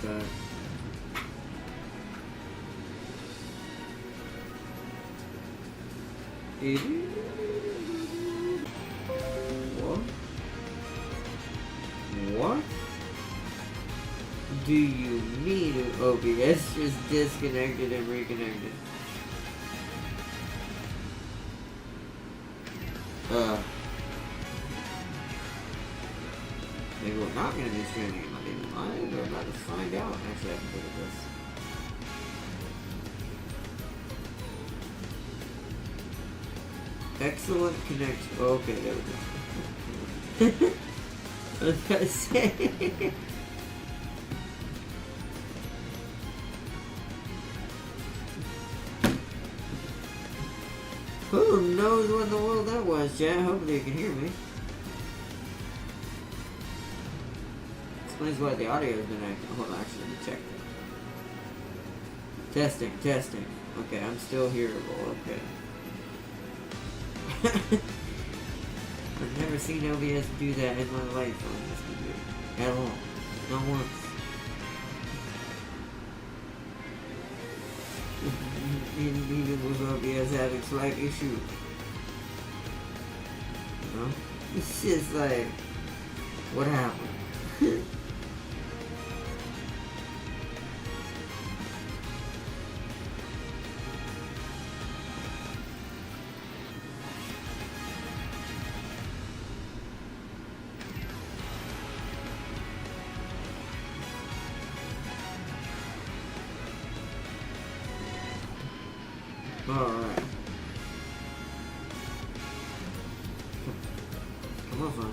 God. What? What? Do you mean OBS just disconnected and reconnected? Maybe we're not going to be streaming it Monday night. We're about to find out. Actually, I can look at this. Excellent connection. Okay, there we go. I was going to say. Who knows what in the world that was, chat? Hopefully you can hear me. Explains why the audio has been acting. Hold on, actually, let me check that. Testing. Okay, I'm still hearable. Okay. I've never seen OBS do that in my life on this computer. At all. Not once. Even with OBS having slight issue. You know? It's just like, what happened? Alright. Come on, fun.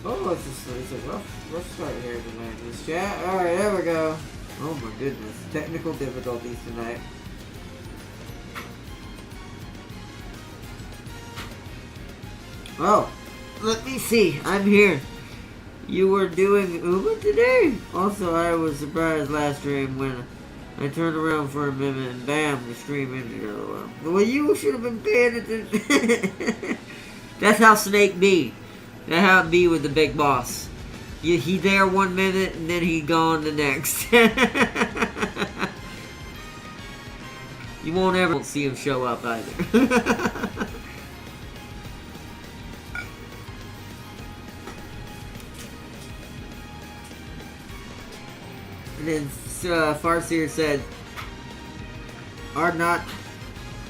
Oh, it's a rough start here tonight in this chat. Alright, there we go. Oh my goodness. Technical difficulties tonight. Oh, let me see. I'm here. You were doing Uma today? Also, I was surprised last stream when I turned around for a minute and bam, the stream ended. Well, you should have been paying attention. That's how Snake be. That's how it be with the big boss. He there 1 minute and then he gone the next. You won't ever see him show up either. And then Farseer said, "Are not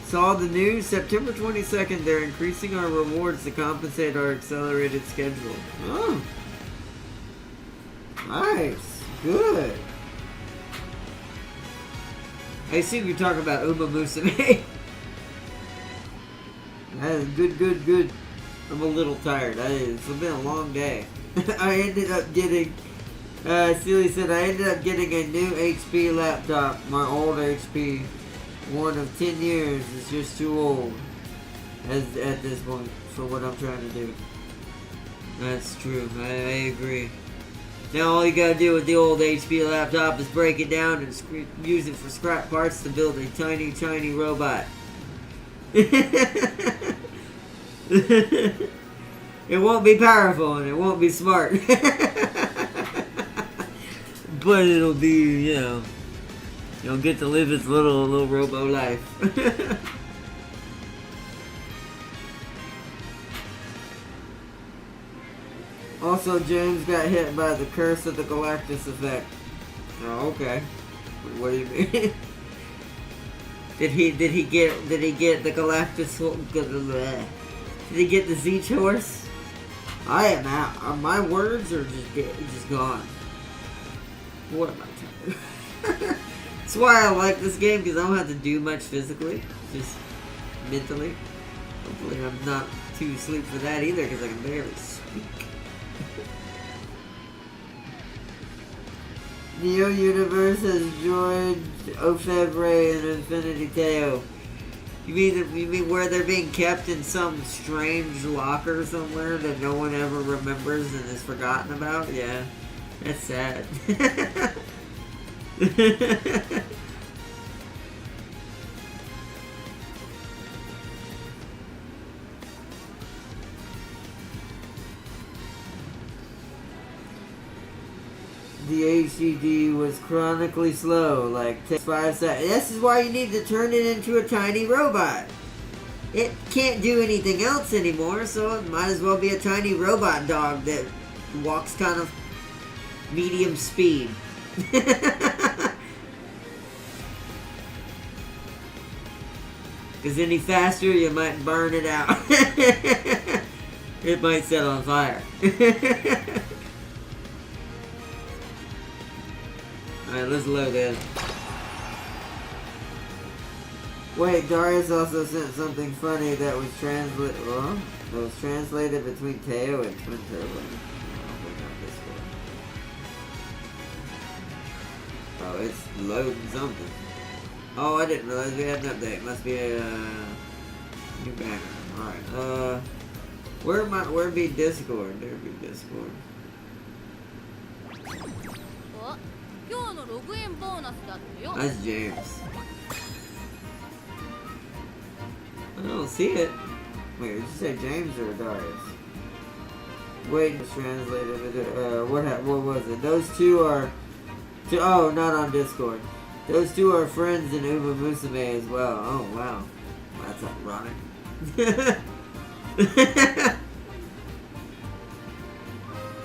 saw the news September 22nd. They're increasing our rewards to compensate our accelerated schedule." Oh, nice, good. I assume you're talking about Umamusume. That is good. I'm a little tired. It's been a long day. I ended up getting. Steely said, I ended up getting a new HP laptop. My old HP, one of 10 years, is just too old at this point for what I'm trying to do. That's true. I agree. Now all you gotta do with the old HP laptop is break it down and use it for scrap parts to build a tiny robot. It won't be powerful and it won't be smart. But it'll be, you know, you'll get to live its little robo life. Also, James got hit by the curse of the Galactus effect. Oh, okay. What do you mean? Did he get the Galactus? Did he get the Zeech horse? I am out. My words are just gone. What am I talking? That's why I like this game, because I don't have to do much physically, just mentally. Hopefully I'm not too asleep for that either, because I can barely speak. Neo Universe has joined Ofebre and Infinity Teo. You mean where they're being kept in some strange locker somewhere that no one ever remembers and is forgotten about? Yeah. That's sad. The HDD was chronically slow, like takes 5 seconds. This is why you need to turn it into a tiny robot. It can't do anything else anymore, so it might as well be a tiny robot dog that walks kind of medium speed. Because any faster, you might burn it out. It might set on fire. Alright, let's load in. Wait, Darius also sent something funny that was translated between Teo and Twin Turbo. Oh, it's loading something. Oh, I didn't realize we had an update. Must be a new banner. Alright, where be Discord? There be Discord. That's James. I don't see it. Wait, did you say James or Darius? Wait, it's translated. What was it? Those two are... Oh, not on Discord. Those two are friends in Umamusume as well. Oh, wow. That's ironic.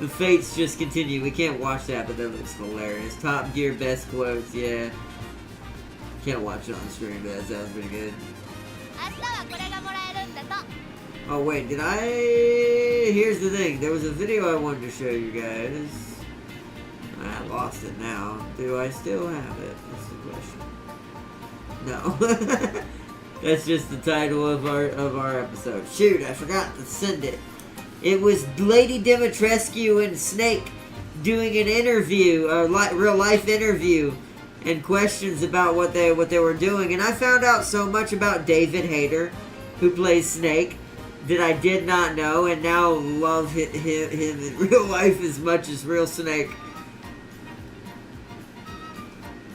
The fates just continue. We can't watch that, but that looks hilarious. Top Gear best quotes, yeah. Can't watch it on stream, but that sounds pretty good. Oh wait, did I... Here's the thing. There was a video I wanted to show you guys. I lost it now. Do I still have it? That's the question. No. That's just the title of our episode. Shoot, I forgot to send it. It was Lady Dimitrescu and Snake doing an interview, a real life interview, and questions about what they were doing. And I found out so much about David Hayter, who plays Snake, that I did not know, and now love him in real life as much as real Snake.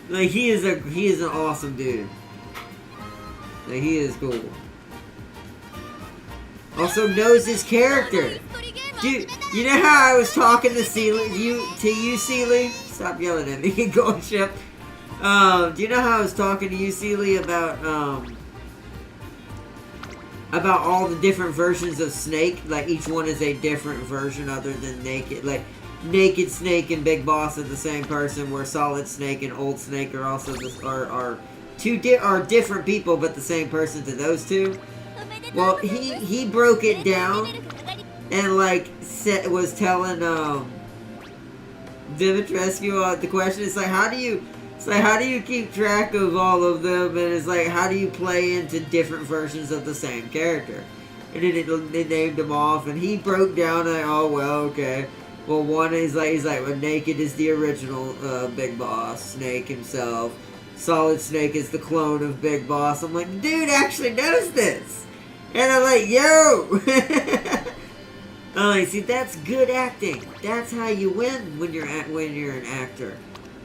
Like, he is an awesome dude. Like, he is cool. Also knows his character. Dude, you know how I was talking to you, Seeley? Stop yelling at me. Go on, Ship. Do you know how I was talking to you, Seeley, about all the different versions of Snake? Like, each one is a different version other than Naked. Like, Naked Snake and Big Boss are the same person, where Solid Snake and Old Snake are also are different people, but the same person to those two. Well, he broke it down and was telling Dimitrescu the question. It's like, how do you keep track of all of them? And it's like, how do you play into different versions of the same character? And then it named them off, and he broke down like, oh well, okay. Well, one is he's like, well, Naked is the original Big Boss, Snake himself. Solid Snake is the clone of Big Boss. I'm like, dude actually knows this. And I'm like, yo! I'm like, see, that's good acting. That's how you win when you're an actor.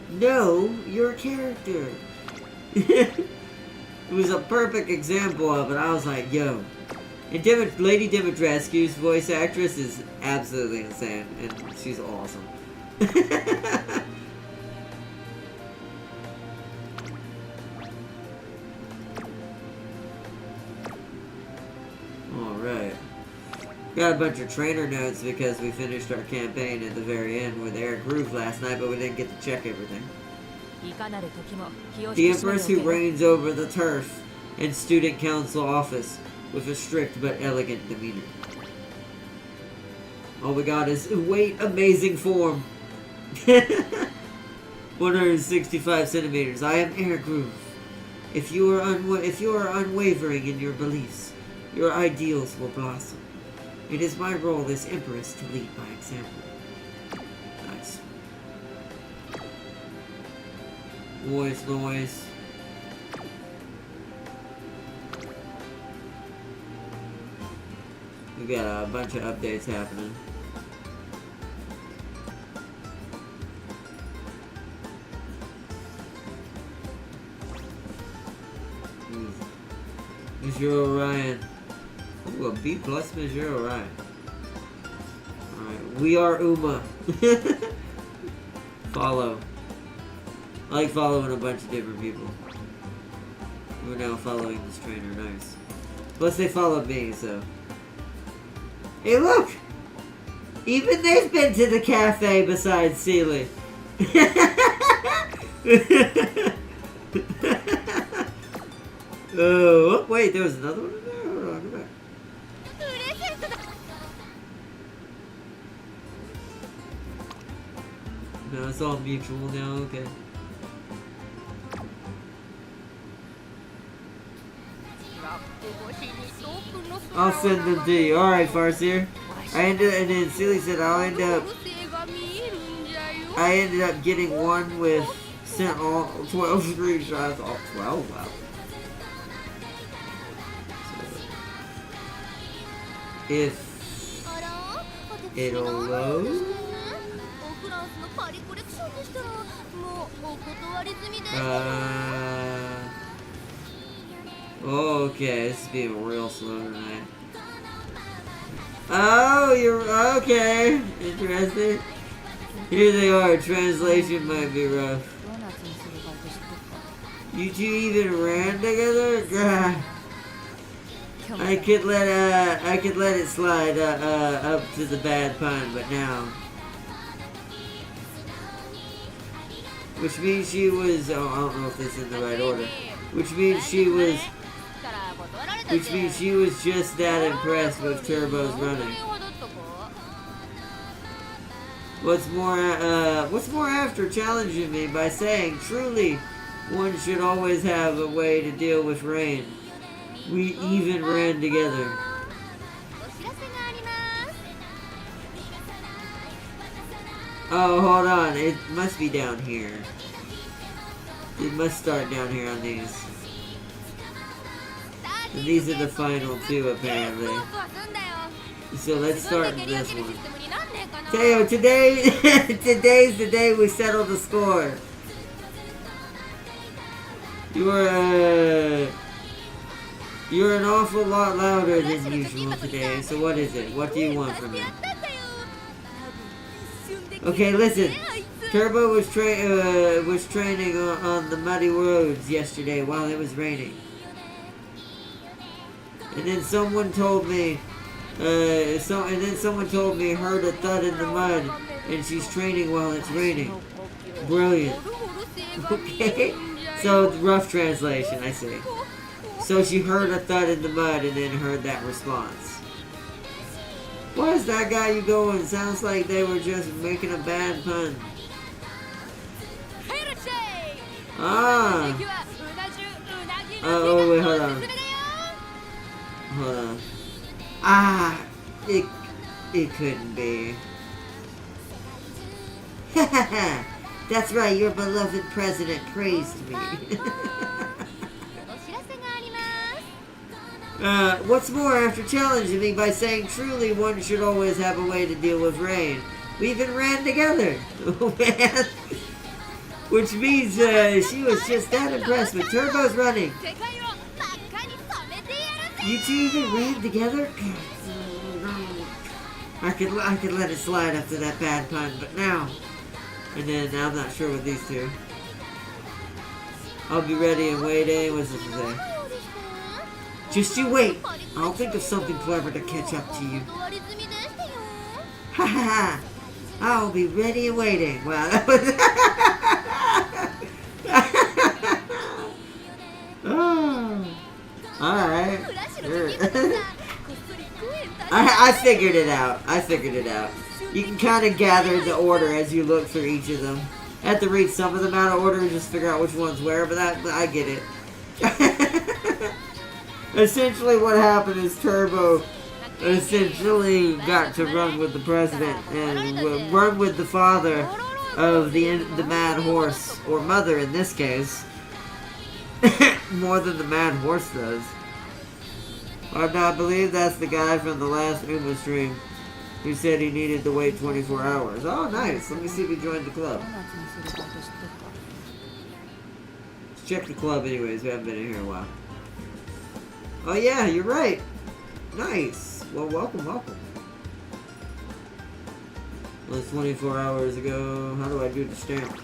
Know your character. It was a perfect example of it. I was like, yo. And Lady Dimitrescu's voice actress is absolutely insane, and she's awesome. Alright. Got a bunch of trainer notes because we finished our campaign at the very end with Eric Roof last night, but we didn't get to check everything. The Empress who reigns over the turf and student council office with a strict but elegant demeanor. All we got is weight, amazing form. 165 centimeters. I am Eric Roof. If you are unwavering in your beliefs, your ideals will blossom. It is my role as Empress to lead by example. Nice. Noise. We got a bunch of updates happening. Monsieur Orion. Ooh, a B plus Monsieur Orion. Alright, we are Uma. Follow. I like following a bunch of different people. We're now following this trainer, nice. Plus they followed me, so. Hey look! Even they've been to the cafe besides Seeley. Oh, wait, there was another one in there? Hold on, come back. No, it's all mutual now, okay. I'll send them to you. Alright, Farseer. And then Silly said I ended up getting one with sent all 12 screenshots. All 12, wow. So, if it'll load. Oh, okay, this is being real slow tonight. Oh, you're okay. Interesting. Here they are. Translation might be rough. You two even ran together? God. I could let it slide up to the bad pun, but now. Which means she was. Oh, I don't know if this is in the right order. Which means she was just that impressed with Turbo's running. What's more after challenging me by saying, truly, one should always have a way to deal with rain. We even ran together. Oh, hold on. It must be down here. It must start down here on these. And these are the final two, apparently. So let's start with this one. Teo, today's the day we settle the score. You're an awful lot louder than usual today. So what is it? What do you want from me? Okay, listen. Turbo was training on the muddy roads yesterday while it was raining. And then someone told me, heard a thud in the mud, and she's training while it's raining. Brilliant. Okay? So, rough translation, I see. So she heard a thud in the mud and then heard that response. Where's that guy you going? Sounds like they were just making a bad pun. Ah. Oh, wait, hold on. Hold on. Ah, it couldn't be. That's right, your beloved president praised me. What's more, after challenging me by saying truly one should always have a way to deal with rain, we even ran together. Oh man. Which means she was just that impressed with Turbo's running. You two even ran together? I could let it slide after that bad pun, but now. And then I'm not sure with these two. I'll be ready and waiting. What's this say? Just you wait. I'll think of something clever to catch up to you. Ha ha ha. I'll be ready and waiting. Wow, that was... Oh. Alright. Sure. I figured it out. You can kind of gather the order as you look through each of them. I have to read some of them out of order and just figure out which one's where, but I get it. Essentially what happened is Turbo essentially got to run with the president and run with the father of the mad horse, or mother in this case, more than the mad horse does. I believe that's the guy from the last Uma stream who said he needed to wait 24 hours. Oh, nice. Let me see if he joined the club. Let's check the club anyways. We haven't been in here in a while. Oh, yeah, you're right. Nice. Well, welcome. Was 24 hours ago. How do I do the stamp?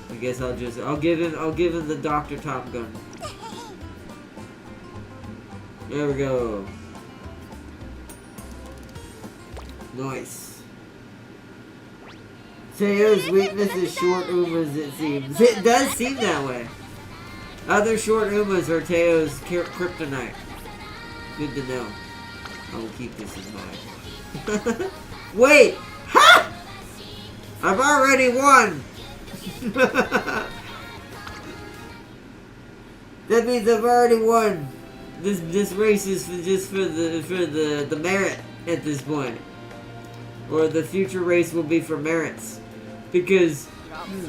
I guess I'll give him the Dr. Top Gun. There we go. Nice. Teo's weakness is short Umas, it seems. It does seem that way. Other short Umas are Teo's kryptonite. Good to know. I will keep this in mind. Wait! Ha! I've already won! That means I've already won. This race is just for the merit at this point. Or the future race will be for merits. Because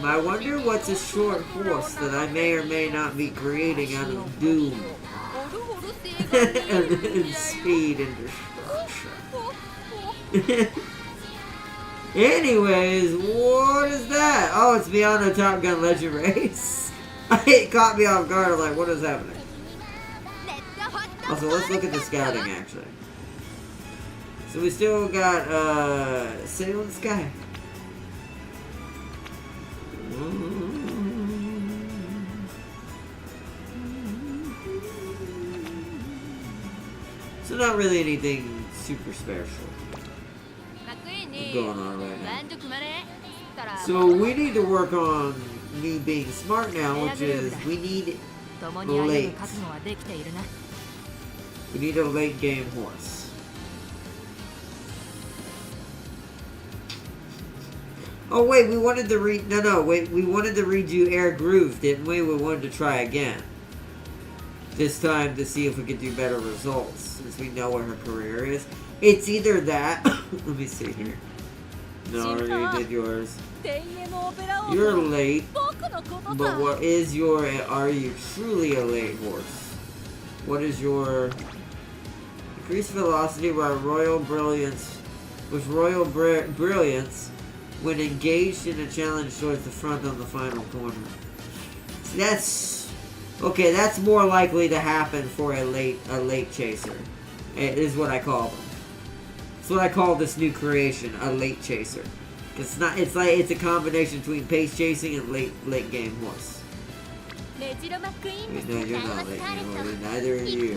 I wonder what's a short horse that I may or may not be creating out of doom. and speed and destruction. Anyways, what is that? Oh, it's beyond the Top Gun Legend race. It caught me off guard. I'm like, what is happening? Also, let's look at the scouting actually. So we still got Sail in the Sky. So not really anything super special going on right now. So we need to work on me being smart now, which is we need late. We need a late game horse. Oh wait, we wanted to we wanted to redo Air Groove, didn't we? We wanted to try again. This time to see if we could do better results, since we know what her career is. It's either that. Let me see here. No, you did yours. You're late. But what is your? Are you truly a late horse? What is your increased velocity by Royal Brilliance? With Royal Brilliance, when engaged in a challenge towards the front on the final corner. See, that's okay. That's more likely to happen for a late chaser. It is what I call them. That's what I call this new creation, a late chaser. It's not. It's like it's a combination between pace chasing and late game horse. Wait, no, you're not late game horse. Neither are you.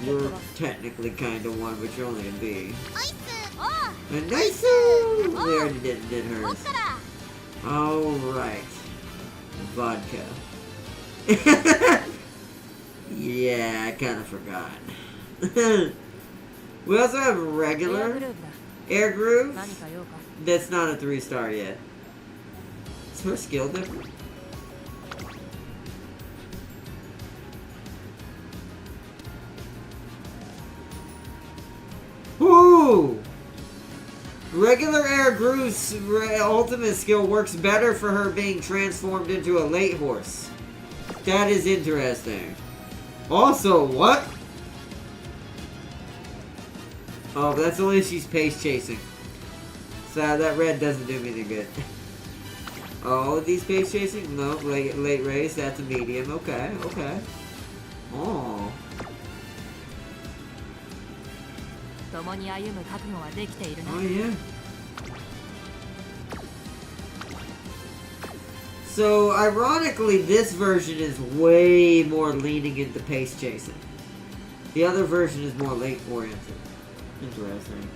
You're technically kind of one, but you're only a B. And nice! We already did hers. Alright. Vodka. Yeah, I kind of forgot. We also have regular Air Groove. That's not a 3-star yet. Is her skill different? Ooh! Regular Air Groove's ultimate skill works better for her being transformed into a late horse. That is interesting. Also, what? Oh, but that's only if she's pace chasing. So that red doesn't do me any good. Oh, these pace chasing? No, late race, that's a medium. Okay, okay. Oh. Oh yeah. So, ironically, this version is way more leaning into pace chasing. The other version is more late oriented. Interesting.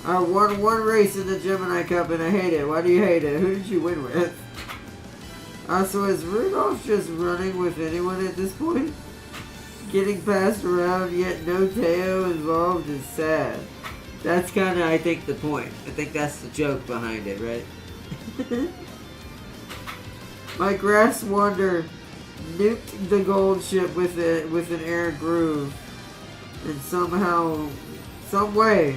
I won one race in the Gemini Cup and I hate it. Why do you hate it? Who did you win with? So is Rudolph just running with anyone at this point? Getting passed around, yet no Teo involved is sad. That's kind of, I think, the point. I think that's the joke behind it, right? My Grass Wander nuked the gold ship with an Air Groove. And somehow, some way,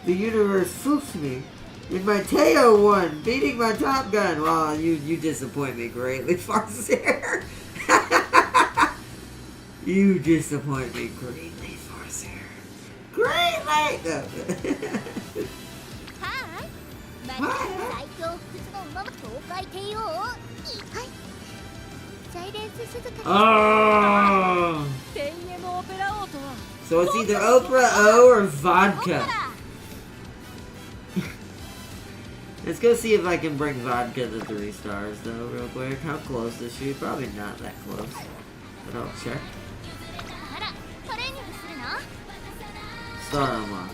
the universe foofed me. And my Teo won, beating my Top Gun. Wow, you disappoint me greatly, Farseer. You disappoint me greatly, Farseer. Greatly! No. Oh! So it's either Oprah O or vodka. Let's go see if I can bring vodka to 3 stars though, real quick. How close is she? Probably not that close. But I'll check. Star unlock.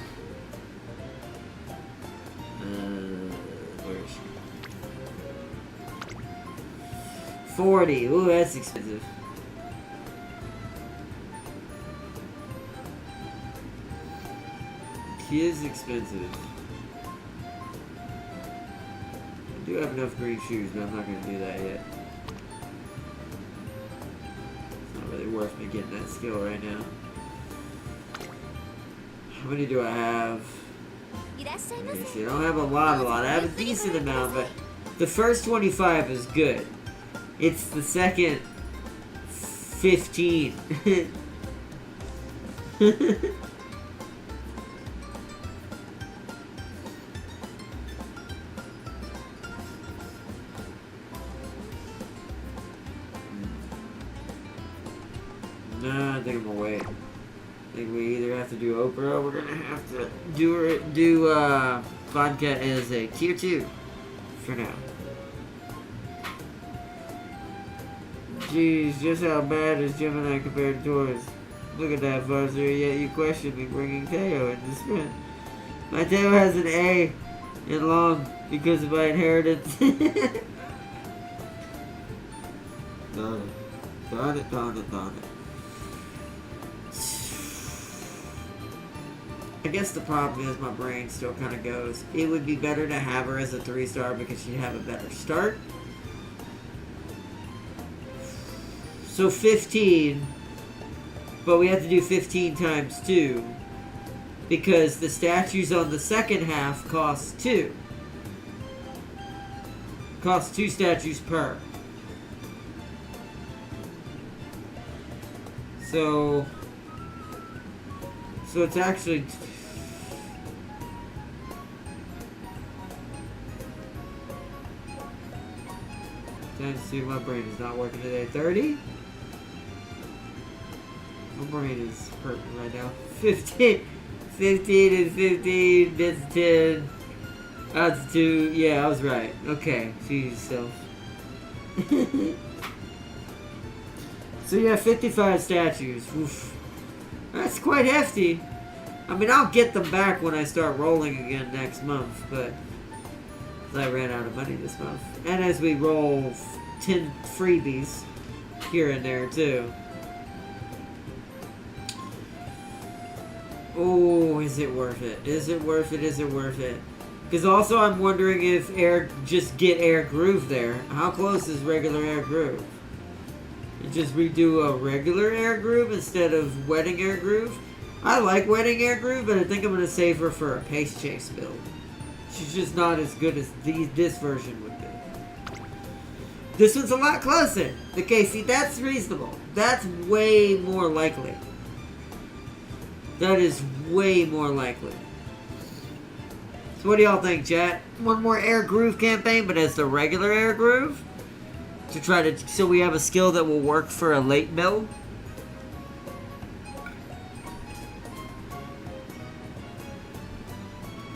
Where is she? 40. Ooh, that's expensive. She is expensive. I do have enough green shoes, but I'm not going to do that yet. It's not really worth me getting that skill right now. How many do I have? Okay, see, I don't have a lot. I have a decent amount, but the first 25 is good. It's the second 15. Nah, I think I'm gonna wait. I think we either have to do Oprah or we're gonna have to do vodka as a tier 2 for now. Jeez, just how bad is Gemini compared to Taurus? Look at that, Fuzzer, yet you question me bringing Teo into sprint. My Teo has an A in long because of my inheritance. Darn it. I guess the problem is my brain still kind of goes, it would be better to have her as a 3-star because she'd have a better start. So 15, but we have to do 15 times 2 because the statues on the second half cost 2. Cost 2 statues per. So it's actually times 2. My brain is not working today. 30? My brain is hurting right now. 15 and 15, that's 10. That's 2. Yeah, I was right. Okay, feed yourself. So yeah, 55 statues. Oof. That's quite hefty. I mean, I'll get them back when I start rolling again next month, but I ran out of money this month. And as we roll 10 freebies here and there too. Oh, is it worth it? Is it worth it? Is it worth it? Because also I'm wondering if just get Air Groove there. How close is regular Air Groove? You just redo a regular Air Groove instead of Wedding Air Groove? I like Wedding Air Groove, but I think I'm going to save her for a Pace Chase build. She's just not as good as this version would be. This one's a lot closer. Okay, see, that's reasonable. That's way more likely. That is way more likely. So what do y'all think, chat? One more Air Groove campaign, but as the regular Air Groove? To try to, so we have a skill that will work for a late build?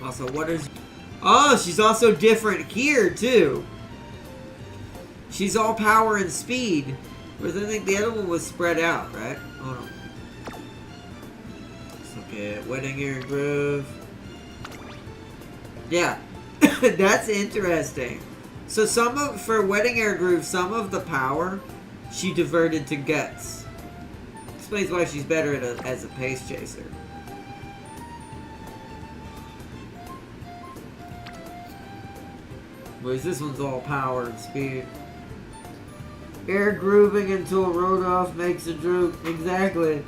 Also, what is... Oh, she's also different here, too. She's all power and speed. Whereas I think the other one was spread out, right? Hold on. Let's look at Wedding Air Groove. Yeah. That's interesting. So for Wedding Air Groove, some of the power she diverted to Guts. Explains why she's better as a Pace Chaser. Whereas this one's all power and speed. Air grooving until Rodolph makes a joke. Exactly.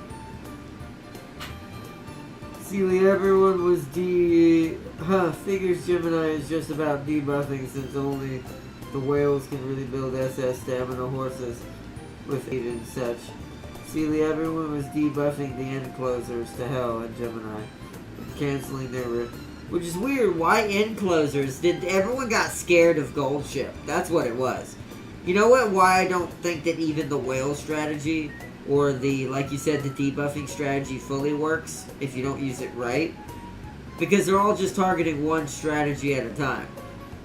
See, everyone was figures Gemini is just about debuffing since only the whales can really build SS stamina horses with aid and such. See, everyone was debuffing the end closers to hell in Gemini, canceling their Which is weird. Why enclosers? Did everyone got scared of Gold Ship? That's what it was. You know what? Why I don't think that even the whale strategy or the, like you said, the debuffing strategy fully works if you don't use it right? Because they're all just targeting one strategy at a time.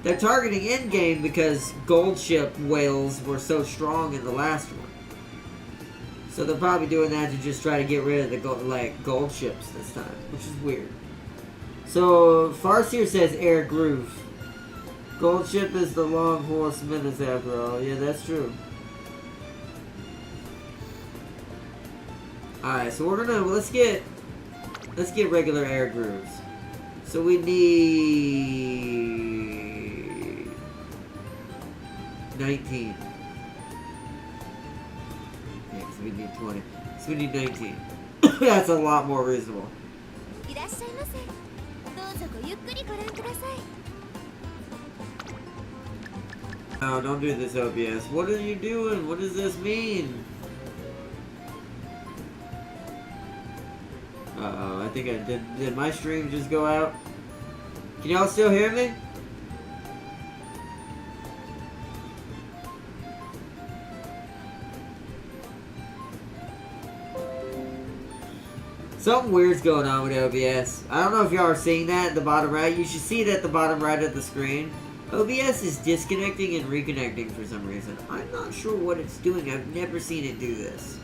They're targeting endgame because Gold Ship whales were so strong in the last one. So they're probably doing that to just try to get rid of the gold ships this time, which is weird. So Farseer says Air Groove. Gold Ship is the long horse menace after all. Yeah, that's true. Alright, so we're gonna let's get regular Air Grooves. So we need 19. Yeah, so we need 20. So we need 19. That's a lot more reasonable. No, don't do this, OBS. What are you doing? What does this mean? Uh-oh, I think I did my stream just go out? Can y'all still hear me? Something weird's going on with OBS. I don't know if y'all are seeing that at the bottom right. You should see it at the bottom right of the screen. OBS is disconnecting and reconnecting for some reason. I'm not sure what it's doing. I've never seen it do this.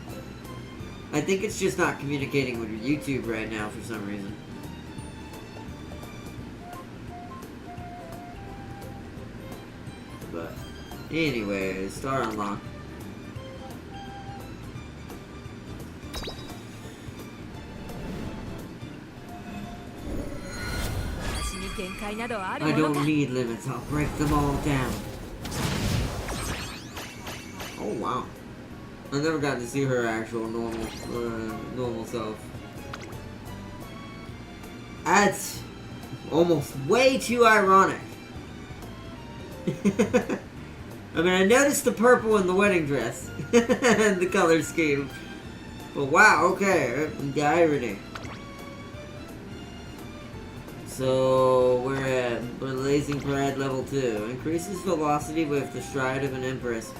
I think it's just not communicating with YouTube right now for some reason. But anyway, star unlock. I don't need limits, I'll break them all down. Oh wow. I never got to see her actual normal self. That's almost way too ironic. I mean, I noticed the purple in the wedding dress and the color scheme. But wow, okay, the irony. So we're at Blazing Parade level 2. Increases velocity with the stride of an Empress.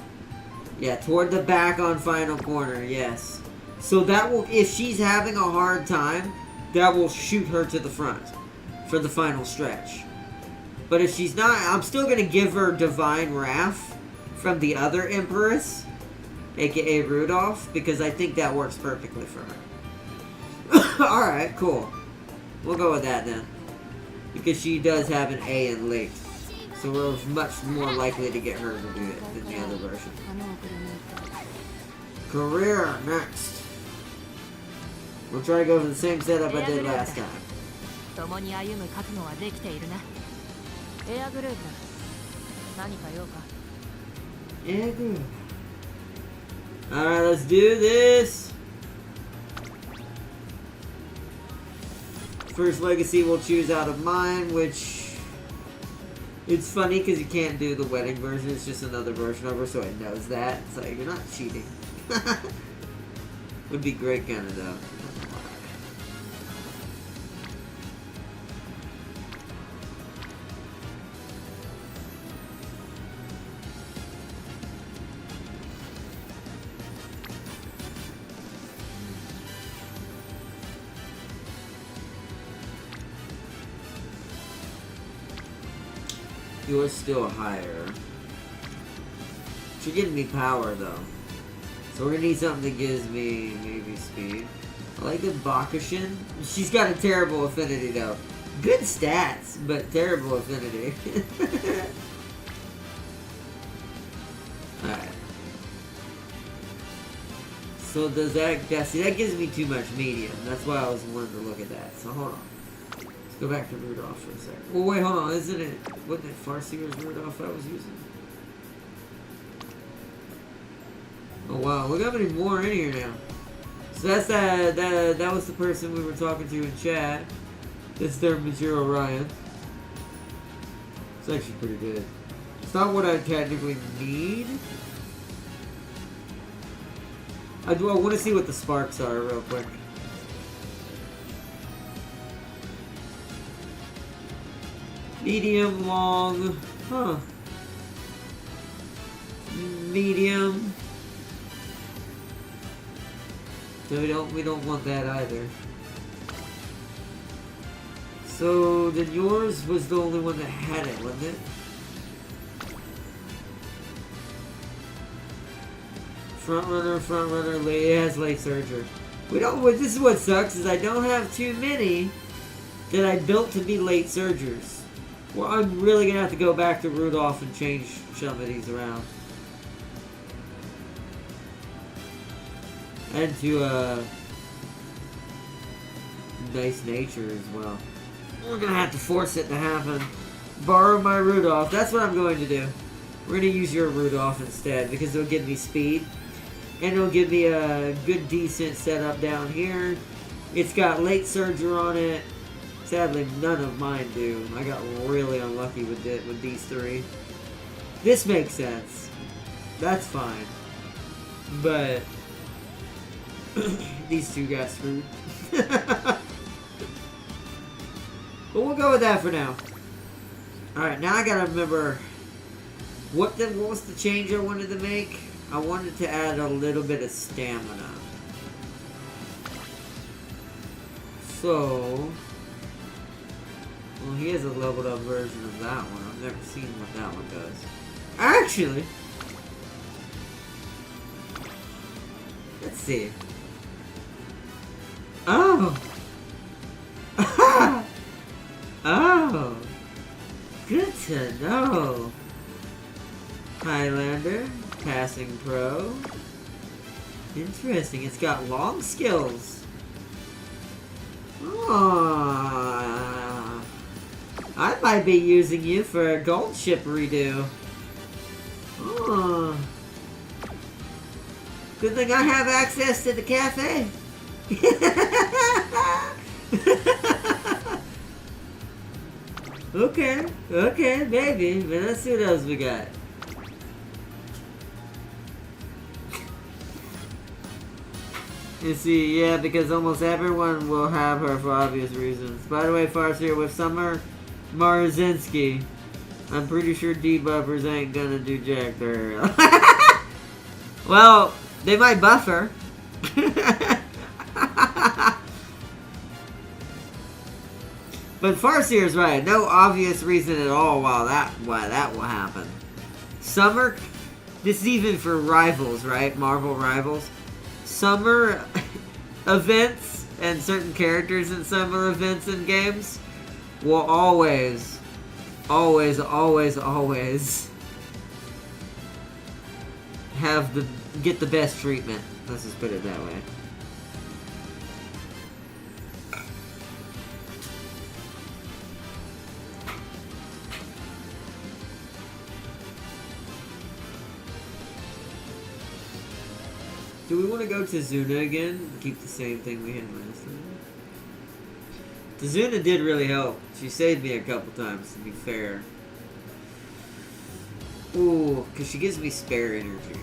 Yeah, toward the back on final corner, yes. So that will, if she's having a hard time, that will shoot her to the front for the final stretch. But if she's not, I'm still going to give her Divine Wrath from the other Empress, aka Rudolph, because I think that works perfectly for her. Alright, cool. We'll go with that then. Because she does have an A in late. So we're much more likely to get her to do it than the other version. Career next. We'll try to go for the same setup I did last time. Air group. Alright, let's do this. First legacy we'll choose out of mine, which it's funny because you can't do the wedding version. It's just another version of her, so it knows that. It's like, you're not cheating. Would be great kind of though. You're still higher. You're giving me power though. So we're gonna need something that gives me maybe speed. I like the Bakushin. She's got a terrible affinity though. Good stats, but terrible affinity. Alright. So does that, see that gives me too much medium. That's why I was wanting to look at that. So hold on. Go back to Rudolph for a second. Oh wait, hold on, wasn't it Farseer's Rudolph I was using? Oh wow, look how many more in here now. So that's that was the person we were talking to in chat. That's their Majiro Ryan. It's actually pretty good. It's not what I technically need. I want to see what the sparks are real quick. Medium, long. Huh. Medium. So we don't want that either. So then yours was the only one that had it, wasn't it? Front runner, it has late surger. We don't. This is what sucks is I don't have too many that I built to be late surgers. Well, I'm really gonna have to go back to Rudolph and change some of these around. And to nice nature as well. We're gonna have to force it to happen. Borrow my Rudolph. That's what I'm going to do. We're gonna use your Rudolph instead because it'll give me speed. And it'll give me a good, decent setup down here. It's got late surger on it. Sadly, none of mine do. I got really unlucky with it with these three. This makes sense. That's fine. But these two got screwed. But we'll go with that for now. Alright, now I gotta remember what was the change I wanted to make? I wanted to add a little bit of stamina. So, well, he has a leveled up version of that one. I've never seen what that one does. Actually, let's see. Oh! Oh! Good to know. Highlander, passing pro. Interesting. It's got long skills. Oh, I might be using you for a gold ship redo. Oh. Good thing I have access to the cafe. Okay, maybe. But let's see what else we got. You see, yeah, because almost everyone will have her for obvious reasons. By the way, Farseer, with Summer Marzinski, I'm pretty sure debuffers ain't gonna do jack there. Well, they might buff her. But Farseer's right. No obvious reason at all why that will happen. Summer, this is even for rivals, right? Marvel rivals. Summer events and certain characters in summer events and games will always have get the best treatment. Let's just put it that way. Do we want to go to Zuna again? Keep the same thing we had last time. The Zuna did really help. She saved me a couple times, to be fair. Ooh, because she gives me spare energy.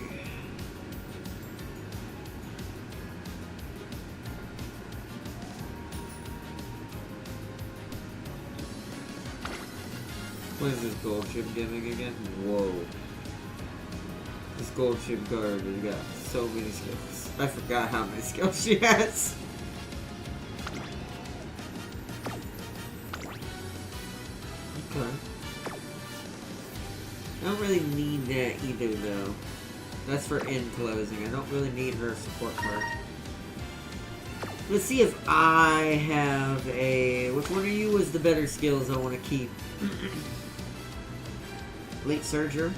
What is this gold ship gimmick again? Whoa. This gold ship guard has got so many skills. I forgot how many skills she has. Okay. I don't really need that either, though. That's for end closing. I don't really need her support card. Let's see if I have a... Which one of you was the better skills I want to keep? Late Surger.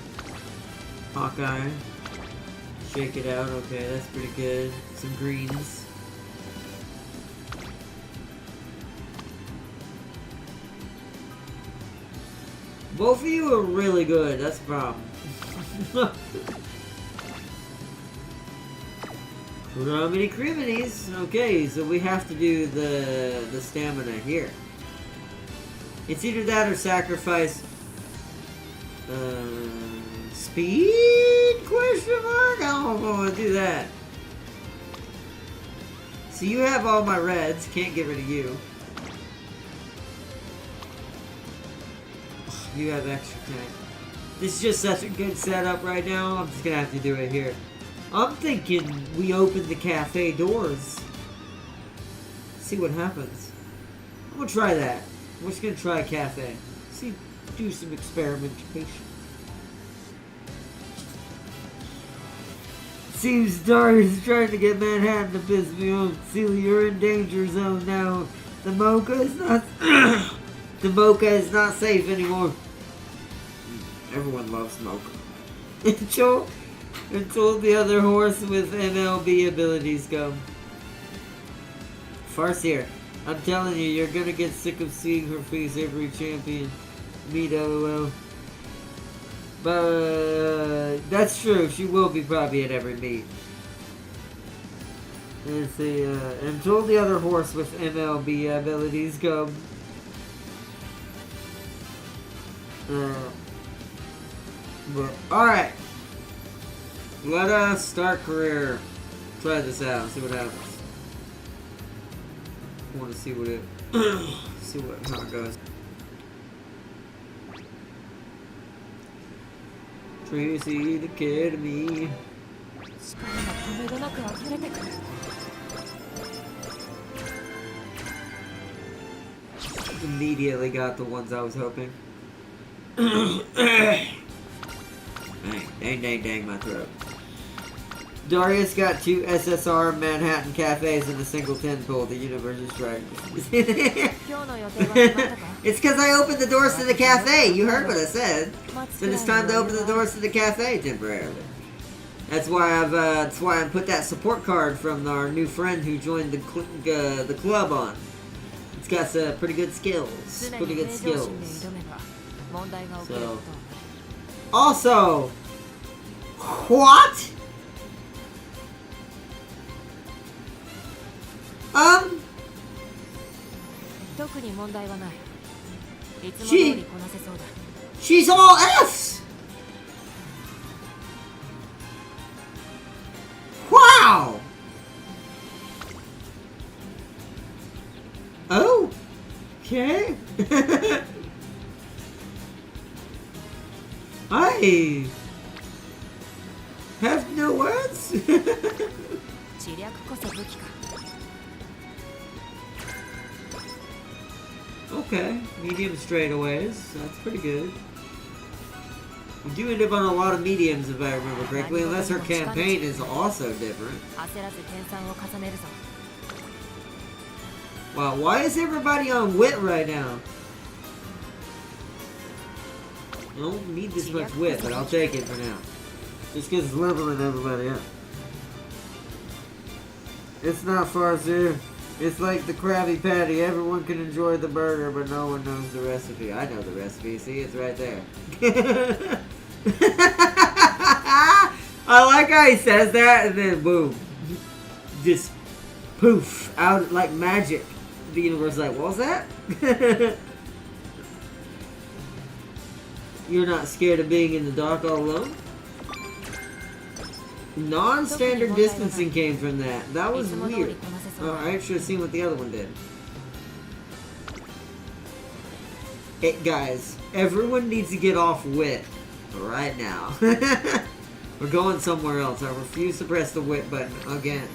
Hawkeye. Shake it out. Okay, that's pretty good. Some greens. Both of you are really good. That's the problem. Criminy criminies. Okay, so we have to do the stamina here. It's either that or sacrifice speed? Question mark? I don't know if I want to do that. So you have all my reds. Can't get rid of you. You have extra tank. This is just such a good setup right now. I'm just gonna have to do it here. I'm thinking we open the cafe doors. See what happens. I'm gonna try that. We're just gonna try a cafe. See, do some experimentation. Seems Darius is trying to get Manhattan to piss me off. Celia, you're in danger zone now. The mocha is not the mocha is not safe anymore. Everyone loves mocha. Until the other horse with MLB abilities go. Farseer, I'm telling you, you're gonna get sick of seeing her face every champion. Meet LOL. But that's true. She will be probably at every meet. Let's see. Until the other horse with MLB abilities come. But alright. Let us start career. Try this out. See what happens. I want to see what it. See how it goes. Tracy the Academy. Immediately got the ones I was hoping. Dang my throat. Darius got 2 SSR Manhattan cafes in a single 10 pull. The universe is trying. It's because I opened the doors to the cafe. You heard what I said. So it's time to open the doors to the cafe temporarily. That's why I put that support card from our new friend who joined the club on. It's got some pretty good skills. Pretty good skills. So. Also, what? She's all F's. Wow. Oh. Okay. I have no words. Okay, medium straightaways. That's pretty good. We do end up on a lot of mediums if I remember correctly, unless her campaign is also different. Wow, why is everybody on wit right now? I don't need this much wit, but I'll take it for now. Just because it's leveling everybody up. It's not Farseer. It's like the Krabby Patty. Everyone can enjoy the burger, but no one knows the recipe. I know the recipe. See, it's right there. I like how he says that, and then boom. Just poof. Out like magic. The universe is like, what was that? You're not scared of being in the dark all alone? Non-standard distancing came from that. That was weird. Oh, I should have seen what the other one did. Hey, guys, everyone needs to get off wit right now. We're going somewhere else. I refuse to press the wit button again.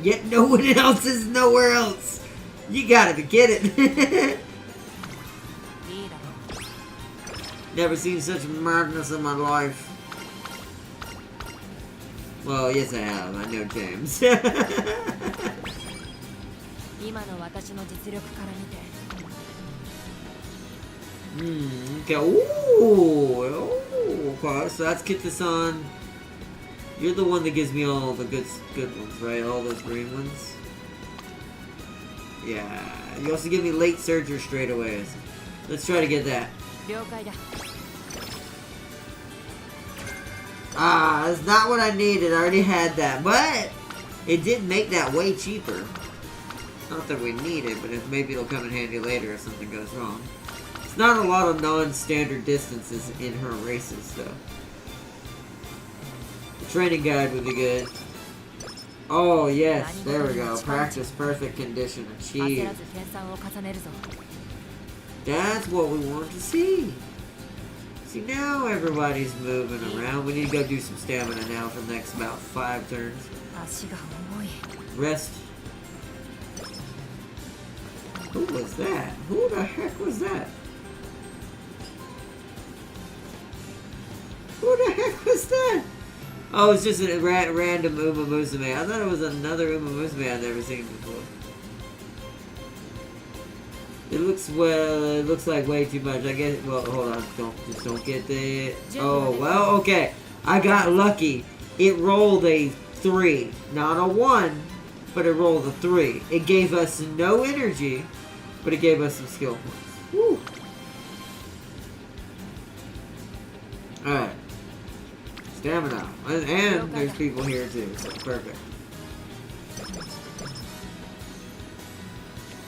Yet no one else is nowhere else. You gotta be kidding. Never seen such madness in my life. Well, yes I have. I know James. Okay. Ooh. Okay. So let's get this on. You're the one that gives me all the good ones, right? All those green ones. Yeah. You also give me late surger straightaways. Let's try to get that. Ah, that's not what I needed. I already had that. But it did make that way cheaper. Not that we need it, but maybe it'll come in handy later if something goes wrong. It's not a lot of non-standard distances in her races, though. The training guide would be good. Oh, yes. There we go. Practice perfect condition. Achieved. That's what we want to see. See, now everybody's moving around. We need to go do some stamina now for the next about 5 turns. Rest. Who was that? Who the heck was that? Who the heck was that? Oh, it's just a random Umamusume. I thought it was another Umamusume I've never seen before. It looks like way too much. I guess. Well, hold on. Don't get the. Oh well, okay. I got lucky. It rolled a 3, not a 1, but it rolled a 3. It gave us no energy, but it gave us some skill points. Woo. All right. Stamina, and there's people here too. So perfect.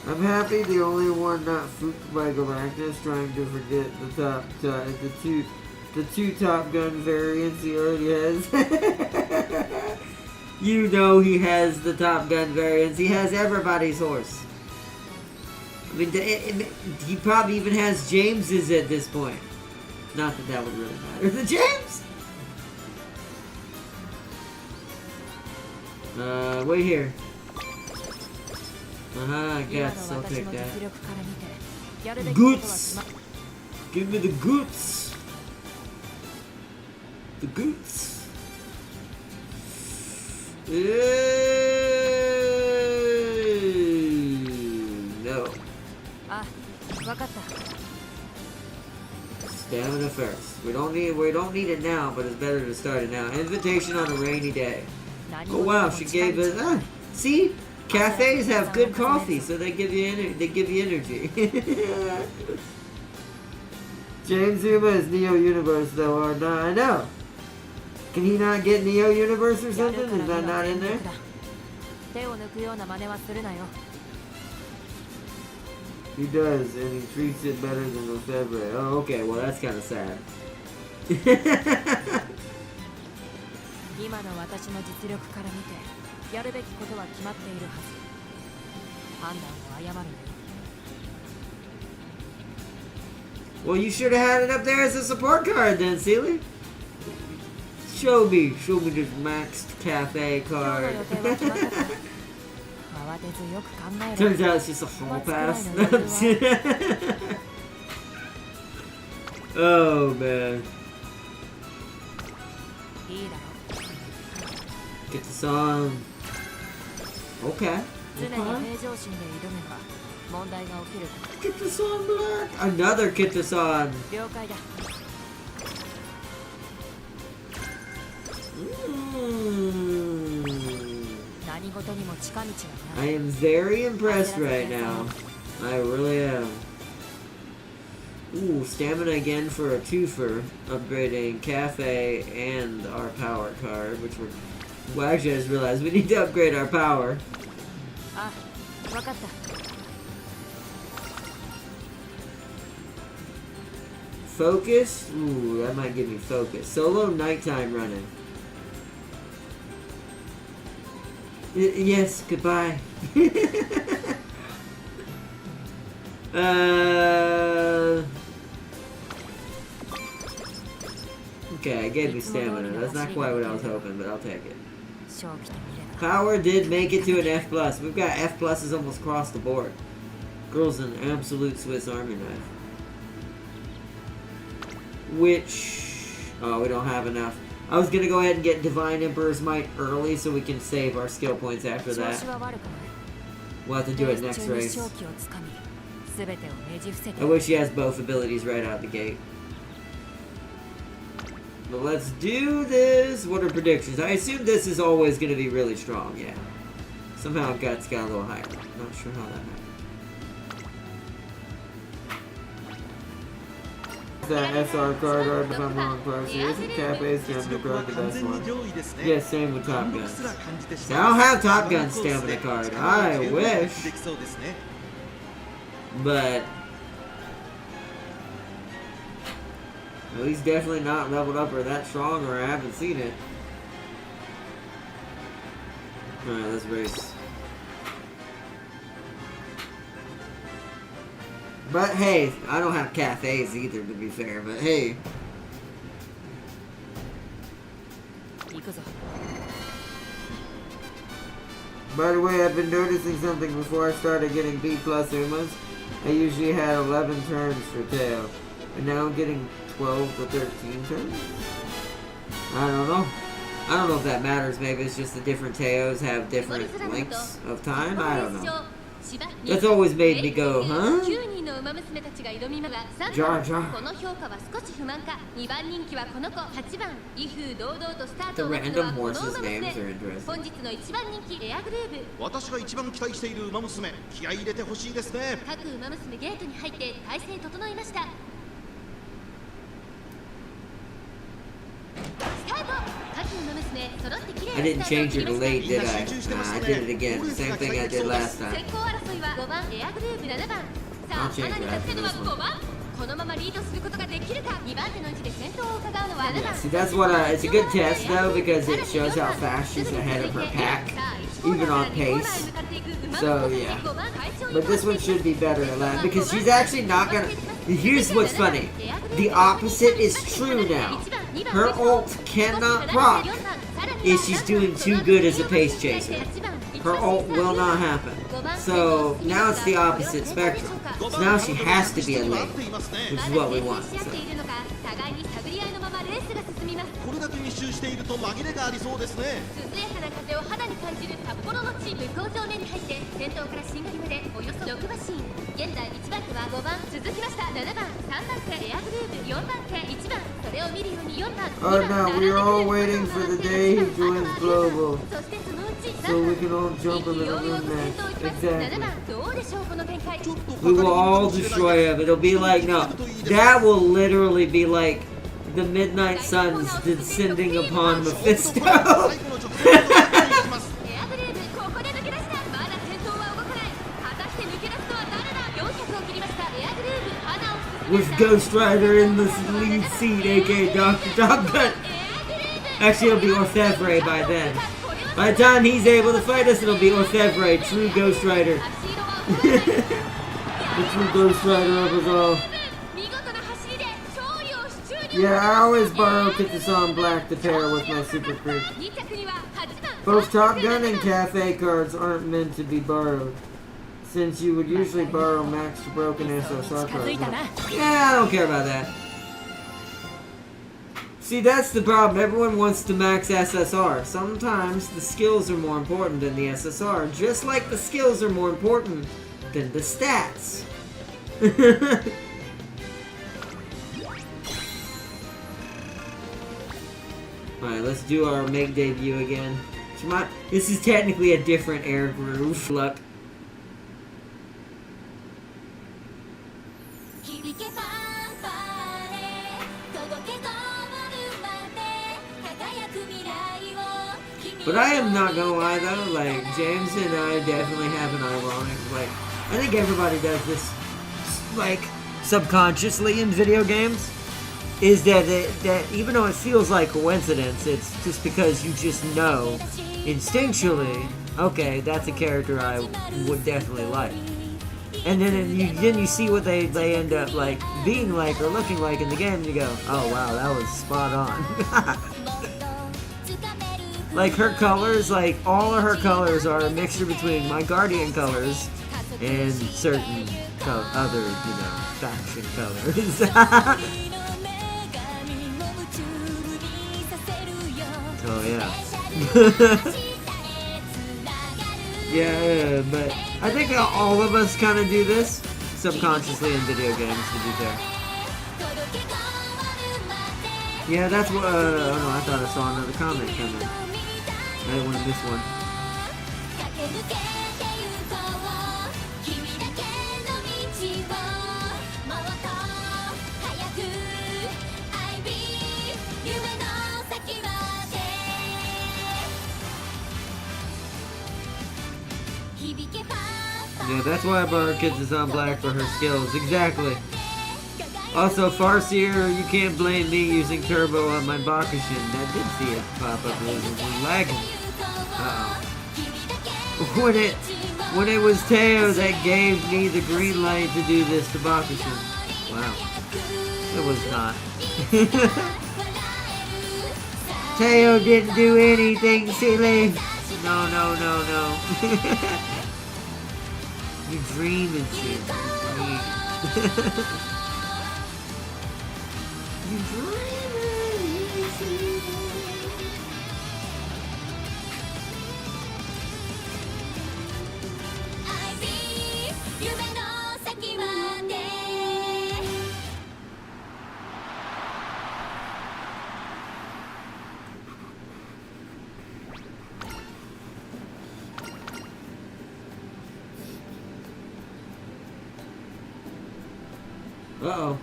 I'm happy the only one not fooked by Galactus trying to forget the two Top Gun variants he already has. You know he has the Top Gun variants. He has everybody's horse. I mean, he probably even has James's at this point. Not that that would really matter. The James! Wait here. I guess I'll take that. Goods! Give me the goods! The goods! No. Stamina first. We don't need it now, but it's better to start it now. Invitation on a rainy day. Oh wow, she gave us. See, cafes have good coffee, so they give you energy. James Zuma is Neo Universe though, or not? I know. Can he not get Neo Universe or something? Is that not in there? He does, and he treats it better than Lefebvre. Oh, okay. Well, that's kind of sad. Well, you should have had it up there as a support card then, Sealy. Show me this maxed cafe card. Turns out it's just a hall pass. Oh man. Get this on. Okay. Get this on, Black. Another get this on. I am very impressed right now. I really am. Ooh, stamina again for a twofer. Upgrading cafe and our power card, which we're... Well, actually, I just realized we need to upgrade our power. Focus? Ooh, that might give me focus. Solo nighttime running. Yes, goodbye. Okay, it gave me stamina. That's not quite what I was hoping, but I'll take it. Power did make it to an F+. We've got F+'s almost across the board. Girl's an absolute Swiss Army knife. Which... Oh, we don't have enough. I was gonna go ahead and get Divine Emperor's Might early so we can save our skill points after that. We'll have to do it next race. I wish he has both abilities right out the gate. But let's do this. What are predictions? I assume this is always going to be really strong, yeah. Somehow Guts got a little higher. Not sure how that happened. That SR card, or if I'm wrong, Parsley. Isn't Cafe's stamina card the best one? Yeah, same with Top Gun. See, I don't have Top Gun stamina card. I wish. But... well, he's definitely not leveled up or that strong, or I haven't seen it. Alright, let's race. But hey, I don't have cafes either, to be fair. But hey. By the way, I've been noticing something before I started getting B+ Umas. I usually had 11 turns for tail. And now I'm getting 12 to 13 turns? I don't know. I don't know if that matters. Maybe it's just the different Teos have different lengths of time. I don't know. That's always made me go, huh? Jar Jar. The random horses' names are interesting. I didn't change it to late, did I? Nah, I did it again. Same thing I did last time. I'll change it after this one. Yeah, see, that's what it's a good test though, because it shows how fast she's ahead of her pack, even on pace. So yeah, but this one should be better than that, because she's actually not gonna. Here's what's funny: the opposite is true now. Her ult cannot proc if she's doing too good as a pace chaser. Her ult will not happen. So now it's the opposite spectrum. So now she has to be a late, which is what we want. So. Oh no, we're all waiting for the day he joins Global. So we can all jump in the room match. Exactly. We will all destroy him. It'll be like, no, that will literally be like the Midnight Suns descending upon Mephisto. With Ghost Rider in the lead seat, aka Dr. Top Gun. Actually, it'll be Orfevre by then. By the time he's able to fight us, it'll be Orfevre, true Ghost Rider. The true Ghost Rider of us all. Yeah, I always borrow Kitsusan Black to pair with my Super Creep. Both Top Gun and Cafe cards aren't meant to be borrowed, since you would usually borrow max to broken SSR cards. Yeah, I don't care about that. See, that's the problem. Everyone wants to max SSR. Sometimes the skills are more important than the SSR, just like the skills are more important than the stats. Alright, let's do our make debut again. This is technically a different air groove. Luck. But I am not gonna lie though, like, James and I definitely have an ironic, like, I think everybody does this, like, subconsciously in video games, is that even though it feels like coincidence, it's just because you just know, instinctually, okay, that's a character I would definitely like. And then you see what they end up, like, being like or looking like in the game, and you go, oh wow, that was spot on. Like, her colors, like, all of her colors are a mixture between my Guardian colors and certain other, you know, faction colors. Oh, yeah. Yeah, but I think all of us kind of do this subconsciously in video games, to be fair. Yeah, that's what, oh no, I thought I saw another comment coming. I didn't want to miss one. Yeah, that's why I borrowed Kitsusan Black for her skills. Exactly. Also, Farseer, you can't blame me using Turbo on my Bakushin. I did see it pop up. It was lagging. Uh-oh. When it was Teo that gave me the green light to do this to Bakushin. Wow. It was not. Teo didn't do anything silly. No, no, no, no. You dream and shit. You dream. Uh-oh.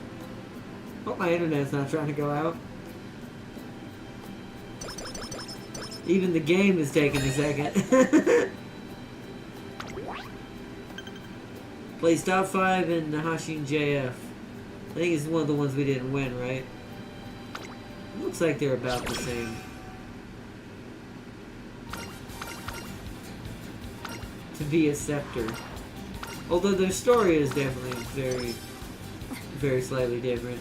Hope my internet's not trying to go out. Even the game is taking a second. Plays top 5 in the Hashin JF. I think it's one of the ones we didn't win, right? Looks like they're about the same. To be a scepter. Although their story is definitely very slightly different.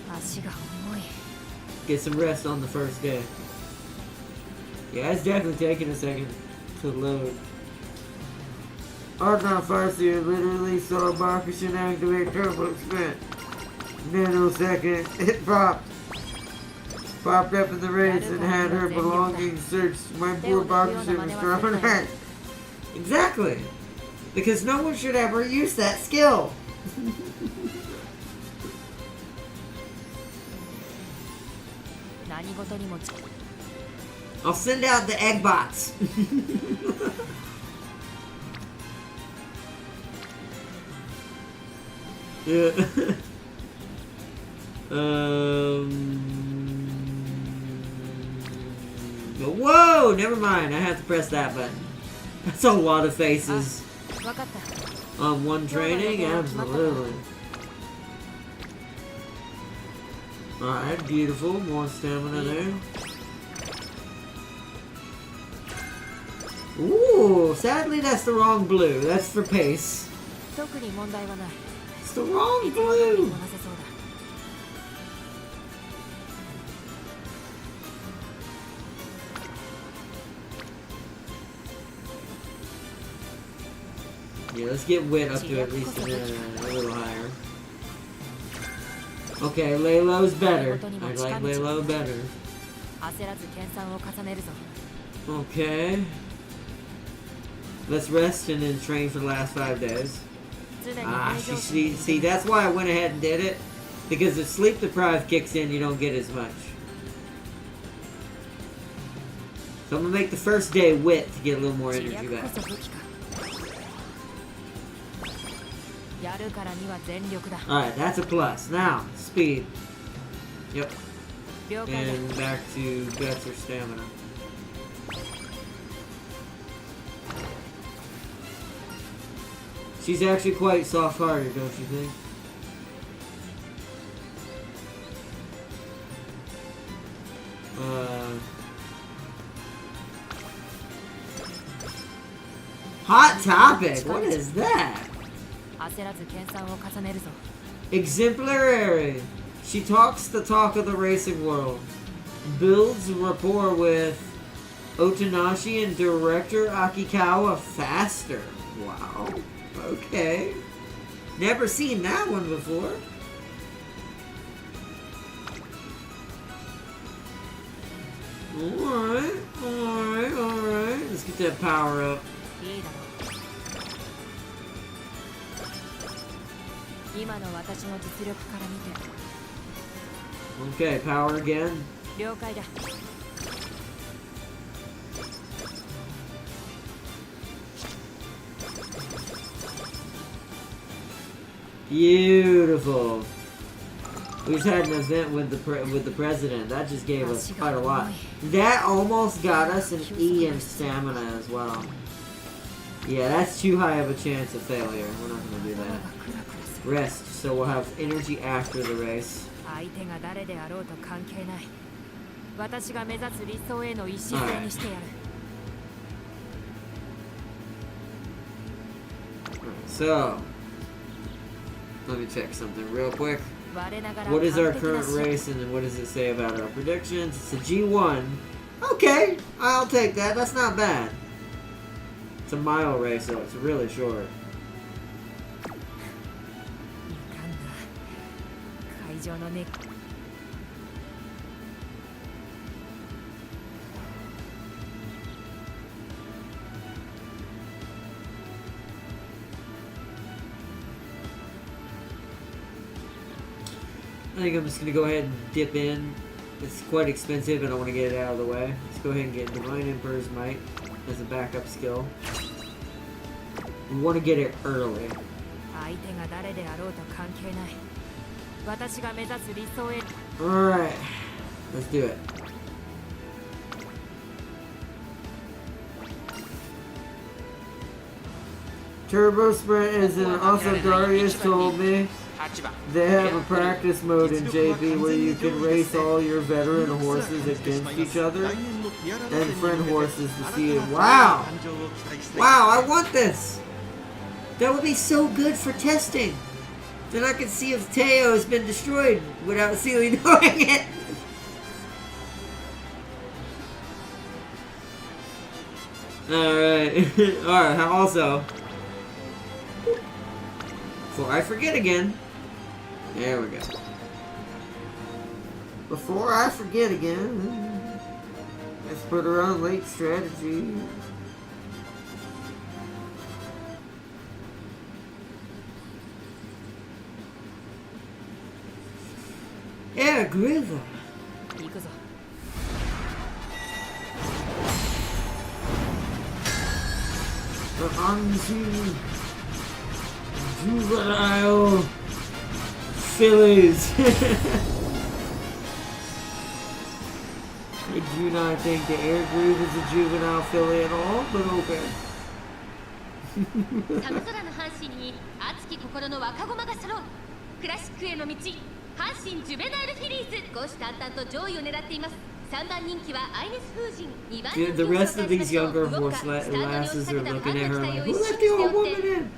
Get some rest on the first day. Yeah, it's definitely taking a second to load. Archon Farseer literally saw Bakushin activate Turbo Sprint. Nanosecond, it popped. Popped up in the race and had her belongings searched. My poor Bakushin was thrown out. Exactly. Because no one should ever use that skill. I'll send out the egg bots. Yeah. Whoa! Never mind. I have to press that button. That's a lot of faces. On one training? Absolutely. Alright, beautiful. More stamina there. Ooh, sadly that's the wrong blue. That's for pace. It's the wrong blue! Yeah, let's get wit up to at least a little higher. Okay, Laylo's better. I like Laylo better. Okay. Let's rest and then train for the last 5 days. Ah, see, that's why I went ahead and did it. Because if sleep deprived kicks in, you don't get as much. So I'm gonna make the first day wit to get a little more energy back. Alright, that's a plus. Now, speed. Yep. And back to guts or stamina. She's actually quite soft-hearted, don't you think? Hot topic? What is that? Exemplary. She talks the talk of the racing world. Builds rapport with Otonashi and director Akikawa faster. Wow. Okay. Never seen that one before. Alright, alright, alright. Let's get that power up. Okay, power again. Beautiful. We just had an event with the president. That just gave us quite a lot. That almost got us an E in stamina as well. Yeah, that's too high of a chance of failure. We're not going to do that. Rest, so we'll have energy after the race. Alright. So, let me check something real quick. What is our current race and what does it say about our predictions? It's a G1. Okay, I'll take that. That's not bad. It's a mile race, so it's really short. I think I'm just going to go ahead and dip in. It's quite expensive and I want to get it out of the way. Let's go ahead and get Divine Emperor's Might as a backup skill. We want to get it early. Alright, let's do it. Turbo Sprint is an also Darius told me. They have a practice mode in JB where you can race all your veteran horses against each other and friend horses to see it. Wow! Wow, I want this! That would be so good for testing. Then I can see if Teo has been destroyed without Sealy knowing it. Alright. Alright, also, before I forget again, there we go. Before I forget again, let's put her on late strategy. Yeah, Groover. The juvenile fillies. I do not think the Air Groove is a juvenile filly at all, but okay. The rest of these younger horse lasses are looking at her like, who let the old woman in?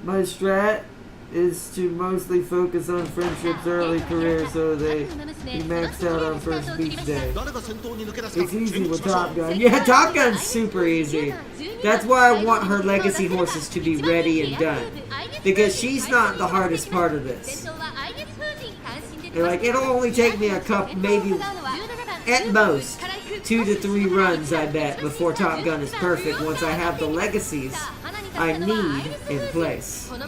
My strat is to mostly focus on friendship's early career so they maxed out on first beach day. It's easy with Top Gun. Yeah, Top Gun's super easy. That's why I want her legacy horses to be ready and done. Because she's not the hardest part of this. Like, it'll only take me a couple, maybe at most 2 to 3 runs, I bet, before Top Gun is perfect once I have the legacies I need in place. Me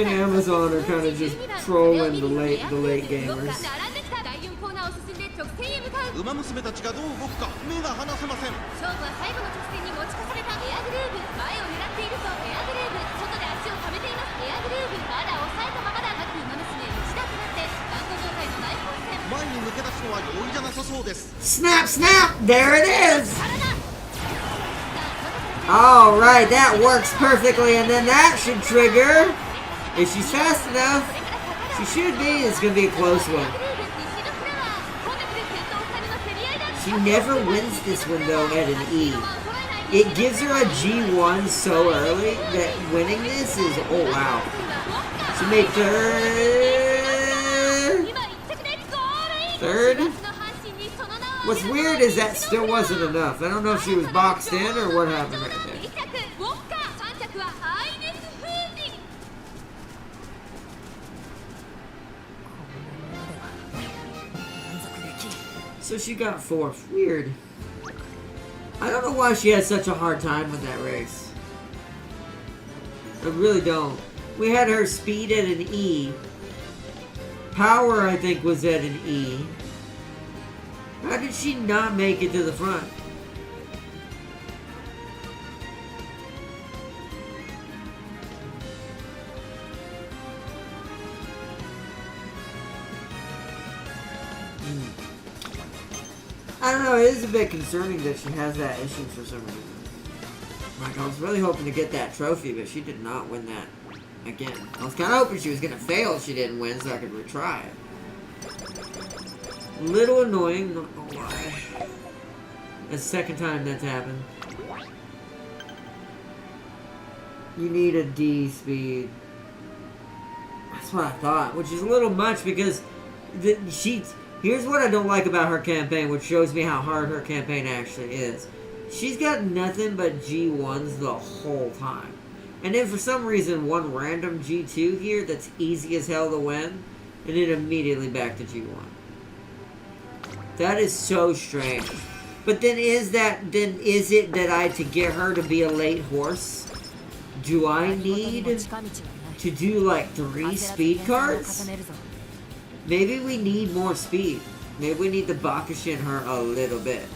and Amazon are kind of just trolling the late gamers. Umamusume たちがどう動くか目が離せません。勝負は最後の直線に持ち越されたエアグルーヴ。前を狙っているとエアグルーヴ。外で足を溜めています。エアグルーヴ。まだ抑えたままだ。各馬娘一段となって頑固状態の大混戦。前に抜け出すのは容易じゃなさそうです。Snap, snap! There it is! Alright, that works perfectly, and then that should trigger. If she's fast enough, she should be. It's going to be a close one. She never wins this one, though, at an E. It gives her a G1 so early that winning this is, oh, wow. She made third? What's weird is that still wasn't enough. I don't know if she was boxed in or what happened right there. So she got 4th. Weird. I don't know why she had such a hard time with that race. I really don't. We had her speed at an E. Power, I think, was at an E. How did she not make it to the front? I don't know, it is a bit concerning that she has that issue for some reason. Like, I was really hoping to get that trophy, but she did not win that again. I was kind of hoping she was going to fail if she didn't win so I could retry it. Little annoying, not gonna lie. That's the second time that's happened. You need a D speed. That's what I thought, which is a little much because here's what I don't like about her campaign, which shows me how hard her campaign actually is. She's got nothing but G1s the whole time. And then for some reason, one random G2 here that's easy as hell to win, and then immediately back to G1. That is so strange. But then is it that to get her to be a late horse, do I need to do like 3 speed cards? Maybe we need more speed. Maybe we need to Bakushin her a little bit.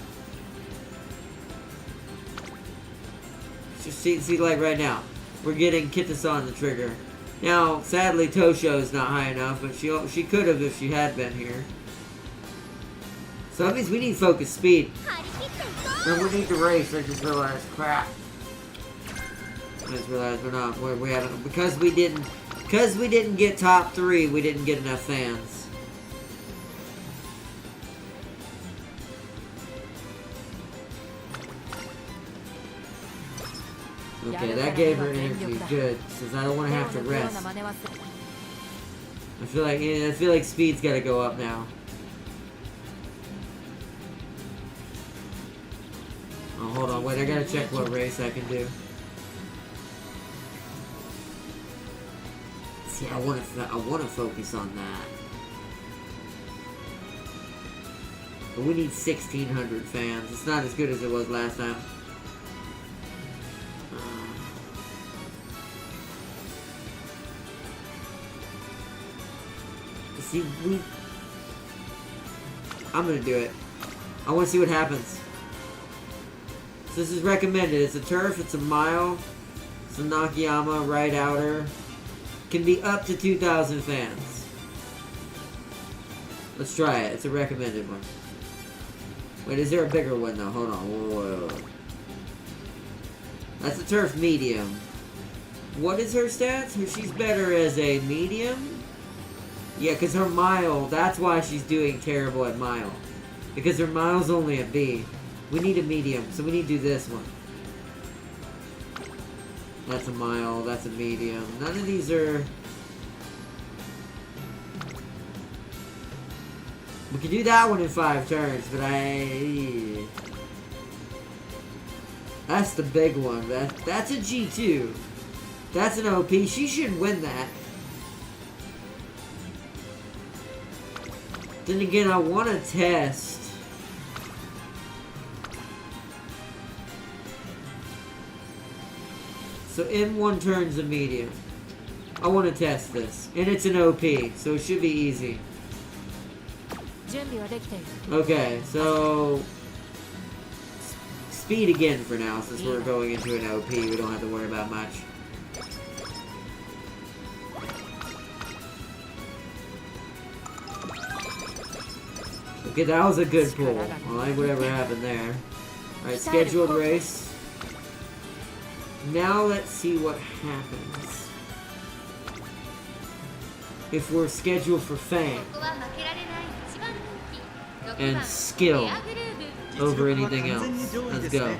Just see like right now, we're getting Kitasa on the trigger. Now, sadly, Tosho is not high enough, but she could have if she had been here. So that means we need focus speed. And we need to race. I just realized, crap. I just realized we haven't, because we didn't get top 3, we didn't get enough fans. Okay, that gave her energy. Good, since I don't want to have to rest. I feel like speed's got to go up now. Oh, hold on, wait, I gotta check what race I can do. See, I want to focus on that. But we need 1,600 fans. It's not as good as it was last time. See, I'm gonna do it. I want to see what happens. So this is recommended. It's a turf, it's a mile, it's a Nakayama, right outer. Can be up to 2,000 fans. Let's try it. It's a recommended one. Wait, is there a bigger one though? Hold on. Whoa. That's a turf medium. What is her stats? She's better as a medium? Yeah, because her mile, that's why she's doing terrible at mile. Because her mile's only a B. We need a medium, so we need to do this one. That's a mile, that's a medium. None of these are... We can do that one in 5 turns, but that's the big one. That's a G2. That's an OP. She should win that. Then again, I want to test. So M1 turns a medium. I want to test this. And it's an OP, so it should be easy. Okay, so... Speed again for now, since we're going into an OP. We don't have to worry about much. Okay, that was a good pull. I like whatever happened there. Alright, scheduled race. Now let's see what happens if we're scheduled for fame and skill over anything else. Let's go.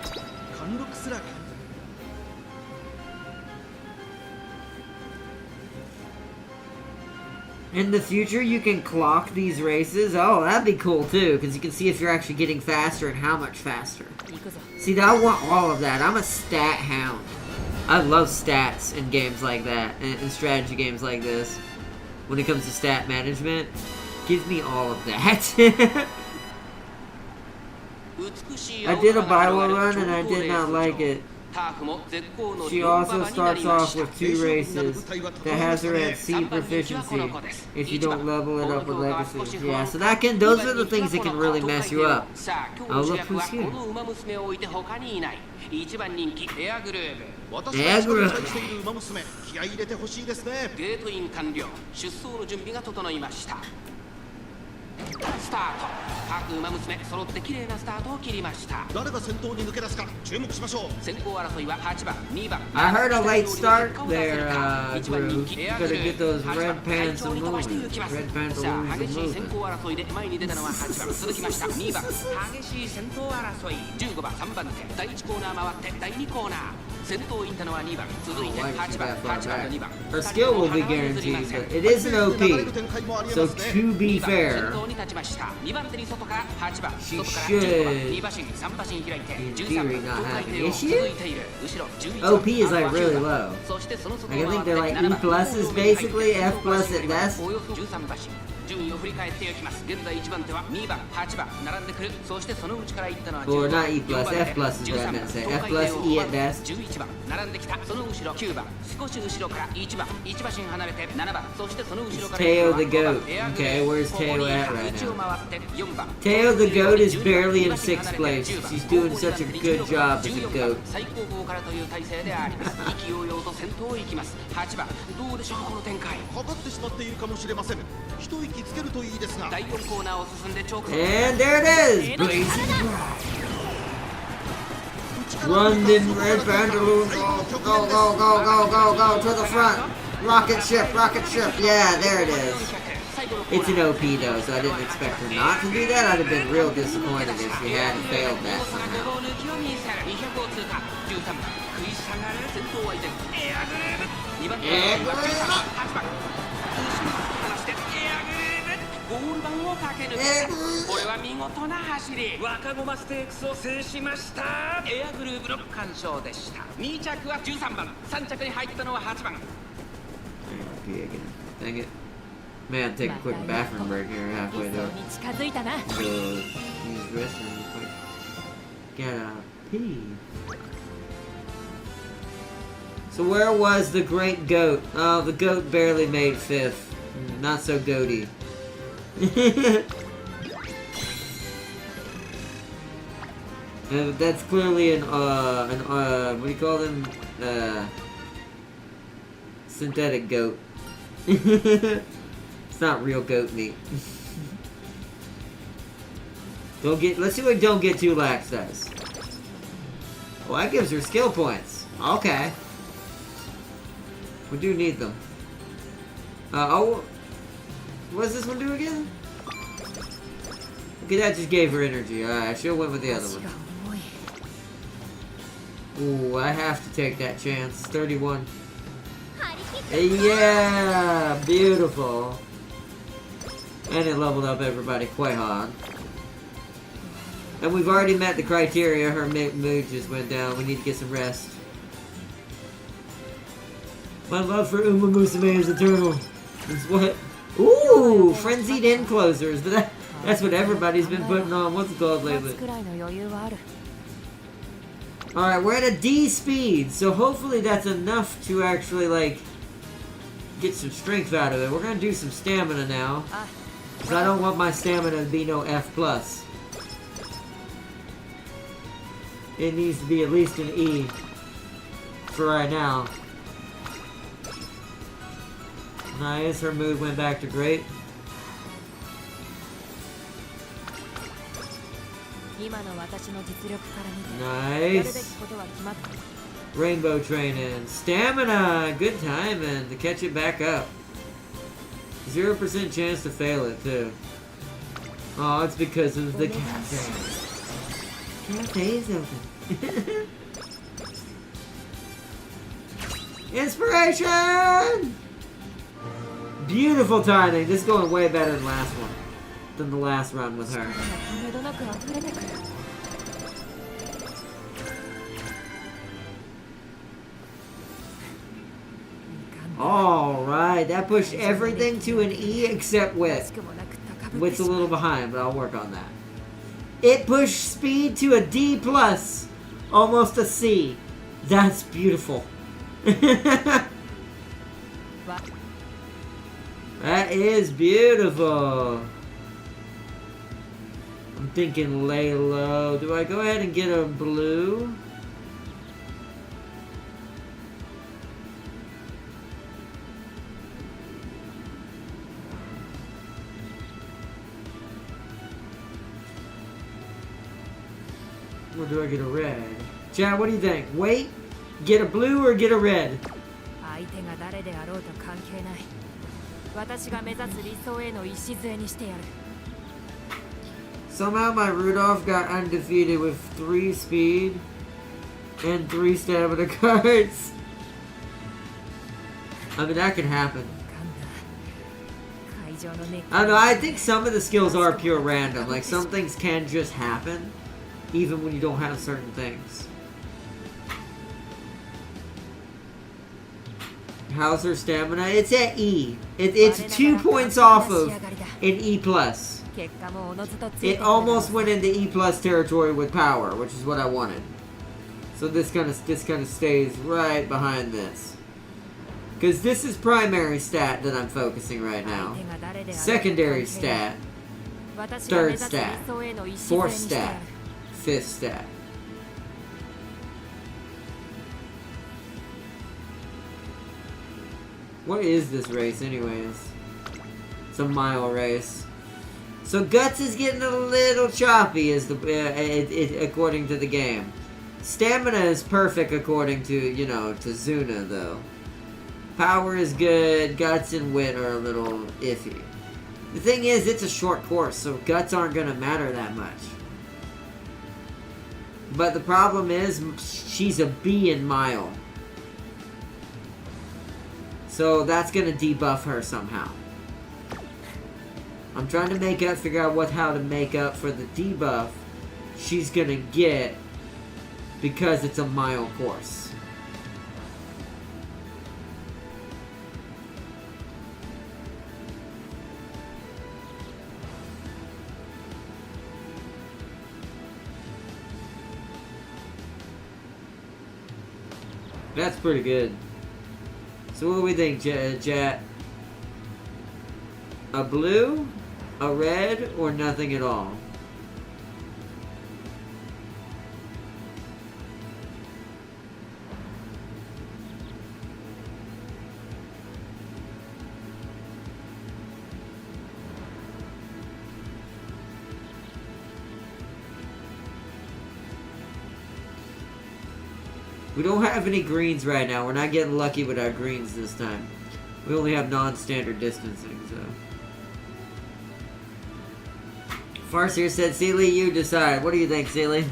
In the future, you can clock these races. Oh, that'd be cool too, because you can see if you're actually getting faster and how much faster. See, I want all of that. I'm a stat hound. I love stats in games like that, and strategy games like this. When it comes to stat management, give me all of that. I did a Bible run and I did not like it. She also starts off with 2 races that has her at C proficiency if you don't level it up with legacy. Yeah, so those are the things that can really mess you up. Oh, look who's here. Air Group. スタート。各馬娘揃って綺麗なスタートを切りました。誰が先頭に抜け出すか注目しましょう。先行争いは8番、2番。I heard a late start there, Drew. You gotta get those red pants and moving. Red pants さ and あ激しい moving. 先行争いで前に出たのは8番。続きました2番。激しい先頭争い。15番3番手。第1コーナー回って第2コーナー。先頭行ったのは2番。続いて8番、8番と2番。 Her skill will be guaranteed, but it is an OP. So to be 先 fair, 頭に立ちました。2番手に外から8番、 She 外から should 15番、2馬身、3馬身開いて in 13 theory 番、 not 東海 have 帝 an 王 issue. 続いている。後ろ11番、 OP is like really low. そしてその外 I を think 回 they're って like 7 E 番、 pluses, basically F plus at best. およそ13馬身。順位を振り返っていきます。現在1番手は2番、8番並んでくる。そしてその内から行ったのは Or 10番、 not E plus, 4番手 F plus is what I 13 meant to say. 番、 F plus E at best. 11番並んできた。その後ろ9番、少し後ろから1番、1馬身離れて7番、そしてその後ろから Teo 5 the 番 goat. エアグ Okay, レー where's ここに Teo at right 1を now? 回って4番 Teo the goat is 12 barely in 番 sixth place. She's doing such a good job as a 14 goat. 番最高峰からという体勢であります。意気揚々と先頭を行きます。8番どうでしょうこの展開。かかってしまっているかもしれません。一息つけるといいですが。第4コーナーを進んで直 And there it is! Blazing Run them red pantaloons. Go, go, go, go, go, go, go to the front. Rocket ship, rocket ship. Yeah, there it is. It's an OP though, so I didn't expect her not to do that. I'd have been real disappointed if she hadn't failed that somehow. 200を通過。13番食い下がる先頭相手エアグレーブ。2番手エアグレーブは13番8番後ろ突き放してエアグレーブ。ゴール板を駆け抜けた。これは見事な走り。若駒ステークスを制しました。エアグルーブの完勝でした。2着は13番、3着に入ったのは8番。 OP again. Dang it. Man, take a quick bathroom break here halfway through. 近づいたな。 So, use restroom quick. Gotta pee. So where was the great goat? Oh, the goat barely made fifth. Not so goaty. That's clearly an what do you call them? Synthetic goat. It's not real goat meat. Let's see what don't get too lax does. Well, that gives her skill points. Okay. We do need them. Oh, what does this one do again? Okay, that just gave her energy. Alright, she'll win with the other one. Ooh, I have to take that chance. 31. Yeah, beautiful. And it leveled up everybody quite hard. And we've already met the criteria. Her mood just went down. We need to get some rest. My love for Umamusume is eternal. Is what? Ooh, frenzied enclosers. But that's what everybody's been putting on. What's it called lately? Alright, we're at a D speed. So hopefully that's enough to actually, like, get some strength out of it. We're gonna do some stamina now. Because I don't want my stamina to be no F+. It needs to be at least an E. For right now. Nice, her mood went back to great. Nice. Rainbow training. Stamina! Good timing to catch it back up. 0% chance to fail it, too. Oh, it's because of the cafe. Cafe's open. Inspiration! Beautiful timing. This is going way better than last one. Than the last run with her. Alright, that pushed everything to an E except wit. Wit's a little behind, but I'll work on that. It pushed speed to a D+. Almost a C. That's beautiful. That is beautiful. I'm thinking lay low. Do I go ahead and get a blue? do I get a red? Chad, what do you think? Wait, get a blue or get a red? 相手が誰であろうと関係ない。私が目指す理想への礎にしてやる。 Somehow my Rudolph got undefeated with 3 speed and 3 stamina cards. I mean, that could happen. I don't know, I think some of the skills are pure random. Like, some things can just happen, even when you don't have certain things. How's her stamina? It's at E. It's 2 points off of an E+. It almost went into E+ territory with power, which is what I wanted. So this kind of stays right behind this. Because this is primary stat that I'm focusing right now. Secondary stat. Third stat. Fourth stat. Fifth stat. What is this race anyways? It's a mile race. So Guts is getting a little choppy as according to the game. Stamina is perfect according to, you know, to Zuna though. Power is good, Guts and Wit are a little iffy. The thing is, it's a short course, so Guts aren't going to matter that much. But the problem is, she's a B in Mile. So that's going to debuff her somehow. I'm trying to figure out how to make up for the debuff she's going to get because it's a mile course. That's pretty good. So what do we think, Jet? A blue, a red, or nothing at all? We don't have any greens right now. We're not getting lucky with our greens this time. We only have non-standard distancing, so. Farseer said, Sealy, you decide. What do you think, Sealy?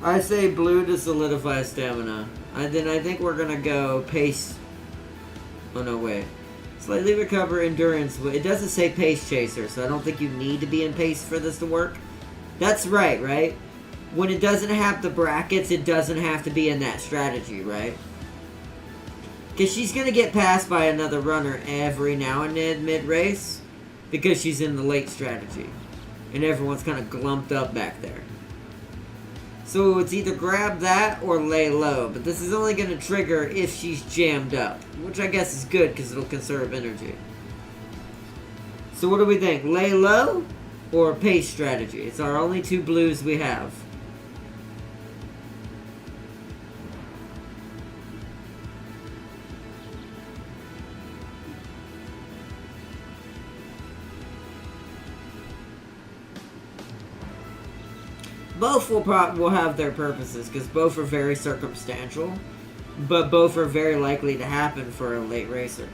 I say blue to solidify stamina. Then I think we're gonna go pace. Oh no, wait. Slightly recover endurance. It doesn't say pace chaser, so I don't think you need to be in pace for this to work. That's right, right? When it doesn't have the brackets, it doesn't have to be in that strategy, right? Because she's gonna get passed by another runner every now and then mid-race, because she's in the late strategy. And everyone's kind of glumped up back there. So it's either grab that or lay low, but this is only going to trigger if she's jammed up, which I guess is good because it'll conserve energy. So what do we think? Lay low or pace strategy? It's our only 2 blues we have. Both will have their purposes, because both are very circumstantial, but both are very likely to happen for a late racer.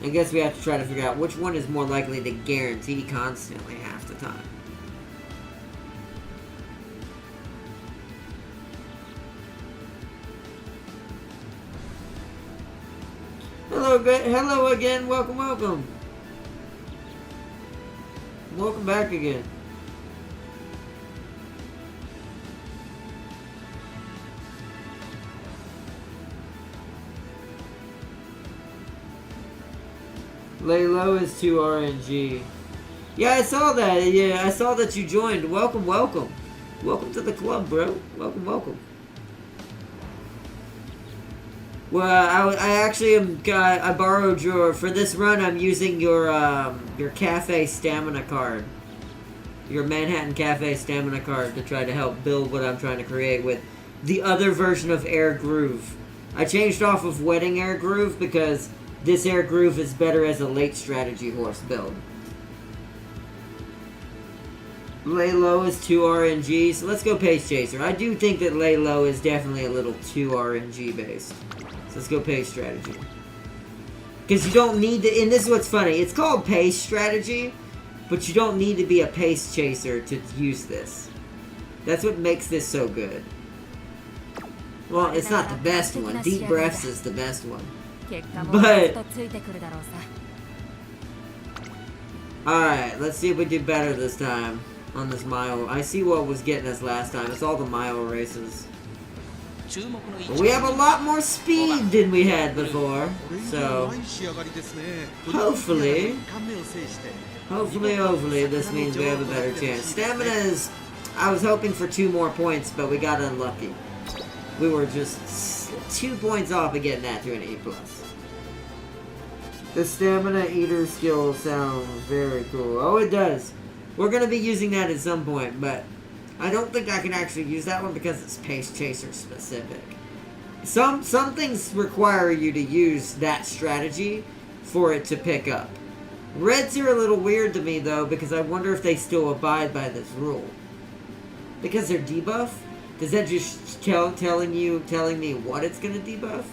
I guess we have to try to figure out which one is more likely to guarantee constantly half the time. Hello again, welcome. Welcome back again. Lay low is 2 RNG. Yeah, I saw that. Yeah, I saw that you joined. Welcome. Welcome to the club, bro. Welcome. Well, I actually I borrowed your for this run. I'm using your cafe stamina card, your Manhattan Cafe stamina card to try to help build what I'm trying to create with the other version of Air Groove. I changed off of Wedding Air Groove because this Air Groove is better as a late strategy horse build. Lay low is 2 RNG, so let's go Pace Chaser. I do think that lay low is definitely a little too RNG based. So let's go Pace Strategy. Because you don't need to, and this is what's funny, it's called Pace Strategy, but you don't need to be a Pace Chaser to use this. That's what makes this so good. Well, it's not the best one. Deep Breaths is the best one. But alright, let's see if we do better this time on this mile. I see what was getting us last time. It's all the mile races. But we have a lot more speed than we had before. So hopefully this means we have a better chance. Stamina is, I was hoping for 2 more points, but we got unlucky. We were just 2 points off of getting that to an A+. The Stamina Eater skill sounds very cool. Oh, it does. We're going to be using that at some point, but I don't think I can actually use that one because it's Pace Chaser specific. Some things require you to use that strategy for it to pick up. Reds are a little weird to me, though, because I wonder if they still abide by this rule. Because they're debuff? Does that just telling me what it's going to debuff?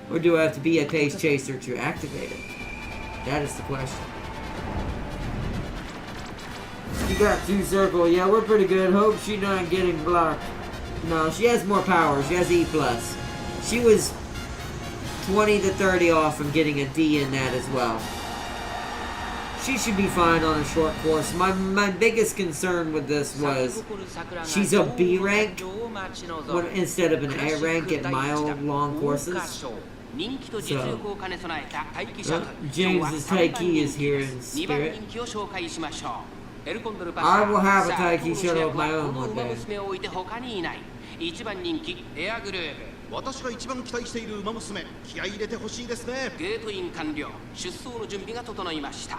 Or do I have to be a Pace Chaser to activate it? That is the question. You got 2 circle. Yeah, we're pretty good. Hope she's not getting blocked. No, she has more power. She has E+. She was 20 to 30 off from getting a D in that as well. She should be fine on a short course. My biggest concern with this was she's a B rank instead of an A rank at mile-long courses. So, James's Taiki is here in spirit. I will have a Taiki shuttle of my own one day. 私が一番期待している馬娘、気合い入れてほしいですね。ゲートイン完了。出走の準備が整いました。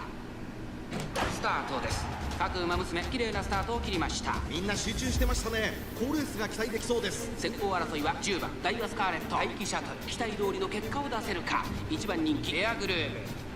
スタートです。各馬娘、綺麗なスタートを切りました。みんな集中してましたね。好レースが期待できそうです。先行争いは10番ダイワスカーレット、待機シャトル、期待通りの結果を出せるか。1番人気エアグルーヴ。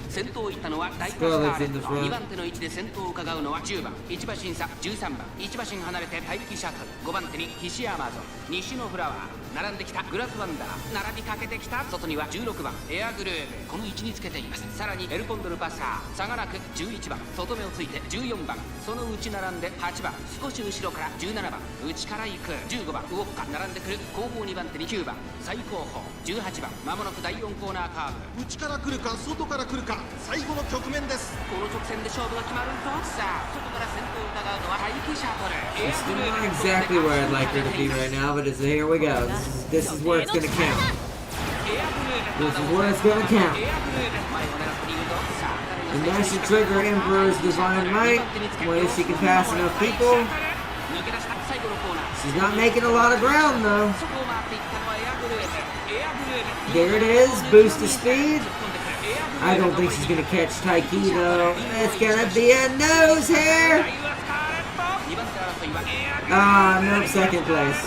先頭を行ったのはダイワスカーレット。2番手の位置で先頭を伺うのは10番1馬身差13番1馬身離れて待機シャトル、5番手に菱アマゾン、西のフラワー、並んできたグラスワンダー、並びかけてきた。外には16番エアグルーヴ、この位置につけています。さらにエルコンドルパサー、差がなく11番、外目をついて14番、その内並んで8番、少し後ろから17番、内から行く15番ウォッカ、並んでくる後方2番手に9番、最後方18番、まもなく第4コーナーカーブ。内から来るか外から来るか、最後の局面です。この直線で勝負が決まるぞ。さあ、外から先頭を伺うのは待機シャトル。 It's not exactly where I'd like her to be right now, but here we go. This is where it's gonna count. This is where it's gonna count. And that should trigger Emperor's Divine Might. Well, if she can pass enough people. She's not making a lot of ground, though. There it is. Boost of speed. I don't think she's going to catch Taiki, though. It's going to be a nose hair. No, second place.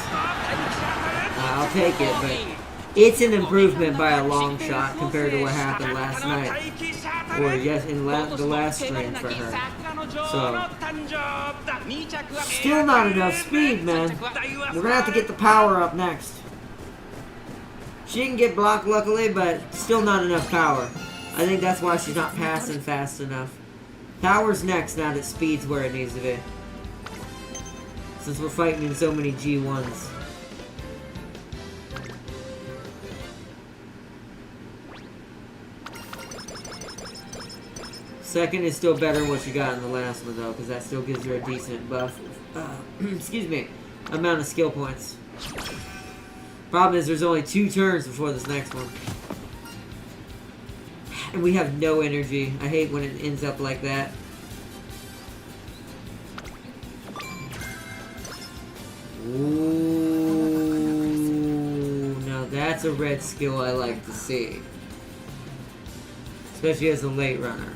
I'll take it, but it's an improvement by a long shot compared to what happened last night. Or yes, in the last stream for her. So, still not enough speed, man. We're going to have to get the power up next. She didn't get blocked, luckily, but still not enough power. I think that's why she's not passing fast enough. Power's next now that speed's where it needs to be. Since we're fighting in so many G1s. Second is still better than what she got in the last one, though, because that still gives her a decent buff. Excuse me. Amount of skill points. Problem is, there's only 2 turns before this next one. And we have no energy. I hate when it ends up like that. Ooh, now that's that's a red skill I like to see. Especially as a late runner.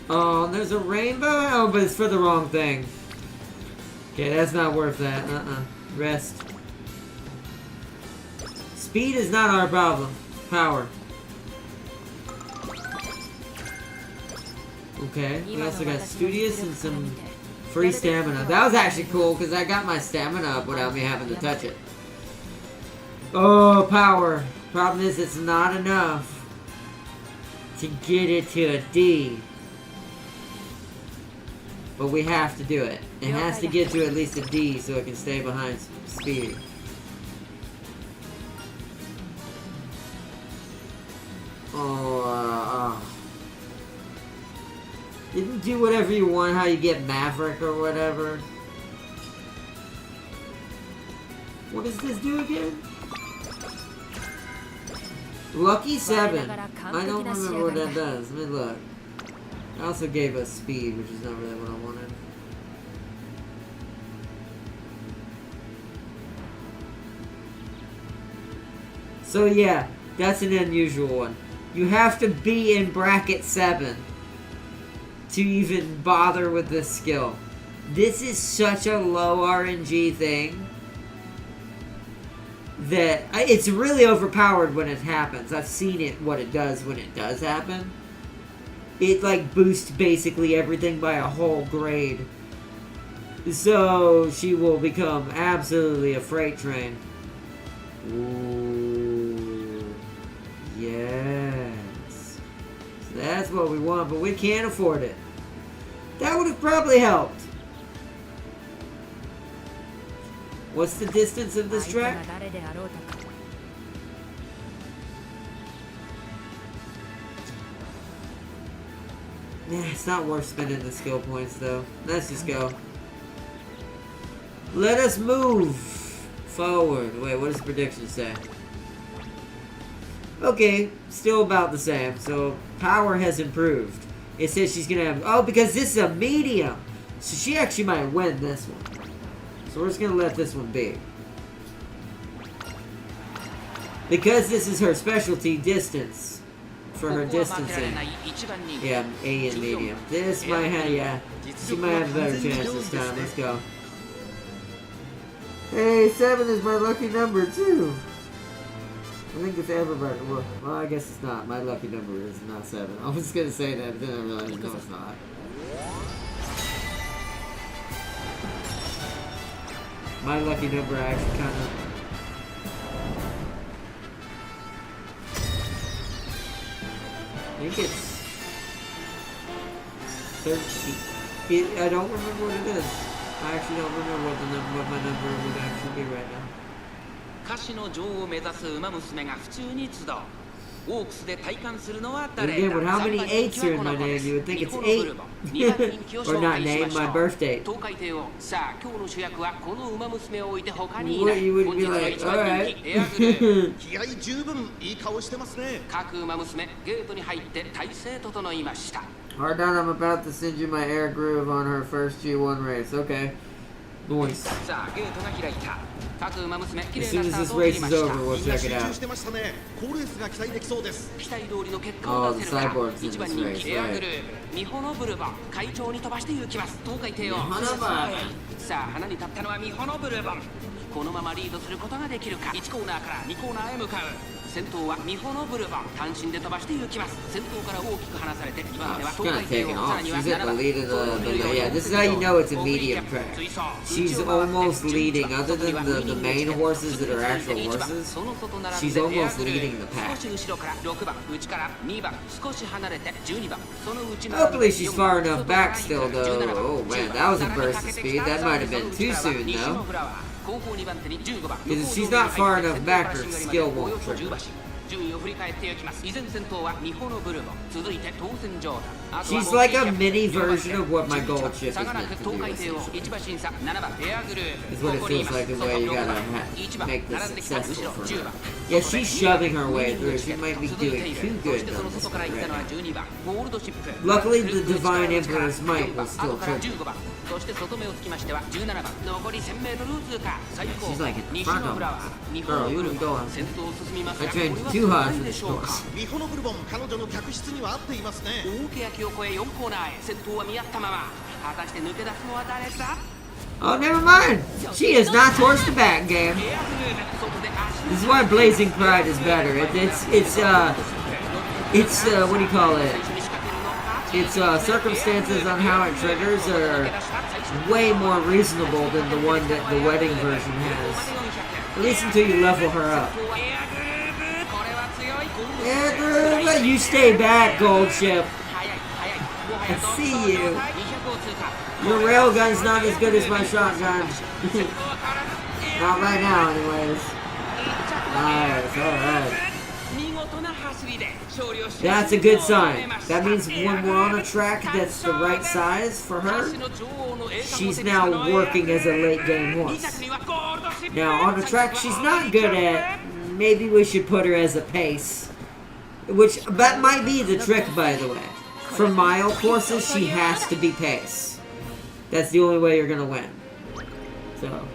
Oh, there's a rainbow? Oh, but it's for the wrong thing. Okay, that's not worth that. Rest. Speed is not our problem. Power. Okay, we also got Studious and some free stamina. That was actually cool, because I got my stamina up without me having to touch it. Oh, power. Problem is, it's not enough to get it to a D. But we have to do it. It has to get to at least a D so it can stay behind speed. Didn't do whatever you want, how you get Maverick or whatever. What does this do again? Lucky 7. I don't remember what that does. Let me look. It also gave us speed, which is not really what I wanted. So yeah, that's an unusual one. You have to be in bracket 7 to even bother with this skill. This is such a low RNG thing that it's really overpowered when it happens. I've seen it, what it does when it does happen. It like boosts basically everything by a whole grade. So she will become absolutely a freight train. Ooh. Yes. So that's what we want, but we can't afford it. That would have probably helped. What's the distance of this track? Yeah, it's not worth spending the skill points though. Let's just go. Let us move forward. Wait, what does the prediction say? Okay, still about the same. So power has improved. It says she's gonna have, oh, because this is a medium. So she actually might win this one. So we're just gonna let this one be. Because this is her specialty, distance. For her distancing. Yeah, A and medium. This might have, yeah. She might have a better chance this time. Let's go. Hey, 7 is my lucky number too. I think it's everybody. Well, I guess it's not. My lucky number is not 7. I was gonna say that, but then I realized no, it's not. My lucky number actually kind of. I think it's 13. I don't remember what it is. I actually don't remember what my number would actually be right now. 歌手の女王を目指す馬娘が府中に集う。オークスで体感するのは誰だ。 Again, with how many 8s are in my name, you would think it's 8. Or not name, my birthday. 東海帝王。さあ、今日の主役はこの馬娘を置いて他にい What ない。 you would 本 be 日の like, 一番人 alright. 気エアグルー。気合十分いい顔してますね。各馬娘ゲートに入って体勢整いました。 Hard on, I'm about to send you my air groove on her first G1 race. Okay. Noise. さあ、ゲートが開いた。各馬娘綺 As 麗 soon な as スタ this ートを切 race りま is し over, た。 we'll みんな check 集 it 中 out. してましたね。好レースが期待できそうです。期待通りの結果を出せるか。 Oh, the cyborgs in 一番 this 人 race, 気エアグ right. ルーヴミホノブルボン会長に飛ばして行きます。東海帝王。ミホノブルボンさあ花に立ったのはミホノブルボン。このままリードすることができるか。1コーナーから2コーナーへ向かう。先頭はミホノブルボン単身で飛ばして行きます。先頭から大きく離されて2番手 Oh, は she's 東 kind 海 of 帝 taking 王。さら off. には She's at 7 the 番 lead of the yeah, this is how you know it's a medium track. She's almost leading, other than the main horses that are actual horses, she's almost leading the pack. 少し後ろから6番内から2番少し離れて12番そのうちの Hopefully she's far enough back still though. Oh man, that was a burst of speed. That might have been too soon though. Because if she's not far enough back, her skill won't trigger. 順位を振り返っていきます。依然先頭はミホノブルボン、続いて当選ジョーダン。 She's like a mini version of what my gold ship is 差がな meant く to 東 do. 海帝王一馬審査7番エアグルー Is プ what it ここにい feels ます。 like the 外 way you 6 gotta 番 ha 1番 make this 並んできた後 successful ろ for 10 her. 番 Yeah, she's shoving her way through. She might be 続いて doing いる too そ good してそ on の this 外から行ったのは already. 12番ゴールドシップ Luckily, the divine emperor's might will still 後から trigger. 15番そして外目をつきましては17番残り 1000m 通過最高 She's like in 西 front の of フラワ us. ー日本 Girl, ブ you ル can ボ go ン on. 先頭を進みます I が trained これは too hard 何 for で this しょうか course. ミホノブルボン彼女の客室には合っていますね。大欅を越え4コーナーへ先頭は見合ったまま果たして抜け出すのは誰だ Oh, never mind. She is not towards the back game. エアグループ外で足 This is why Blazing Pride is better. What do you call it? Its circumstances on how it triggers are way more reasonable than the one that the wedding version has. At least until you level her up. Yeah, let you stay back, Gold Ship. I see you. Your railgun's not as good as my shotgun. Not right now, anyways. Nice, alright. That's a good sign. That means when we're on a track that's the right size for her, she's now working as a late game horse. Now, on a track she's not good at, maybe we should put her as a pace. Which, that might be the trick, by the way. For mile courses, she has to be pace. That's the only way you're gonna win. So,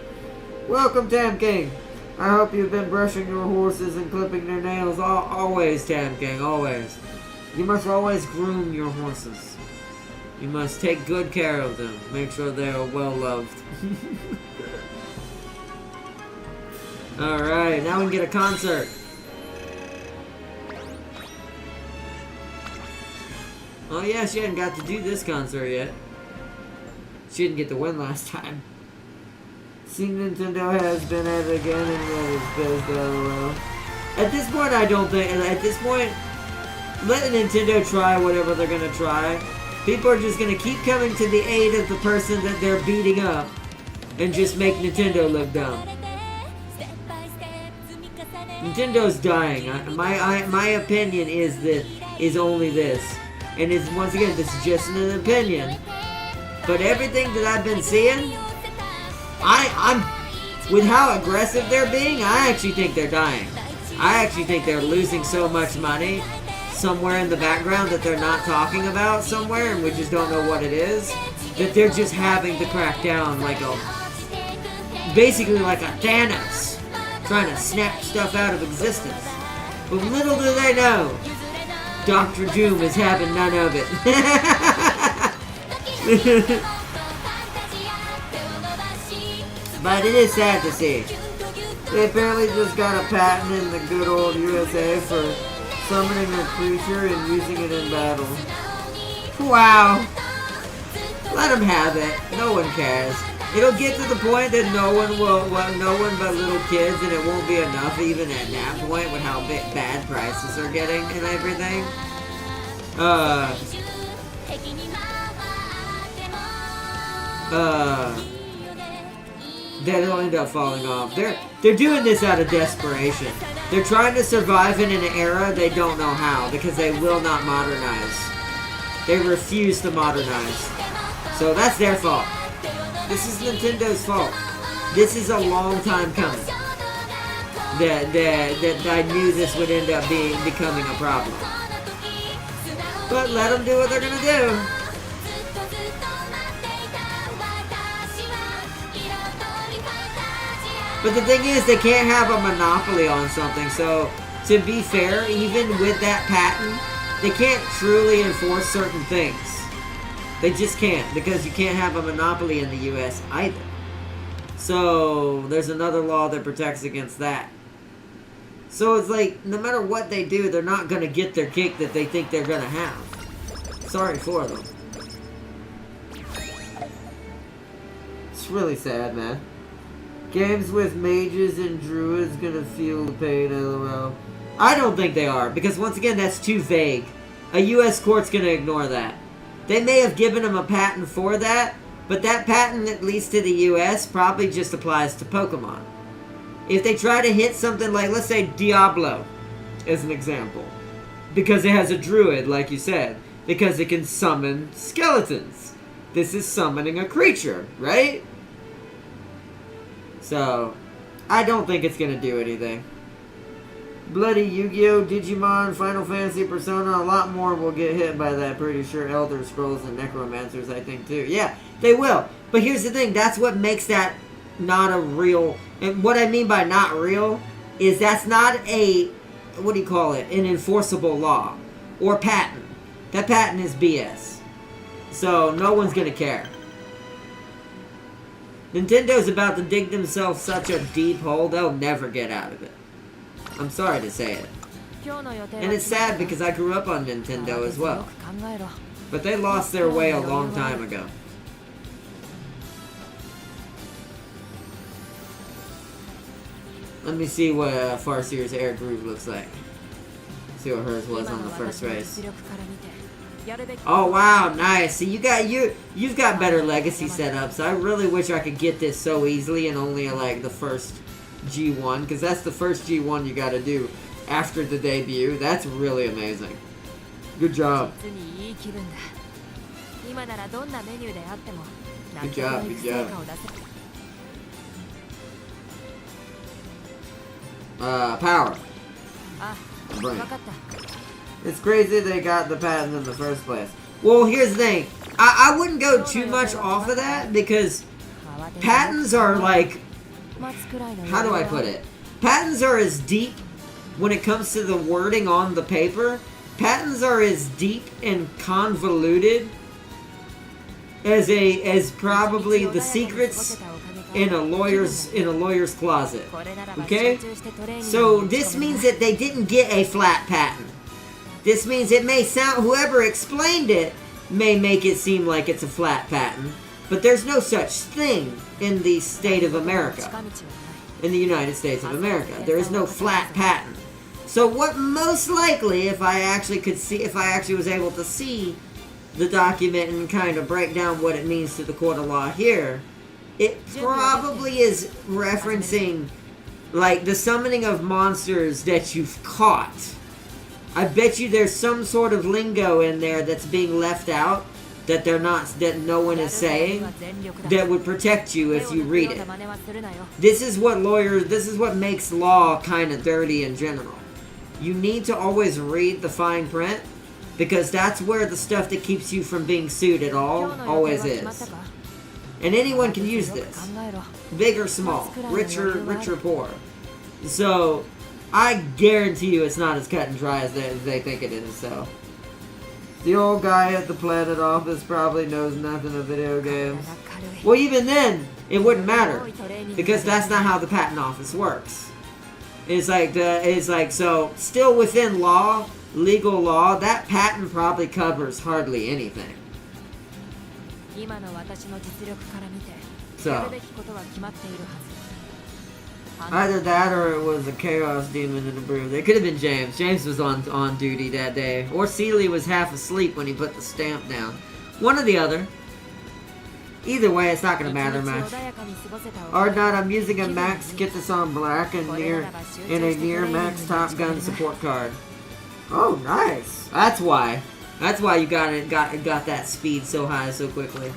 welcome, Tam King. I hope you've been brushing your horses and clipping their nails. Always, Tam King, always. You must always groom your horses. You must take good care of them. Make sure they are well loved. Alright, now we can get a concert. Oh yeah, she hadn't got to do this concert yet. She didn't get the win last time. See, Nintendo has been at it again and let its best LOL. At this point, I don't think... At this point, let Nintendo try whatever they're gonna try. People are just gonna keep coming to the aid of the person that they're beating up and just make Nintendo look dumb. Nintendo's dying. My opinion is only this. And it's, once again, this is just an opinion. But everything that I've been seeing, I'm with how aggressive they're being, I actually think they're dying. I actually think they're losing so much money somewhere in the background that they're not talking about somewhere, and we just don't know what it is. That they're just having to crack down like basically like a Thanos, trying to snap stuff out of existence. But little do they know, Dr. Doom is having none of it. But it is sad to see. They apparently just got a patent in the good old USA for summoning a creature and using it in battle. Wow. Let them have it. No one cares. It'll get to the point that no one but little kids, and it won't be enough even at that point with how bad prices are getting and everything. That'll end up falling off. They're doing this out of desperation. They're trying to survive in an era they don't know how, because they will not modernize. They refuse to modernize. So that's their fault. This is Nintendo's fault. This is a long time coming. That I knew this would end up becoming a problem. But let them do what they're gonna do. But the thing is, they can't have a monopoly on something, so to be fair, even with that patent, they can't truly enforce certain things. They just can't, because you can't have a monopoly in the US either. So there's another law that protects against that. So it's like, no matter what they do, they're not going to get their cake that they think they're going to have. Sorry for them. It's really sad, man. Games with mages and druids gonna feel the pain, LOL. I don't think they are, because once again, that's too vague. A US court's gonna ignore that. They may have given them a patent for that, but that patent, at least to the US, probably just applies to Pokemon. If they try to hit something like, let's say, Diablo, as an example. Because it has a druid, like you said. Because it can summon skeletons. This is summoning a creature, right? So, I don't think it's going to do anything. Bloody Yu-Gi-Oh!, Digimon, Final Fantasy, Persona, a lot more will get hit by that, pretty sure. Elder Scrolls and Necromancers, I think, too. Yeah, they will. But here's the thing, that's what makes that not a real... And what I mean by not real is that's not a... What do you call it? An enforceable law. Or patent. That patent is BS. So, no one's gonna care. Nintendo's about to dig themselves such a deep hole, they'll never get out of it. I'm sorry to say it. And it's sad because I grew up on Nintendo as well. But they lost their way a long time ago. Let me see what Farseer's Air Groove looks like. See what hers was on the first race. Oh wow, nice. See, you've got better legacy setups. I really wish I could get this so easily and only like the first G1, because that's the first G1 you got to do after the debut. That's really amazing. Good job. Good job, good job. Power. Brain. It's crazy they got the patent in the first place. Well, here's the thing. I wouldn't go too much off of that, because patents are like... How do I put it? Patents are as deep when it comes to the wording on the paper. Patents are as deep and convoluted as probably the secrets in a lawyer's closet. Okay? So this means that they didn't get a flat patent. This means it may sound, whoever explained it may make it seem like it's a flat patent, but there's no such thing in the state of America. In the United States of America. There is no flat patent. So what most likely, if I actually was able to see the document and kind of break down what it means to the court of law here, it probably is referencing like the summoning of monsters that you've caught. I bet you there's some sort of lingo in there that's being left out that that no one is saying that would protect you if you read it. This is what makes law kind of dirty in general. You need to always read the fine print, because that's where the stuff that keeps you from being sued at all always is. And anyone can use this. Big or small. Rich or poor. So, I guarantee you it's not as cut and dry as they think it is, so. The old guy at the Planet Office probably knows nothing of video games. Well, even then, it wouldn't matter, because that's not how the Patent Office works. It's like, so, still within law, legal law, that patent probably covers hardly anything. So, either that or it was a chaos demon in the brew. It could have been James. James was on duty that day. Or Seeley was half asleep when he put the stamp down. One or the other. Either way, it's not going to matter much. Or not, I'm using a max Get This On Black and a near max Top Gun support card. Oh, nice. That's why. That's why you got that speed so high so quickly.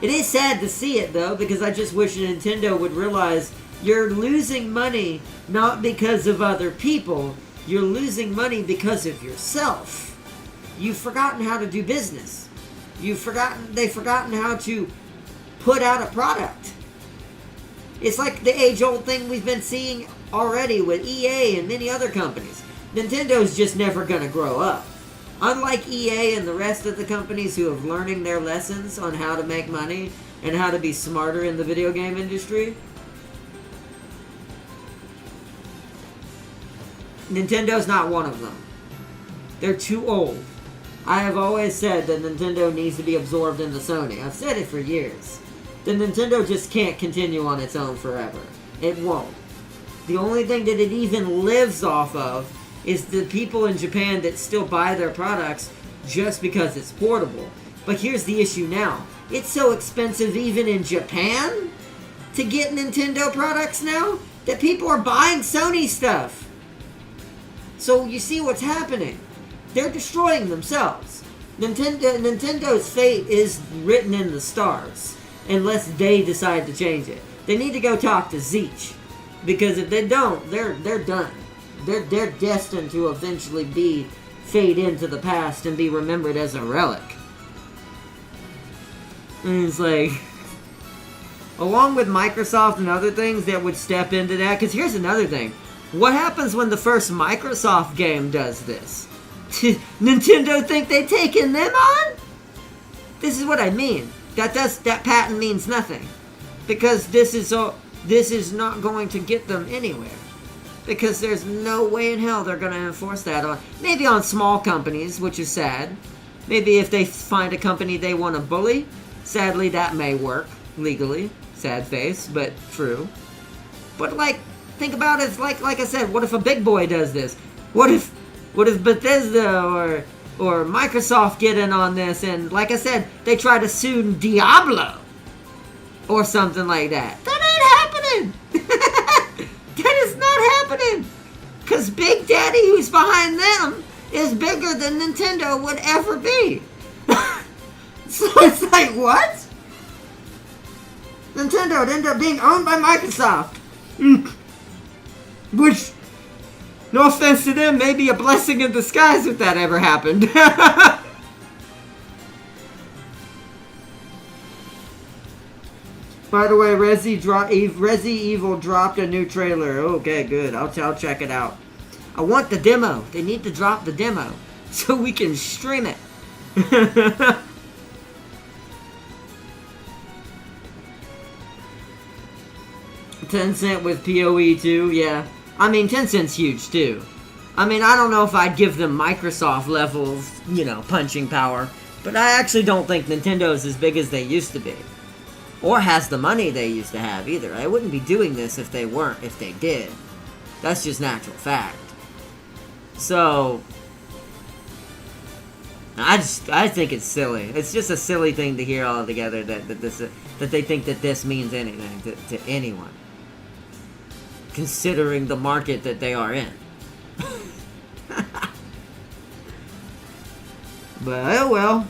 It is sad to see it, though, because I just wish Nintendo would realize you're losing money not because of other people. You're losing money because of yourself. You've forgotten how to do business. They've forgotten how to put out a product. It's like the age-old thing we've been seeing already with EA and many other companies. Nintendo's just never gonna grow up. Unlike EA and the rest of the companies who have learning their lessons on how to make money and how to be smarter in the video game industry, Nintendo's not one of them. They're too old. I have always said that Nintendo needs to be absorbed into Sony. I've said it for years. The Nintendo just can't continue on its own forever. It won't. The only thing that it even lives off of is the people in Japan that still buy their products just because it's portable. But here's the issue now. It's so expensive even in Japan to get Nintendo products now that people are buying Sony stuff. So you see what's happening. They're destroying themselves. Nintendo's fate is written in the stars, unless they decide to change it. They need to go talk to Zeech, because if they don't, they're done. They're destined to eventually fade into the past and be remembered as a relic. And it's like, along with Microsoft and other things that would step into that, because here's another thing. What happens when the first Microsoft game does this? Nintendo think they taking them on? This is what I mean. That patent means nothing. Because this is not going to get them anywhere. Because there's no way in hell they're going to enforce that on... Maybe on small companies, which is sad. Maybe if they find a company they want to bully. Sadly, that may work legally. Sad face, but true. But, like, think about it, like I said, what if a big boy does this? What if Bethesda or Microsoft get in on this and, like I said, they try to sue Diablo? Or something like that. That ain't happening! That is not happening! Because Big Daddy, who's behind them, is bigger than Nintendo would ever be. So it's like, what? Nintendo would end up being owned by Microsoft. Which, no offense to them, may be a blessing in disguise if that ever happened. By the way, Resi Evil dropped a new trailer. Okay, good. I'll check it out. I want the demo. They need to drop the demo so we can stream it. Tencent with PoE too, yeah. I mean, Tencent's huge too. I mean, I don't know if I'd give them Microsoft level of, punching power, but I actually don't think Nintendo's as big as they used to be. Or has the money they used to have either. I wouldn't be doing this if they weren't, if they did. That's just natural fact. So, I think it's silly. It's just a silly thing to hear all together that they think that this means anything to anyone, considering the market that they are in. But oh well.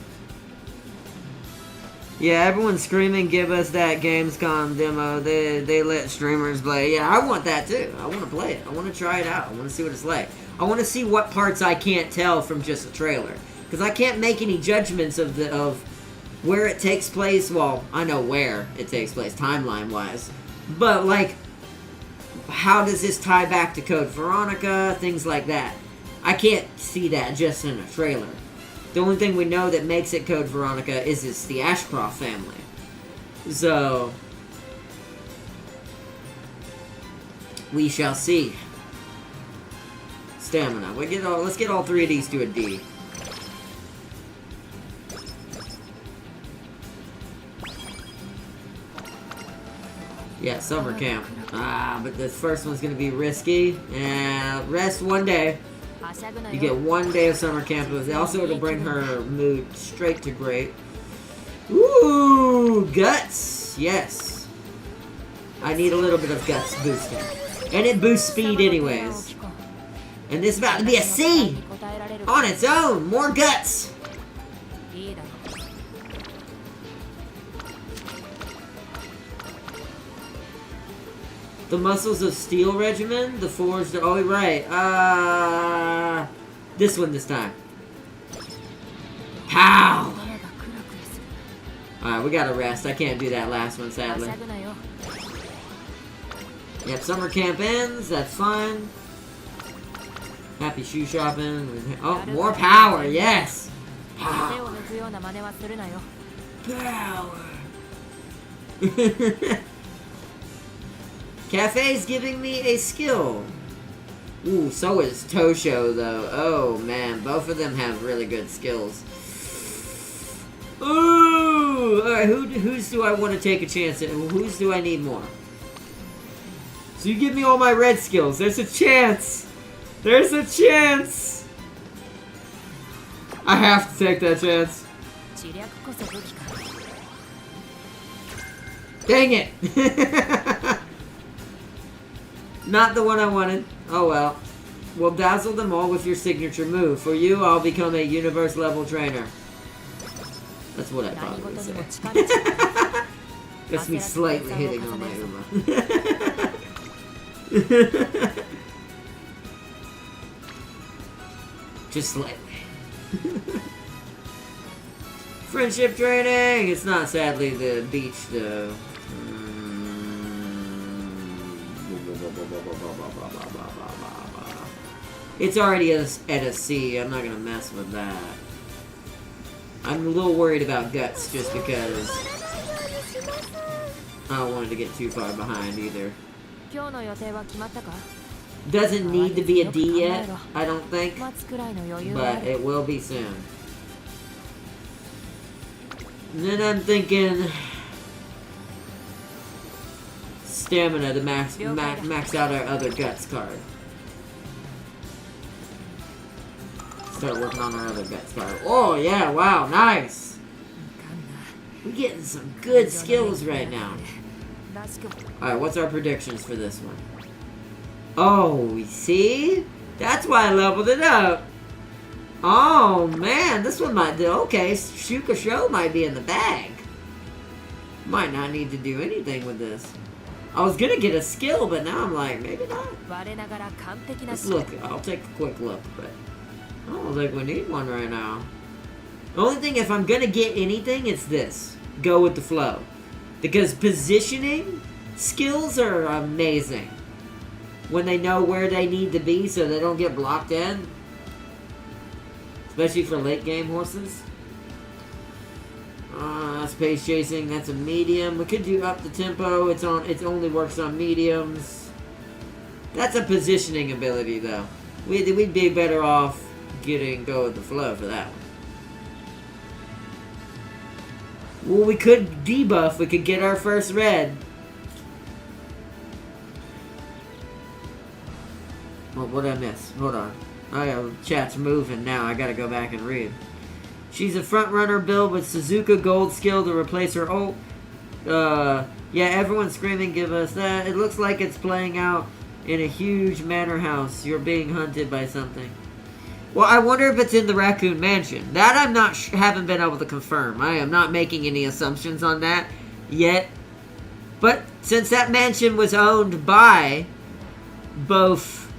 Yeah, everyone's screaming, give us that Gamescom demo. They let streamers play. Yeah, I want that too. I want to play it. I want to try it out. I want to see what it's like. I want to see what parts I can't tell from just a trailer. Because I can't make any judgments of where it takes place. Well, I know where it takes place, timeline-wise. But, like, how does this tie back to Code Veronica? Things like that. I can't see that just in a trailer. The only thing we know that makes it Code Veronica is it's the Ashcroft family. So, we shall see. Stamina. Let's get all three of these to a D. Yeah, summer camp. But this first one's gonna be risky. And rest one day. You get 1 day of summer camp. Also, it'll bring her mood straight to great. Ooh, guts. Yes. I need a little bit of guts boosting. And it boosts speed anyways. And this is about to be a C. On its own. More guts. The Muscles of Steel Regimen, the Forged... Oh, right. This one this time. Pow! Alright, we gotta rest. I can't do that last one, sadly. Yep, summer camp ends. That's fine. Happy shoe shopping. Oh, more power. Yes! Power. Power. Cafe's giving me a skill. Ooh, so is Tosho, though. Oh, man. Both of them have really good skills. Ooh! Alright, whose do I want to take a chance at? Whose do I need more? So you give me all my red skills. There's a chance! There's a chance! I have to take that chance. Dang it! Not the one I wanted. Oh well. We'll dazzle them all with your signature move. For you, I'll become a universe level trainer. That's what I probably would say. That's me slightly hitting on my Uma. Just slightly. Friendship training! It's not sadly the beach though. It's already at a C. I'm not gonna mess with that. I'm a little worried about guts just because I don't want it to get too far behind either. Doesn't need to be a D yet, I don't think, but it will be soon. And then I'm thinking stamina to max out our other guts card. Start working on our other guts card. Oh yeah, wow, nice. We're getting some good skills right now. Alright, what's our predictions for this one? Oh, see? That's why I leveled it up. Oh man, this one might do okay. Shuka Show might be in the bag. Might not need to do anything with this. I was gonna get a skill, but now I'm like, maybe not. Let's look. I'll take a quick look, but I don't think we need one right now. The only thing, if I'm gonna get anything, it's this. Go with the flow. Because positioning skills are amazing. When they know where they need to be so they don't get blocked in. Especially for late game horses. That's pace chasing, that's a medium. We could do up the tempo, it only works on mediums. That's a positioning ability though. We'd be better off getting go with the flow for that one. Well, we could debuff, we could get our first red. Well, what did I miss? Hold on. Oh yeah, chat's moving now. I gotta go back and read. She's a front runner build with Suzuka Gold skill to replace her ult. Yeah, everyone's screaming, give us that. It looks like it's playing out in a huge manor house. You're being hunted by something. Well, I wonder if it's in the Raccoon Mansion. That I'm not haven't been able to confirm. I am not making any assumptions on that yet. But since that mansion was owned by both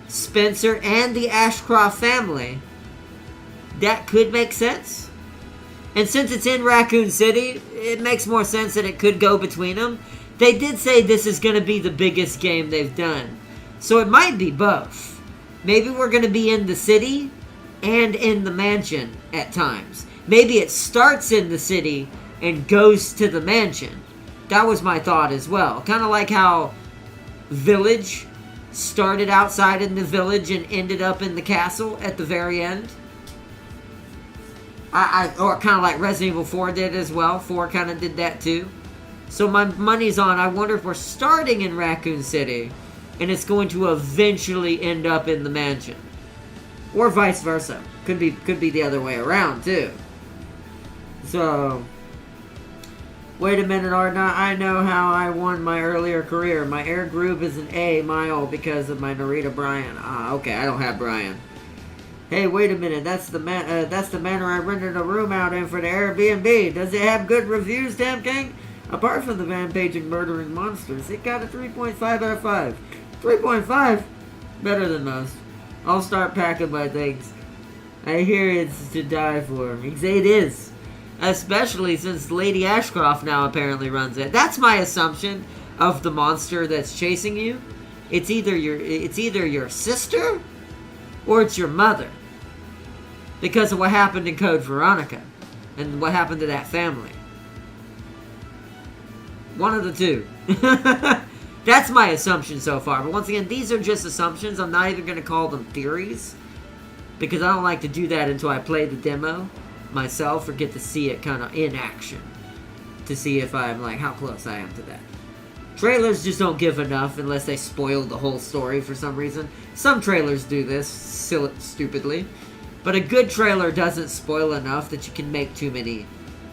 Spencer and the Ashcroft family, that could make sense. And since it's in Raccoon City, it makes more sense that it could go between them. They did say this is going to be the biggest game they've done. So it might be both. Maybe we're going to be in the city and in the mansion at times. Maybe it starts in the city and goes to the mansion. That was my thought as well. Kind of like how Village started outside in the village and ended up in the castle at the very end. Or kind of like Resident Evil 4 did as well. 4 kind of did that too. So my money's on, I wonder if we're starting in Raccoon City and it's going to eventually end up in the mansion. Or vice versa. Could be the other way around too. So, wait a minute, Arna. I know how I won my earlier career. My air group is an A mile because of my Narita Brian. Ah, okay, I don't have Brian. Hey, wait a minute. That's the manor I rented a room out in for the Airbnb. Does it have good reviews, Damn King? Apart from the rampaging, murdering monsters, it got a 3.5 out of 5. 3.5? Better than most. I'll start packing my things. I hear it's to die for. It is. Especially since Lady Ashcroft now apparently runs it. That's my assumption of the monster that's chasing you. It's either your sister or it's your mother. Because of what happened in Code Veronica. And what happened to that family. One of the two. That's my assumption so far. But once again, these are just assumptions. I'm not even going to call them theories. Because I don't like to do that until I play the demo myself or get to see it kind of in action. To see if I'm like, how close I am to that. Trailers just don't give enough unless they spoil the whole story for some reason. Some trailers do this, stupidly. But a good trailer doesn't spoil enough that you can make too many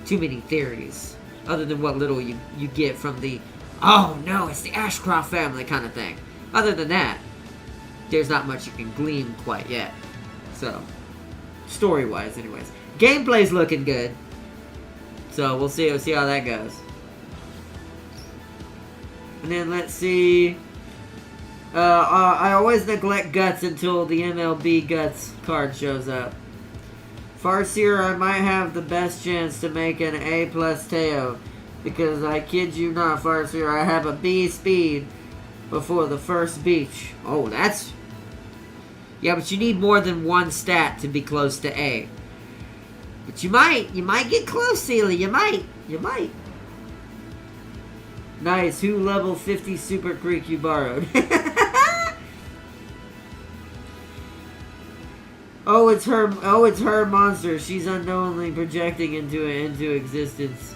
theories. Other than what little you get from the, oh no, it's the Ashcroft family kind of thing. Other than that, there's not much you can glean quite yet. So, story-wise, anyways. Gameplay's looking good. So, we'll see how that goes. And then, let's see. I always neglect Guts until the MLB Guts card shows up. Farseer, I might have the best chance to make an A+ Teo. Because I kid you not, Farseer, I have a B speed before the first beach. Oh, that's... Yeah, but you need more than one stat to be close to A. But you might get close, Sealy. You might. Nice. Who level 50 Super Creek you borrowed? Oh, it's her monster. She's unknowingly projecting into existence.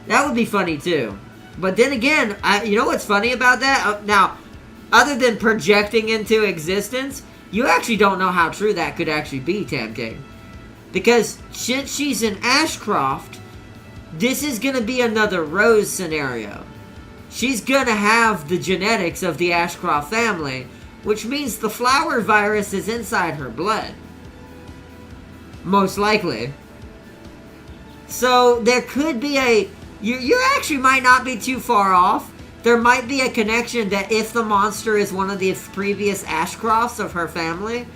That would be funny too. But then again, you know what's funny about that? Now, other than projecting into existence, you actually don't know how true that could actually be, Tam King. Because since she's in Ashcroft, this is going to be another Rose scenario. She's going to have the genetics of the Ashcroft family, which means the flower virus is inside her blood. Most likely. So there could be a... You actually might not be too far off. There might be a connection that if the monster is one of the previous Ashcrofts of her family,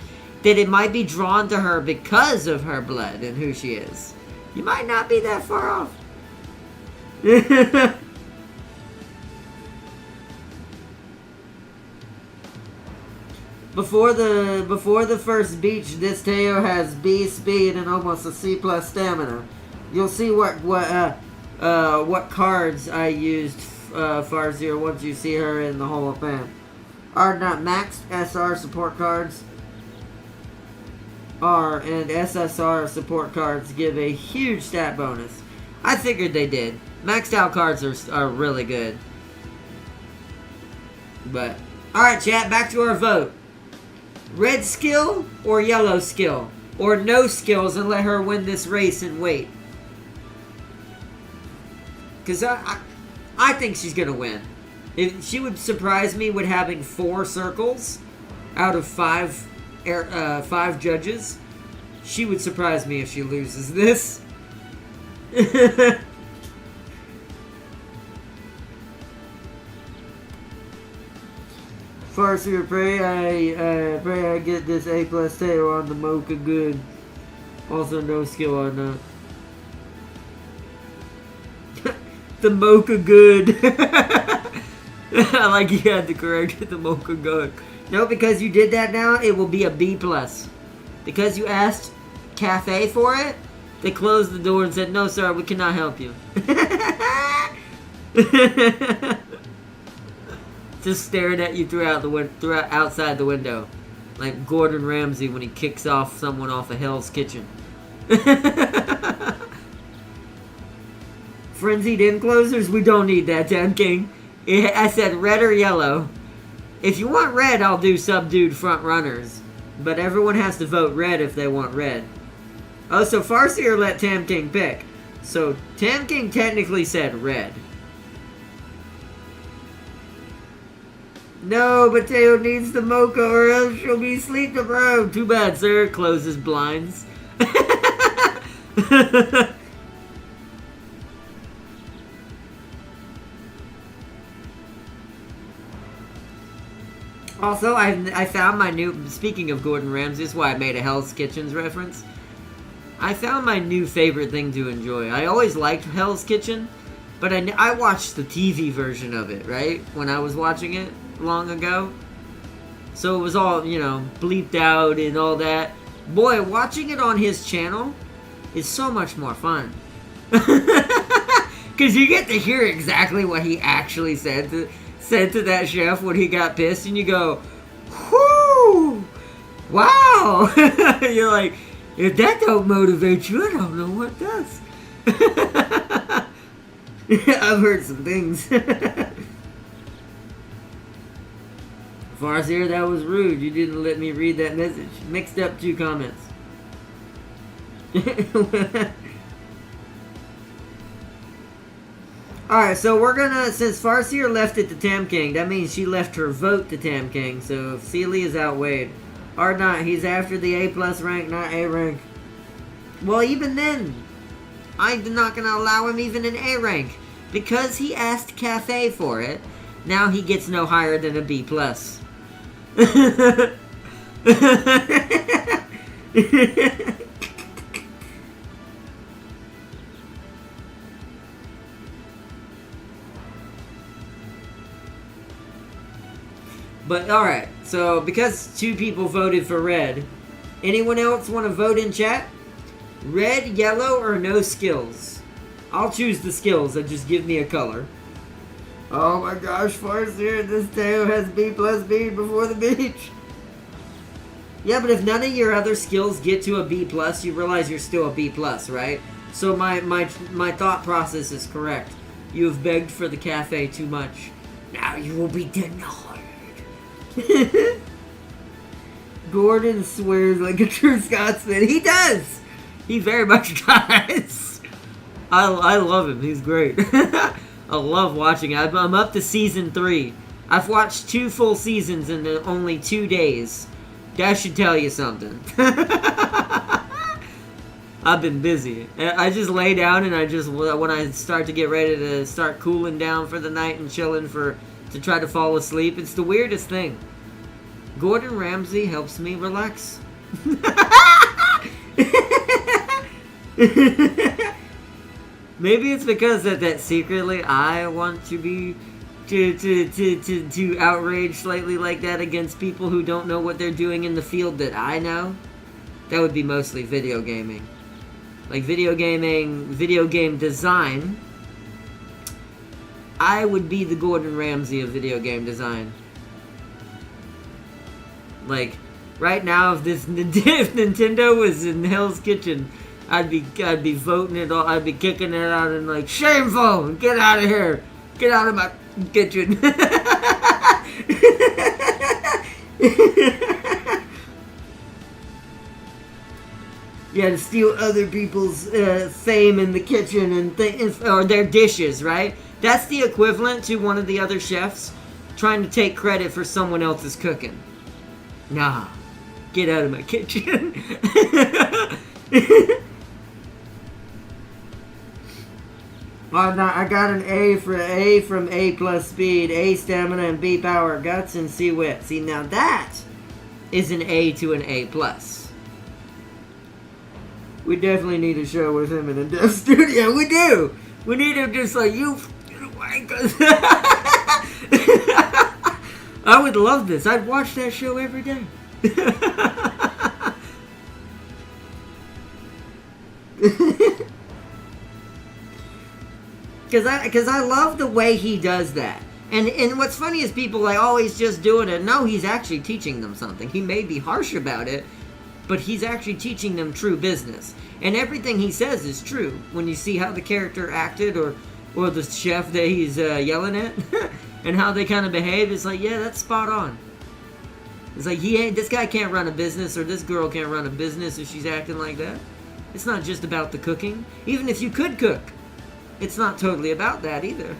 that it might be drawn to her because of her blood and who she is. You might not be that far off. Before the first beach, this Teo has B speed and almost a C+ stamina. You'll see what cards I used Farseer once you see her in the Hall of Fame. Are not maxed SR support cards. R and SSR support cards give a huge stat bonus. I figured they did. Maxed out cards are really good. But, alright chat, back to our vote. Red skill or yellow skill? Or no skills and let her win this race and wait? Because I think she's going to win. She would surprise me with having 4 circles out of 5 judges. She would surprise me if she loses this. Farseer, pray I get this A+ Teo on the Mocha good. Also no skill on that. The Mocha good. I like you had to correct it, the Mocha good. No, because you did that now, it will be a B+. Because you asked Cafe for it, they closed the door and said, no sir, we cannot help you. Just staring at you throughout outside the window. Like Gordon Ramsay when he kicks off someone off of Hell's Kitchen. Frenzied enclosers? We don't need that, Tam King. I said red or yellow. If you want red, I'll do subdued front runners. But everyone has to vote red if they want red. Oh, so Farseer let Tam King pick. So Tam King technically said red. No, but Teo needs the Mocha or else she'll be sleep deprived. Too bad, sir. Closes blinds. Also, I found my new... Speaking of Gordon Ramsay, this is why I made a Hell's Kitchens reference. I found my new favorite thing to enjoy. I always liked Hell's Kitchen, but I watched the TV version of it, right? When I was watching it long ago. So it was all, you know, bleeped out and all that. Boy, watching it on his channel is so much more fun. Because you get to hear exactly what he actually said to that chef when he got pissed, and you go, whoo, wow. You're like, if that don't motivate you, I don't know what does. I've heard some things. Farseer, that was rude. You didn't let me read that message. Mixed up 2 comments. Alright, so we're gonna, since Farseer left it to Tam King, that means she left her vote to Tam King, so Sealy is outweighed. Or not, he's after the A+ rank, not A rank. Well, even then, I'm not gonna allow him even an A rank. Because he asked Cafe for it, now he gets no higher than a B+. But, alright, so because 2 people voted for red, anyone else want to vote in chat? Red, yellow, or no skills? I'll choose the skills, that just give me a color. Oh my gosh, Farseer, this tail has B+ B before the beach. Yeah, but if none of your other skills get to a B+, you realize you're still a B+, right? So my thought process is correct. You have begged for the cafe too much. Now you will be denied. Gordon swears like a true Scotsman. He does! He very much does. I love him. He's great. I love watching it. I'm up to season 3. I've watched 2 full seasons in only 2 days. That should tell you something. I've been busy. I just lay down and when I start to get ready to start cooling down for the night and chilling to try to fall asleep, it's the weirdest thing. Gordon Ramsay helps me relax. Maybe it's because that secretly I want to be to outrage slightly like that against people who don't know what they're doing in the field that I know. That would be mostly video gaming. Like video game design. I would be the Gordon Ramsay of video game design. Like, right now, if Nintendo was in Hell's Kitchen, I'd be voting it all. I'd be kicking it out and like, shameful! Get out of here! Get out of my kitchen! Yeah, to steal other people's fame in the kitchen and or their dishes, right? That's the equivalent to one of the other chefs trying to take credit for someone else's cooking. Nah, get out of my kitchen. I got an A from A+ speed, A stamina, and B power, guts, and C wit. See, now that is an A to an A+. We definitely need a show with him in a dev studio. We do. We need him just like you. I would love this. I'd watch that show every day. Because I love the way he does that. And what's funny is people like, oh, he's just doing it. No, he's actually teaching them something. He may be harsh about it, but he's actually teaching them true business. And everything he says is true. When you see how the character acted or the chef that he's yelling at and how they kind of behave, it's like, yeah, that's spot on. It's like, this guy can't run a business or this girl can't run a business if she's acting like that. It's not just about the cooking. Even if you could cook, it's not totally about that either.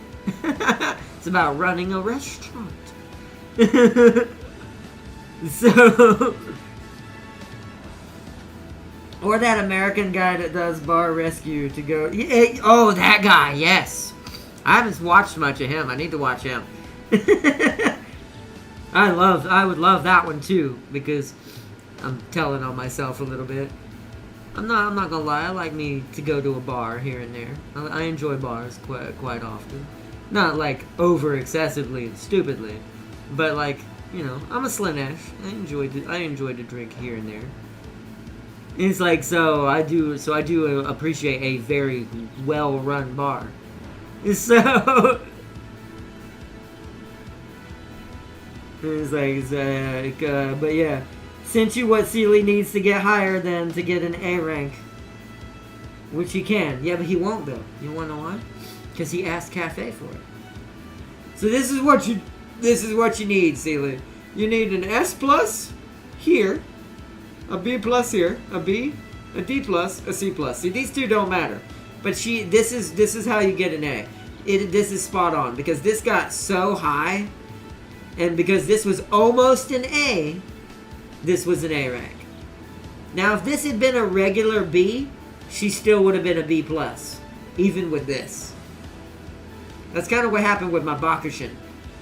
It's about running a restaurant. So... Or that American guy that does bar rescue to go... Oh, that guy, yes. I haven't watched much of him. I need to watch him. I would love that one too, because I'm telling on myself a little bit. I'm not gonna lie, I like me to go to a bar here and there. I enjoy bars quite often. Not like over excessively and stupidly, but like, you know, I'm a Slanesh. I enjoy to drink here and there. It's like, so I do appreciate a very well-run bar. So it's like, but yeah, sent you what Sealy needs to get higher than to get an A rank, which he can. Yeah, but he won't though. You wanna know why? Because he asked Cafe for it. So this is what you need, Sealy. You need an S+ here. A B+ here, a B, a D+, a C+. See, these two don't matter. But this is how you get an A. this is spot on because this got so high, and because this was almost an A, this was an A rank. Now, if this had been a regular B, she still would have been a B plus, even with this. That's kind of what happened with my Bakushin.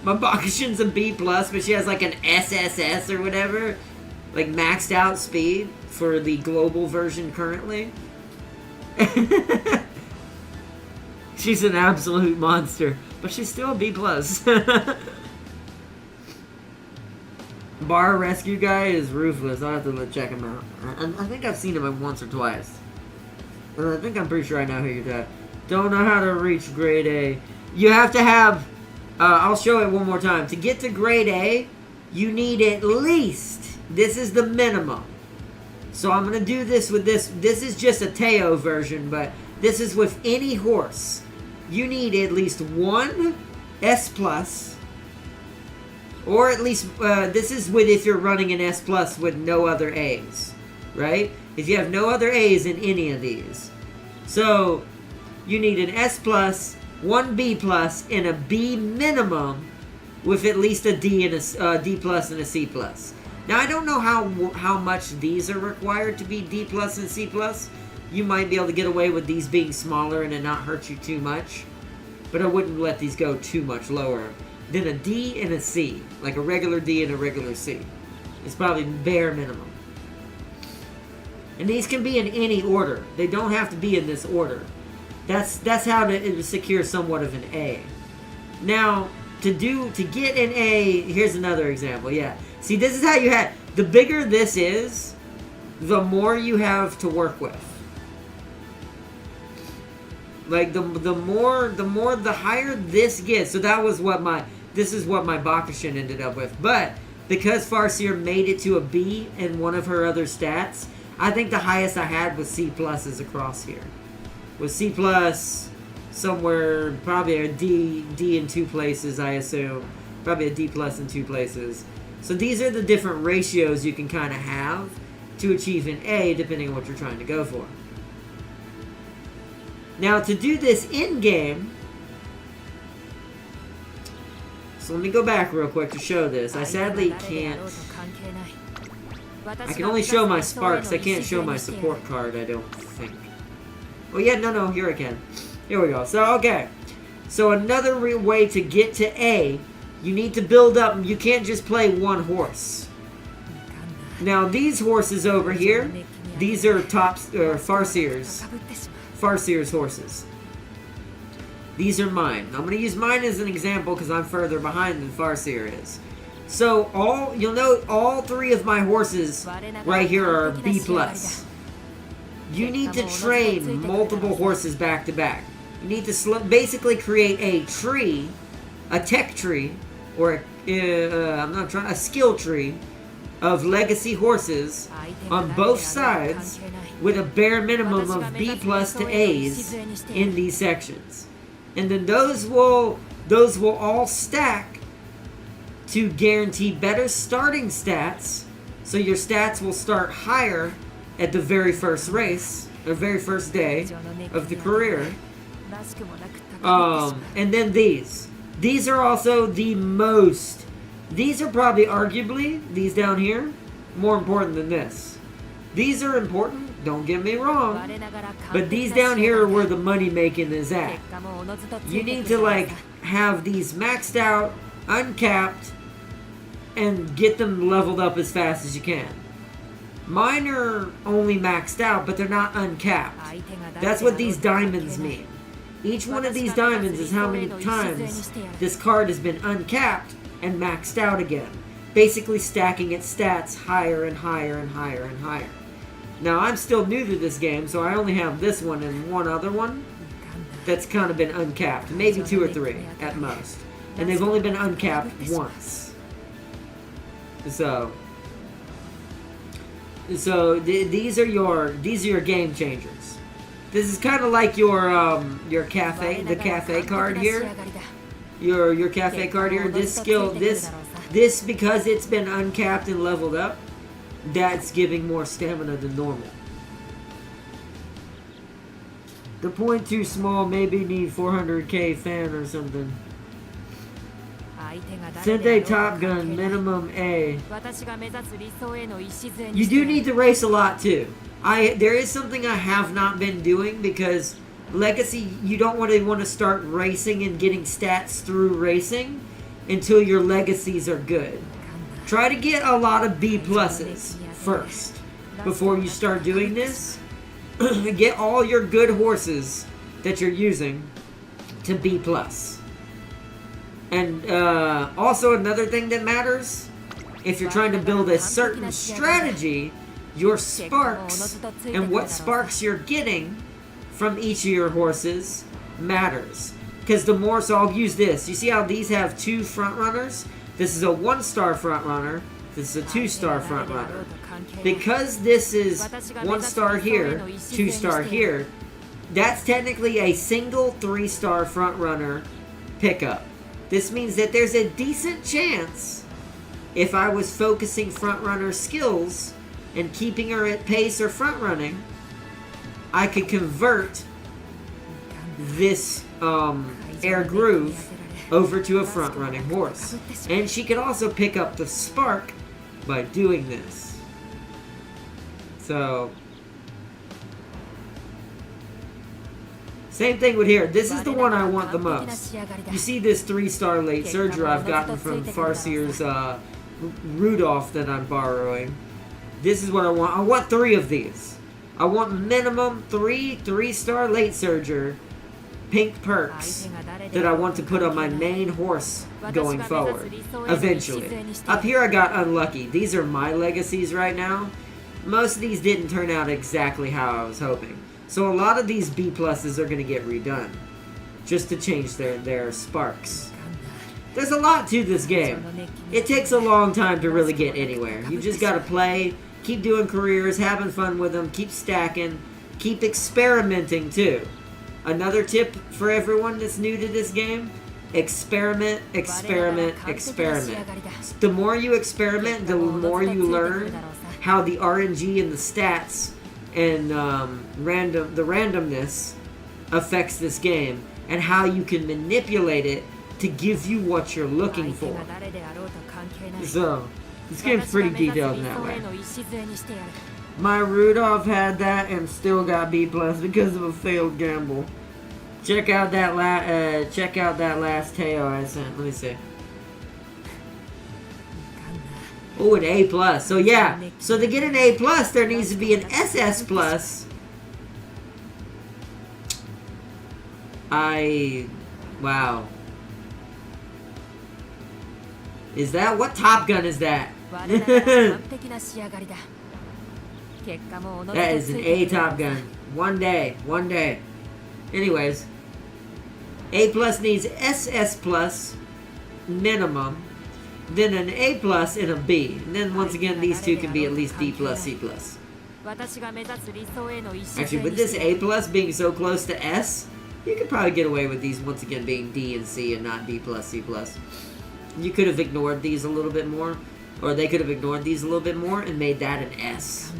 My Bakushin's a B plus, but she has like an SSS or whatever, like maxed out speed for the global version currently. She's an absolute monster, but she's still a B plus. Bar rescue guy is ruthless. I'll have to check him out. I think I've seen him once or twice. I think I'm pretty sure I know who you're talking. Don't know how to reach grade A. You have to have. I'll show it one more time. To get to grade A, you need at least. This is the minimum. So I'm gonna do this with this. This is just a Teo version, but this is with any horse. You need at least one S plus, or at least this is with if you're running an S plus with no other A's, right? If you have no other A's in any of these, so you need an S plus, one B plus, and a B minimum, with at least a D and a D plus and a C plus. Now I don't know how much these are required to be D plus and C plus. You might be able to get away with these being smaller and it not hurt you too much. But I wouldn't let these go too much lower than a D and a C. Like a regular D and a regular C. It's probably bare minimum. And these can be in any order. They don't have to be in this order. That's how to secure somewhat of an A. Now, to get an A, here's another example, yeah. See, this is how you have, the bigger this is, the more you have to work with. Like the higher this gets. So that was what this is what my Bakushin ended up with. But because Farseer made it to a B in one of her other stats, I think the highest I had was C pluses across here. Was C plus somewhere, probably a D in two places, I assume. Probably a D plus in two places. So these are the different ratios you can kind of have to achieve an A depending on what you're trying to go for. Now, to do this in-game, so let me go back real quick to show this. I sadly can't. I can only show my sparks. I can't show my support card, I don't think. Oh, yeah, no, here I can. Here we go. So, okay. So, another way to get to A, you need to build up. You can't just play one horse. Now, these horses over here, these are Farseer's horses. These are mine. I'm going to use mine as an example because I'm further behind than Farseer is. So you'll note all three of my horses right here are B plus. You need to train multiple horses back to back. You need to basically create a tree, a tech tree, or a skill tree of legacy horses on both sides with a bare minimum of B plus to A's in these sections. And then those will all stack to guarantee better starting stats, so your stats will start higher at the very first race, or very first day of the career. And then these are also the most, these are probably arguably, these down here, more important than this. These are important, don't get me wrong, but these down here are where the money making is at. You need to have these maxed out, uncapped, and get them leveled up as fast as you can. Mine are only maxed out, but they're not uncapped. That's what these diamonds mean. Each one of these diamonds is how many times this card has been uncapped and maxed out again. Basically stacking its stats higher and higher and higher and higher. Now, I'm still new to this game, so I only have this one and one other one that's kind of been uncapped. Maybe 2 or 3 at most. And they've only been uncapped once. So these are your game changers. This is kind of like your cafe card here. Your cafe card here. This because it's been uncapped and leveled up, that's giving more stamina than normal. The point too small, maybe need 400k fan or something. Sente Top Gun, minimum A. You do need to race a lot too. There is something I have not been doing because Legacy, you don't want to start racing and getting stats through racing until your legacies are good. Try to get a lot of B pluses first before you start doing this. Get all your good horses that you're using to B plus. And also another thing that matters, if you're trying to build a certain strategy, your sparks and what sparks you're getting from each of your horses matters. Because the more, so I'll use this. You see how these have 2 front runners? This is a 1-star front runner. This is a 2-star front runner. Because this is 1-star here, 2-star here, that's technically a single 3-star front runner pickup. This means that there's a decent chance, if I was focusing front runner skills and keeping her at pace or front running, I could convert this Air Groove over to a front running horse. And she could also pick up the spark by doing this. So, same thing with here. This is the one I want the most. You see this 3-star late surger I've gotten from Farseer's Rudolph that I'm borrowing. This is what I want. I want 3 of these. I want minimum 3-star late surger pink perks that I want to put on my main horse going forward, eventually. Up here I got unlucky. These are my legacies right now. Most of these didn't turn out exactly how I was hoping. So a lot of these B pluses are going to get redone, just to change their sparks. There's a lot to this game. It takes a long time to really get anywhere. You just got to play, keep doing careers, having fun with them, keep stacking, keep experimenting too. Another tip for everyone that's new to this game: experiment, experiment, experiment. The more you experiment, the more you learn how the RNG and the stats and the randomness affects this game, and how you can manipulate it to give you what you're looking for. So, this game's pretty detailed in that way. My Rudolph had that and still got B plus because of a failed gamble. Check out that last Teo I sent. Let me see. Oh, an A plus. So yeah. So to get an A plus, there needs to be an SS plus. Wow. Is that what Top Gun is that? That is an A Top Gun. One day. Anyways, A plus needs SS plus minimum, then an A plus and a B. And then once again, these two can be at least D plus, C plus. Actually, with this A plus being so close to S, you could probably get away with these once again being D and C and not D plus, C plus. You could have ignored these a little bit more, or they could have ignored these a little bit more and made that an S.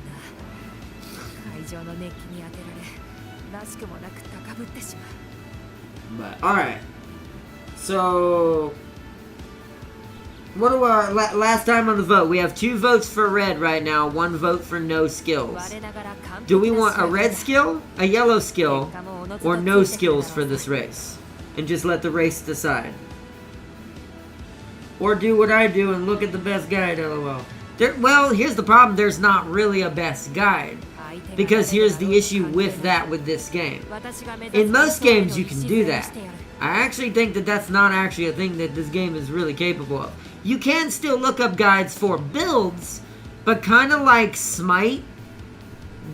But alright, so what do our last time on the vote? We have 2 votes for red right now, 1 vote for no skills. Do we want a red skill, a yellow skill, or no skills for this race, and just let the race decide? Or do what I do and look at the best guide, lol. Well, here's the problem: there's not really a best guide. Because here's the issue with this game. In most games you can do that. I actually think that that's not actually a thing that this game is really capable of. You can still look up guides for builds, but kind of like Smite,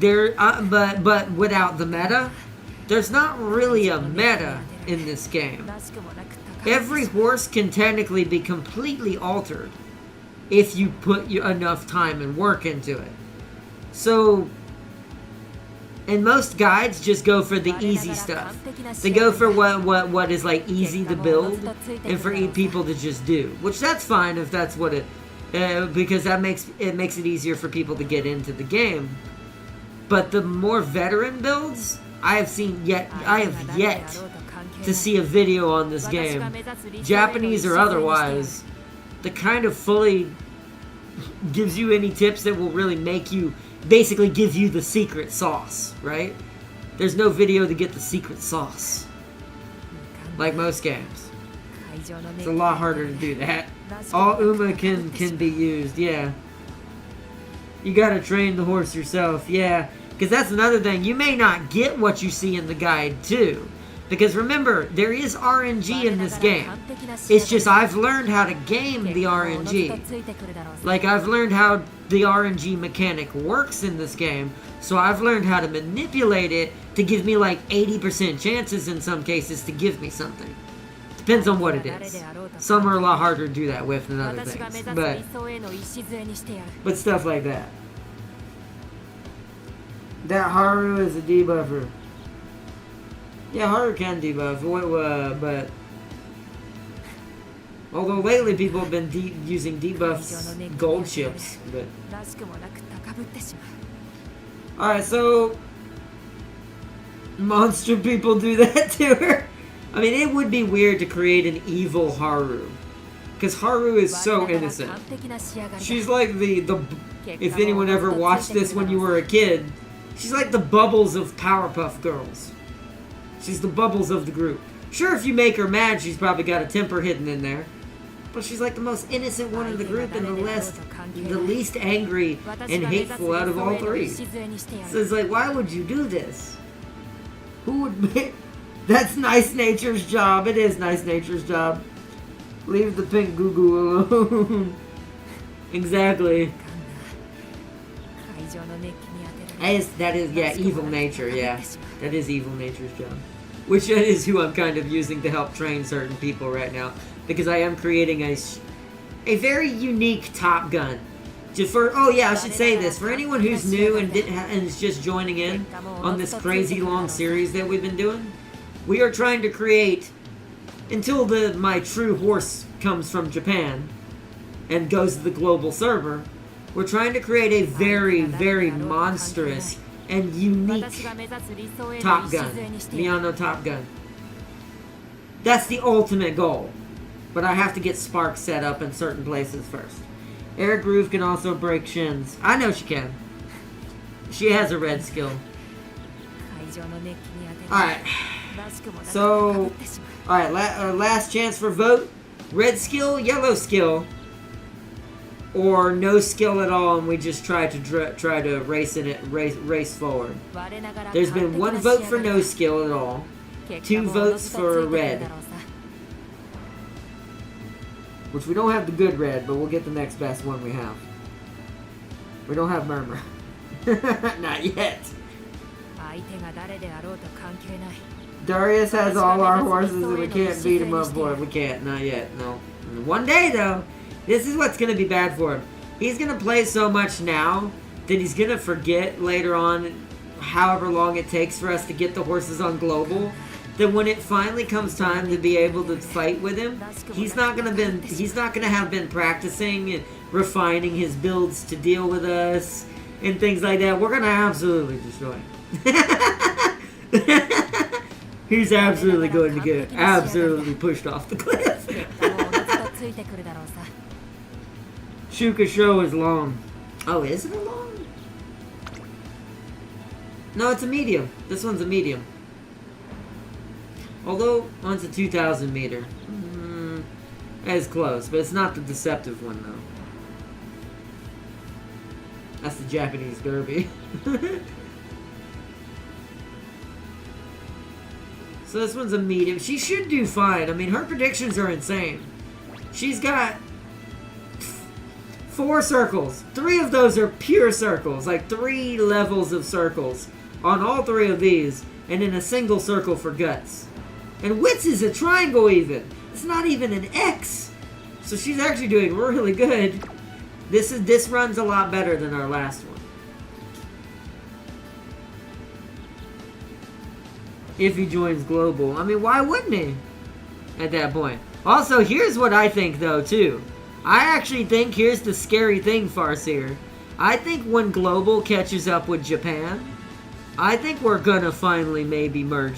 but without the meta. There's not really a meta in this game. Every horse can technically be completely altered if you put enough time and work into it. So, and most guides just go for the easy stuff. They go for what is like easy to build and for people to just do. Which that's fine if that's what because that makes it easier for people to get into the game. But the more veteran builds, I have yet to see a video on this game, Japanese or otherwise, that kind of fully gives you any tips that will really make you, basically give you the secret sauce, right? There's no video to get the secret sauce, like most games. It's a lot harder to do that. All Uma can be used, yeah. You gotta train the horse yourself, yeah. Because that's another thing, you may not get what you see in the guide too. Because remember, there is RNG in this game. It's just I've learned how to game the RNG. Like, I've learned how the RNG mechanic works in this game, so I've learned how to manipulate it to give me like 80% chances in some cases to give me something. Depends on what it is. Some are a lot harder to do that with than other things. But stuff like that. That Haru is a debuffer. Yeah, Haru can debuff, but although lately people have been using debuffs, gold chips, but alright, so monster people do that to her. I mean, it would be weird to create an evil Haru, because Haru is so innocent. She's like the if anyone ever watched this when you were a kid, she's like the Bubbles of Powerpuff Girls. She's the Bubbles of the group. Sure, if you make her mad, she's probably got a temper hidden in there. But she's like the most innocent one in the group and the least angry and hateful out of all three. So it's like, why would you do this? Who would make... That's Nice Nature's job. It is Nice Nature's job. Leave the pink goo-goo alone. Exactly. That is, yeah, evil nature, yeah. That is evil nature's job. Which is who I'm kind of using to help train certain people right now. Because I am creating a very unique Top Gun. Just for, oh yeah, I should say this. For anyone who's new and is just joining in on this crazy long series that we've been doing, we are trying to create, until my true horse comes from Japan and goes to the global server, we're trying to create a very, very monstrous and unique Top Gun. Miyano Top Gun. That's the ultimate goal. But I have to get Spark set up in certain places first. Air Groove can also break shins. I know she can. She has a red skill. Alright. So, alright, last chance for vote. Red skill, yellow skill. Or no skill at all, and we just try to race forward. There's been 1 vote for no skill at all, 2 votes for red, which we don't have the good red, but we'll get the next best one we have. We don't have Murmur, not yet. Darius has all our horses, and we can't beat him up for it. We can't, not yet. No. One day though. This is what's going to be bad for him. He's going to play so much now that he's going to forget later on, however long it takes for us to get the horses on global, that when it finally comes time to be able to fight with him, he's not going to have been practicing and refining his builds to deal with us and things like that. We're going to absolutely destroy him. He's absolutely going to get absolutely pushed off the cliff. Shuka show is long. Oh, is it a long? No, it's a medium. This one's a medium. Although, one's a 2,000 meter. It's close, but it's not the deceptive one, though. That's the Japanese derby. So this one's a medium. She should do fine. I mean, her predictions are insane. She's got 4 circles. 3 of those are pure circles, like 3 levels of circles on all 3 of these, and in a single circle for guts. And wits is a triangle even. It's not even an X. So she's actually doing really good. This runs a lot better than our last one. If he joins global. I mean, why wouldn't he? At that point. Also, here's what I think though, too. I actually think, here's the scary thing, Farseer. I think when global catches up with Japan, I think we're gonna finally maybe merge.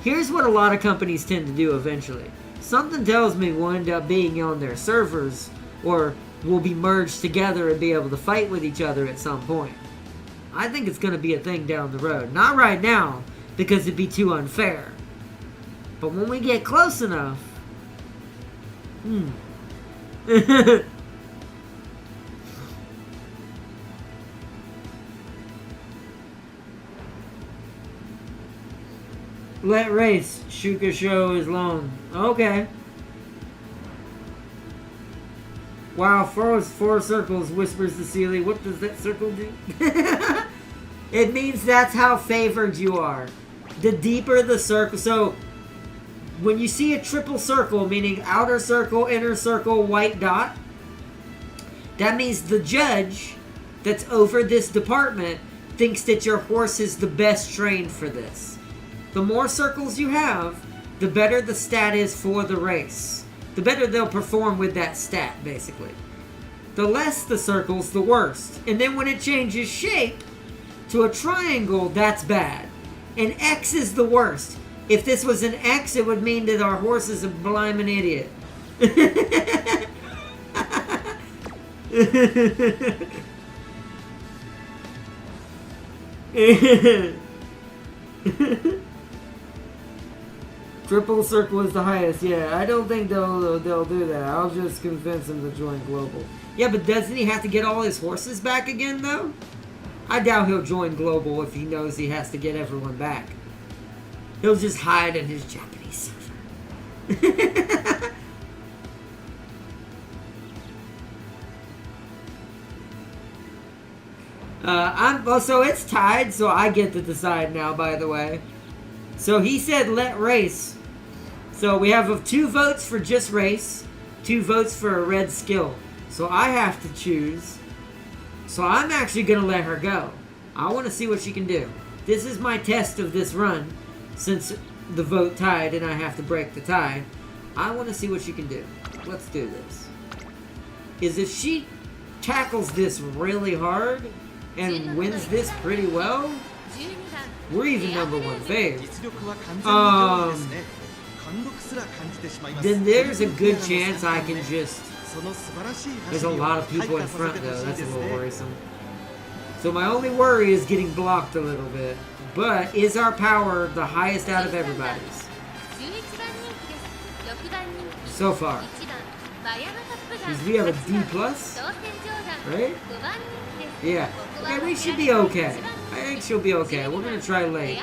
Here's what a lot of companies tend to do eventually. Something tells me we'll end up being on their servers, or we'll be merged together and be able to fight with each other at some point. I think it's gonna be a thing down the road. Not right now, because it'd be too unfair. But when we get close enough... Let race. Shuka show is long. Okay. Wow, four circles, whispers to Sealy. What does that circle do? It means that's how favored you are. The deeper the circle. So, when you see a triple circle, meaning outer circle, inner circle, white dot, that means the judge that's over this department thinks that your horse is the best trained for this. The more circles you have, the better the stat is for the race. The better they'll perform with that stat, basically. The less the circles, the worst. And then when it changes shape to a triangle, that's bad. An X is the worst. If this was an X, it would mean that our horse is a blimmin' idiot. Triple circle is the highest. Yeah, I don't think they'll do that. I'll just convince him to join Global. Yeah, but doesn't he have to get all his horses back again, though? I doubt he'll join Global if he knows he has to get everyone back. He'll just hide in his Japanese server. So it's tied, so I get to decide now, by the way. So he said let race. So we have 2 votes for just race, 2 votes for a red skill. So I have to choose. So I'm actually going to let her go. I want to see what she can do. This is my test of this run, since the vote tied and I have to break the tie. I want to see what she can do. Let's do this. Is if she tackles this really hard and wins this pretty well, we're even #1 fave. Then there's a good chance I can just... There's a lot of people in front though, that's a little worrisome. So my only worry is getting blocked a little bit. But is our power the highest out of everybody's? So far. Because we have a D+, right? Yeah. Okay, we should be okay. I think she'll be okay. We're going to try late.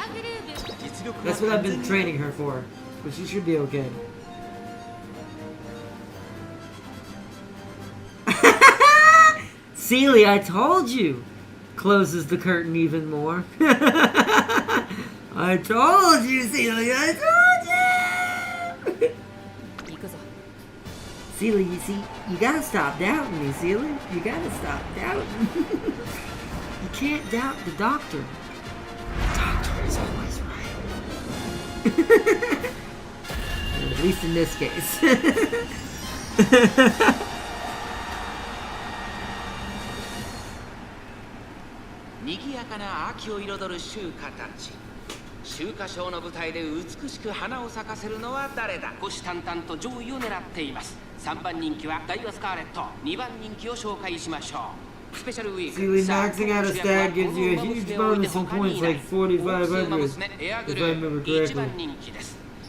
That's what I've been training her for. But she should be okay. Sealy, I told you! Closes the curtain even more. I told you, Sealy, I told you! Sealy, you see, you gotta stop doubting me, Sealy. You gotta stop doubting. You can't doubt the doctor. The doctor is always right. At least in this case.賑やかな秋を彩る秋華たち。秋華賞の舞台で美しく花を咲かせるのは誰だ。虎視眈々と上位を狙っています。3番人気はダイワスカーレット。2番人気を紹介しましょう。スペシャルウィーク。Sealy maxing out a stat gives you a huge bonus in points like 4,500, if I remember correctly.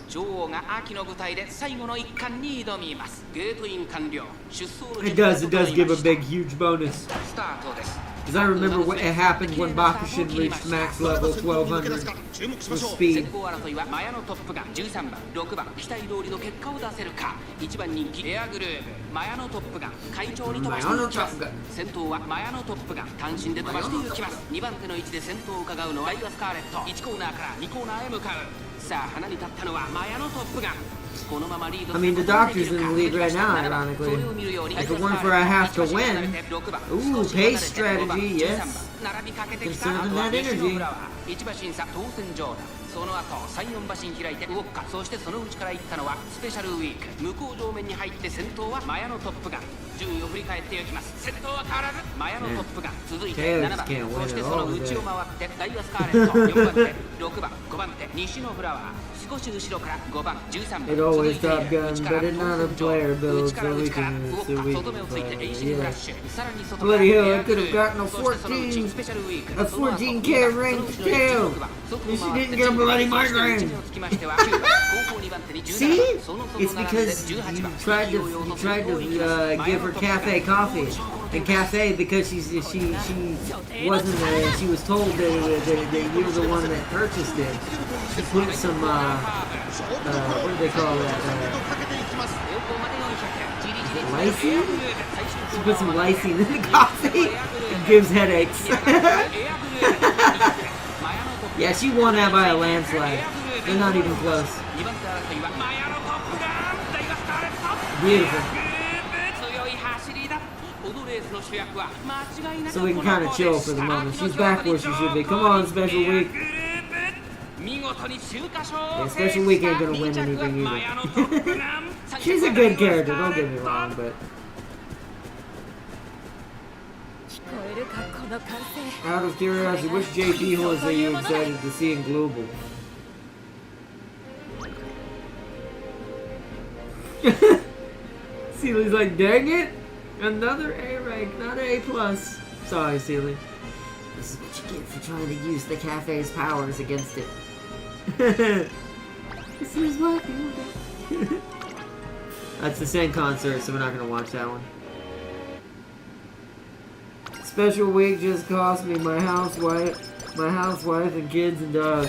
女王が秋の舞台で最後の一冠に挑みます。ゲートイン完了。出走の It does give a big, huge bonus. スタートです。Because I remember what happened when Bakushin reached max level 1200 with speed. 先行争いはマヤのトップが13番、6番、期待通りの結果を出せるか。1番人気エアグルーヴ、マヤのトップが会長に飛ばしていきます。先頭はマヤのトップが単身で飛ばしていきます。2番手の位置で先頭を伺うのはダイワスカーレット。1コーナーから2コーナーへ向かう。さあ、花に立ったのはマヤのトップが。I mean, the doctor's in the lead right now, ironically. If it weren't for I have to win. Ooh, pace strategy, yes. Conserving that energy. その後3、4馬身開いて動くか。そしてその内から行ったのはスペシャルウィーク。向こう上面に入って先頭はマヤのトップガン。順位を振り返っていきます。先頭は変わらずマヤのトップが続いて Tails 7番、 can't win そして at その all 内を today. 回ってダイヤスカーレット4番手、6番、5番手西のフラワー、少し後ろから5番、13番 It 続 always いてい Top る Gun, 内から but it's not a player 内 build, から so we 内から can 動 so く we 外目をついてエイジングラッシュ、さらに外から Bloody hell, エ I アグル could have gotten a そしてその内 14 スペシャルウィーク a 14K ranked tail. She didn't get a bloody migraine. See? It's because you tried to give her cafe coffee. And cafe because she wasn't she was told that you're the one that purchased it. She put some what do they call that? Lysine? She put some lysine in the coffee. It gives headaches. Yeah, she won that by a landslide. They're not even close. Beautiful. So we can kind of chill for the moment. She's back where she should be. Come on, special week. Yeah, special week ain't gonna win anything either. She's a good character, don't get me wrong, but... Out of curiosity, which JP horse are you excited to see in Global? Seely's like, dang it! Another A rank, not A plus. Sorry, Seely. This is what you get for trying to use the cafe's powers against it. This is what you get. That's the same concert, so we're not gonna watch that one. Special week just cost me my housewife and kids and dog.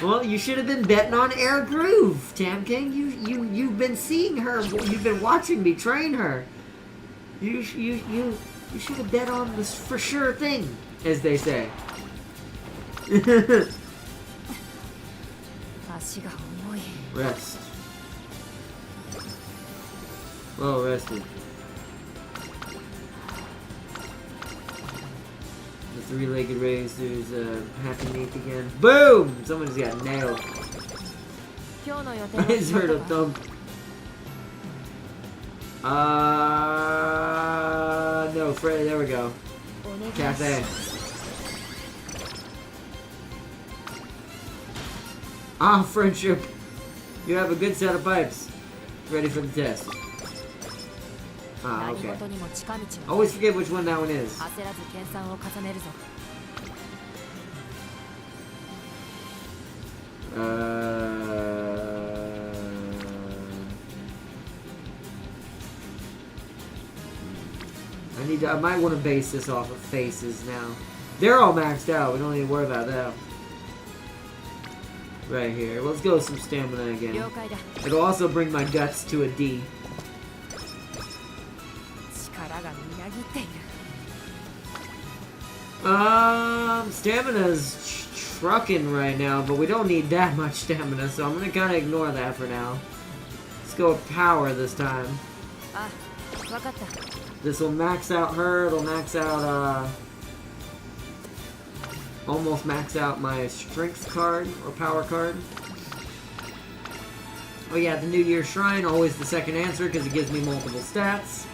Well, you should have been betting on Air Groove, Tam King. You've been seeing her. You've been watching me train her. You should have bet on this for sure thing, as they say. Rest. Well rested. The three-legged racers, happy meat again. Boom! Someone's got nailed. I just heard a thump. No, Freddy, there we go. Cafe. Ah, friendship. You have a good set of pipes. Ready for the test. Ah, okay. Always forget which one that one is. I might want to base this off of faces now. They're all maxed out. We don't need to worry about that. Right here. Let's go with some stamina again. It'll also bring my guts to a D. Stamina's trucking right now, but we don't need that much stamina, so I'm gonna kind of ignore that for now. Let's go with power this time. This will max out her, it'll max out, almost max out my strength card, or power card. Oh yeah, the New Year Shrine, always the second answer, because it gives me multiple stats.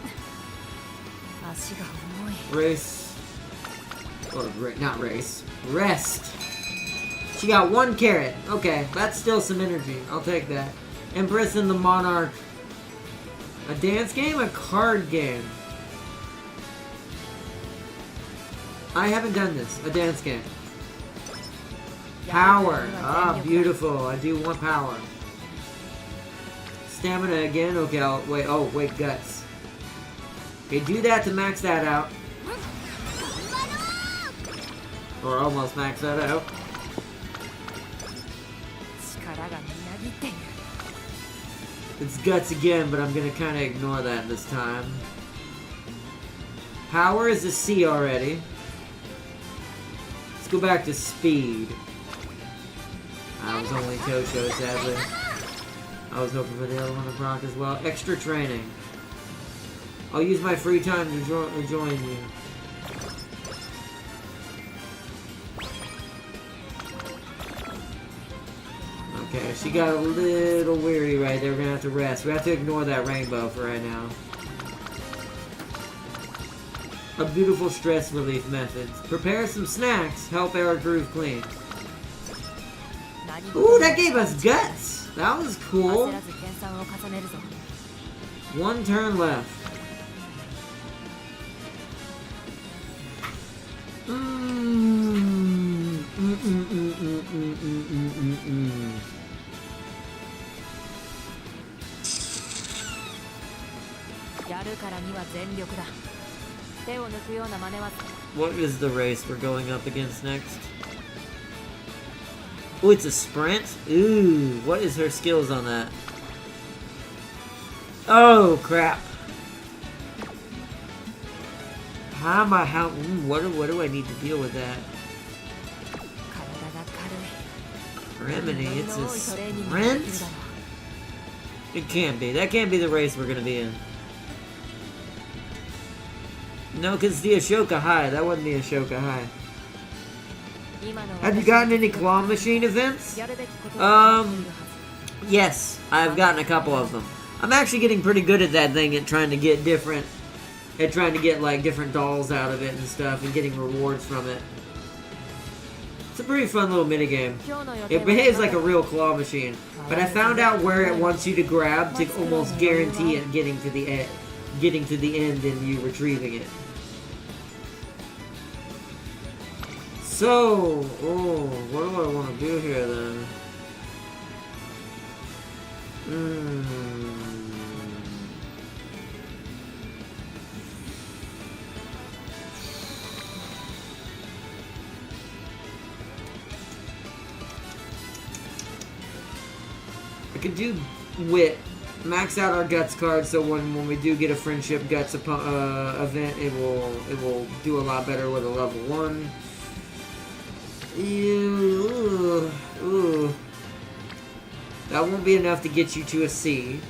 Race. Or, not race. Rest. She got 1 carrot. Okay, that's still some energy. I'll take that. Empress and the Monarch. A dance game? A card game. I haven't done this. A dance game. Power. Ah, beautiful. I do want power. Stamina again. Okay, I'll wait. Oh, wait, guts. Okay, do that to max that out. Or almost max that out. It's guts again, but I'm gonna kind of ignore that this time. Power is a C already. Let's go back to speed. I was only Tosho, sadly. I was hoping for the other one to proc as well. Extra training. I'll use my free time to join you. Okay, she got a little weary right there. We're gonna have to rest. We have to ignore that rainbow for right now. A beautiful stress relief method. Prepare some snacks. Help our groove clean. Ooh, that gave us guts. That was cool. One turn left. What is the race we're going up against next? Oh, it's a sprint? Ooh, what is her skills on that? Oh, crap. What do I need to deal with that? Remedy, it's a sprint? It can't be. That can't be the race we're gonna be in. No, because the Ashoka High. That wasn't the Ashoka High. Have you gotten any claw machine events? Yes, I've gotten a couple of them. I'm actually getting pretty good at that thing at trying to get like different dolls out of it and stuff and getting rewards from it. It's a pretty fun little minigame. It behaves like a real claw machine, but I found out where it wants you to grab to almost guarantee it getting to the end and you retrieving it. So, what do I want to do here then? I could do wit, max out our guts card, so when we do get a friendship guts event, it will do a lot better with a level 1. Ooh. That won't be enough to get you to a C.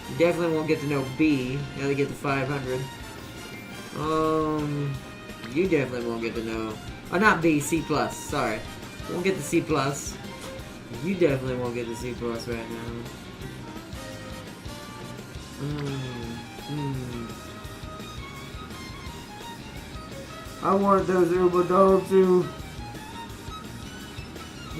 You definitely won't get to no B. Now to get to 500. You definitely won't get to know. Oh, not B, C+. Sorry. Won't get to C+. You definitely won't get to C+ right now. I want those Uber dolls too.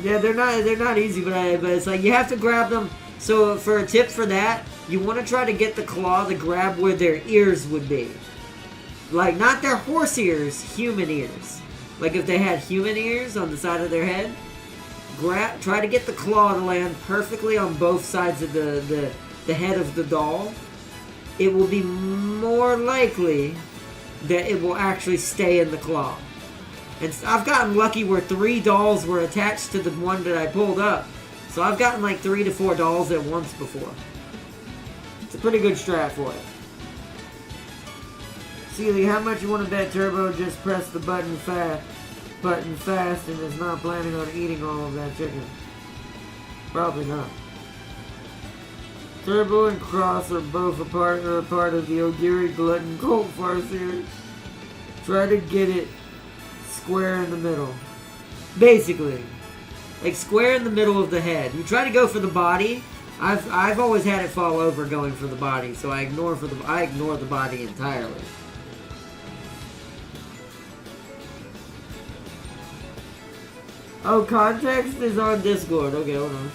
Yeah, they're not easy, but it's like you have to grab them. So for a tip for that, you want to try to get the claw to grab where their ears would be. Like, not their horse ears, human ears. Like if they had human ears on the side of their head, try to get the claw to land perfectly on both sides of the head of the doll. It will be more likely that it will actually stay in the claw. And I've gotten lucky where 3 dolls were attached to the one that I pulled up. So I've gotten like 3 to 4 dolls at once before. It's a pretty good strat for it. Sealy, how much you want to bet Turbo just pressed the button fast and is not planning on eating all of that chicken? Probably not. Turbo and Cross are both a part of the Ogiri Glutton Cult Farce series. Try to get it square in the middle. Basically. Like square in the middle of the head. You try to go for the body. I've always had it fall over going for the body, so I ignore the body entirely. Oh, context is on Discord. Okay, hold on.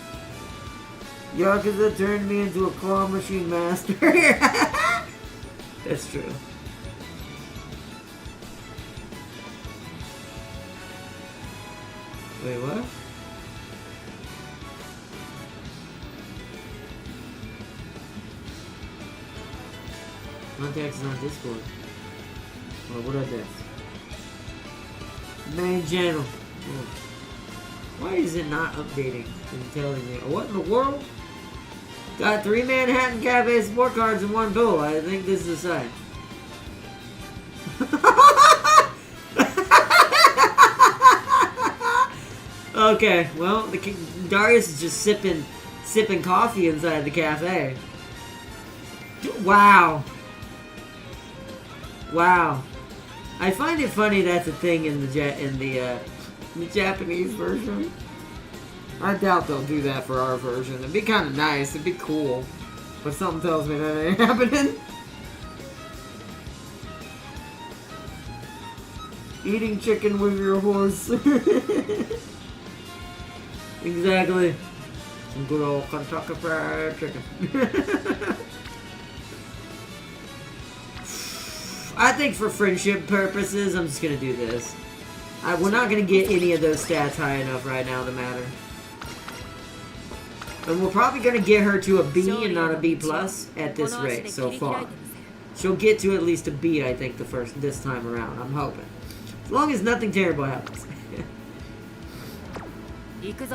Yakuza turned me into a claw machine master. That's true. Wait, what? Contacts is on Discord. Well, what are this? Main channel. Oh. Why is it not updating and telling me? What in the world? Got 3 Manhattan Cafe support cards and 1 bill. I think this is a sign. Okay, well, Darius is just sipping coffee inside the cafe. Wow. Wow. I find it funny that's a thing in the Japanese version. I doubt they'll do that for our version. It'd be kind of nice. It'd be cool. But something tells me that ain't happening. Eating chicken with your horse. Exactly. Some good old Kentucky Fried Chicken. I think for friendship purposes, I'm just gonna do this. We're not gonna get any of those stats high enough right now to matter. And we're probably gonna get her to a B and not a B plus at this rate so far. She'll get to at least a B, I think, this time around. I'm hoping. As long as nothing terrible happens.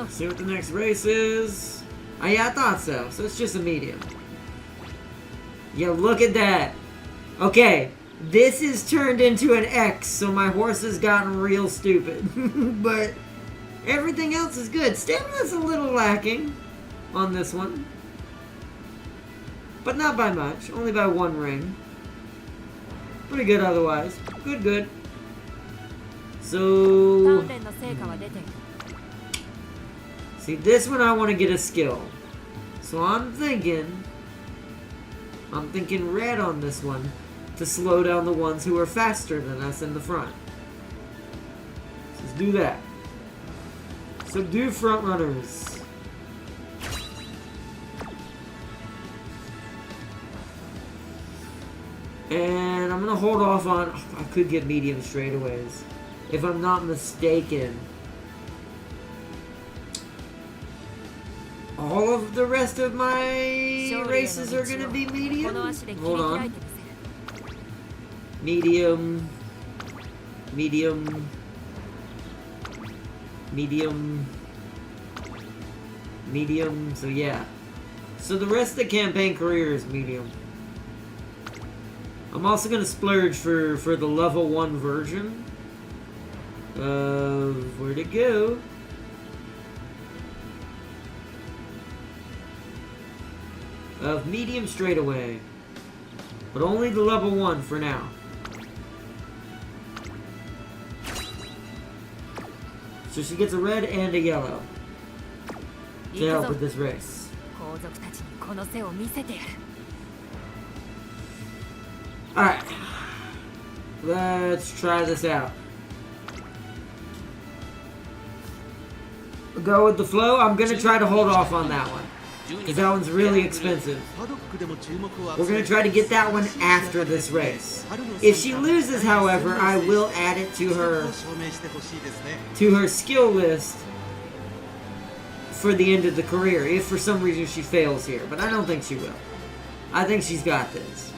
See what the next race is. Oh yeah, I thought so. So it's just a medium. Yeah, look at that. Okay, this is turned into an X, so my horse has gotten real stupid. But everything else is good. Stamina's a little lacking on this one. But not by much. Only by 1 ring. Pretty good otherwise. Good. So... see, this one I want to get a skill. So I'm thinking red on this one to slow down the ones who are faster than us in the front. Let's do that. Subdue front runners. And I'm gonna hold off on... I could get medium straightaways. If I'm not mistaken. All of the rest of my races are gonna be medium? Hold on. Medium. So yeah. So the rest of the campaign career is medium. I'm also gonna splurge for the level 1 version of... where'd it go? Of medium straightaway. But only the level 1 for now. So she gets a red and a yellow to help with this race. Alright. Let's try this out. Go with the flow. I'm gonna try to hold off on that one, because that one's really expensive. We're going to try to get that one after this race. If she loses, however, I will add it to her skill list for the end of the career, if for some reason she fails here. But I don't think she will. I think she's got this.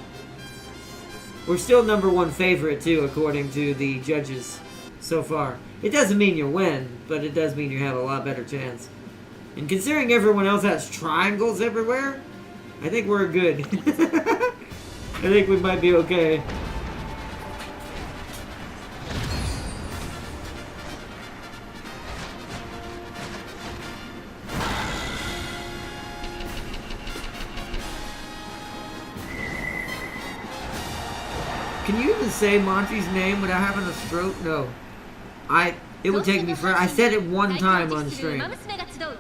We're still #1 favorite, too, according to the judges so far. It doesn't mean you win, but it does mean you have a lot better chance. And considering everyone else has triangles everywhere, I think we're good. I think we might be okay. Can you even say Monty's name without having a stroke? No. It would take me forever. I said it one time on stream.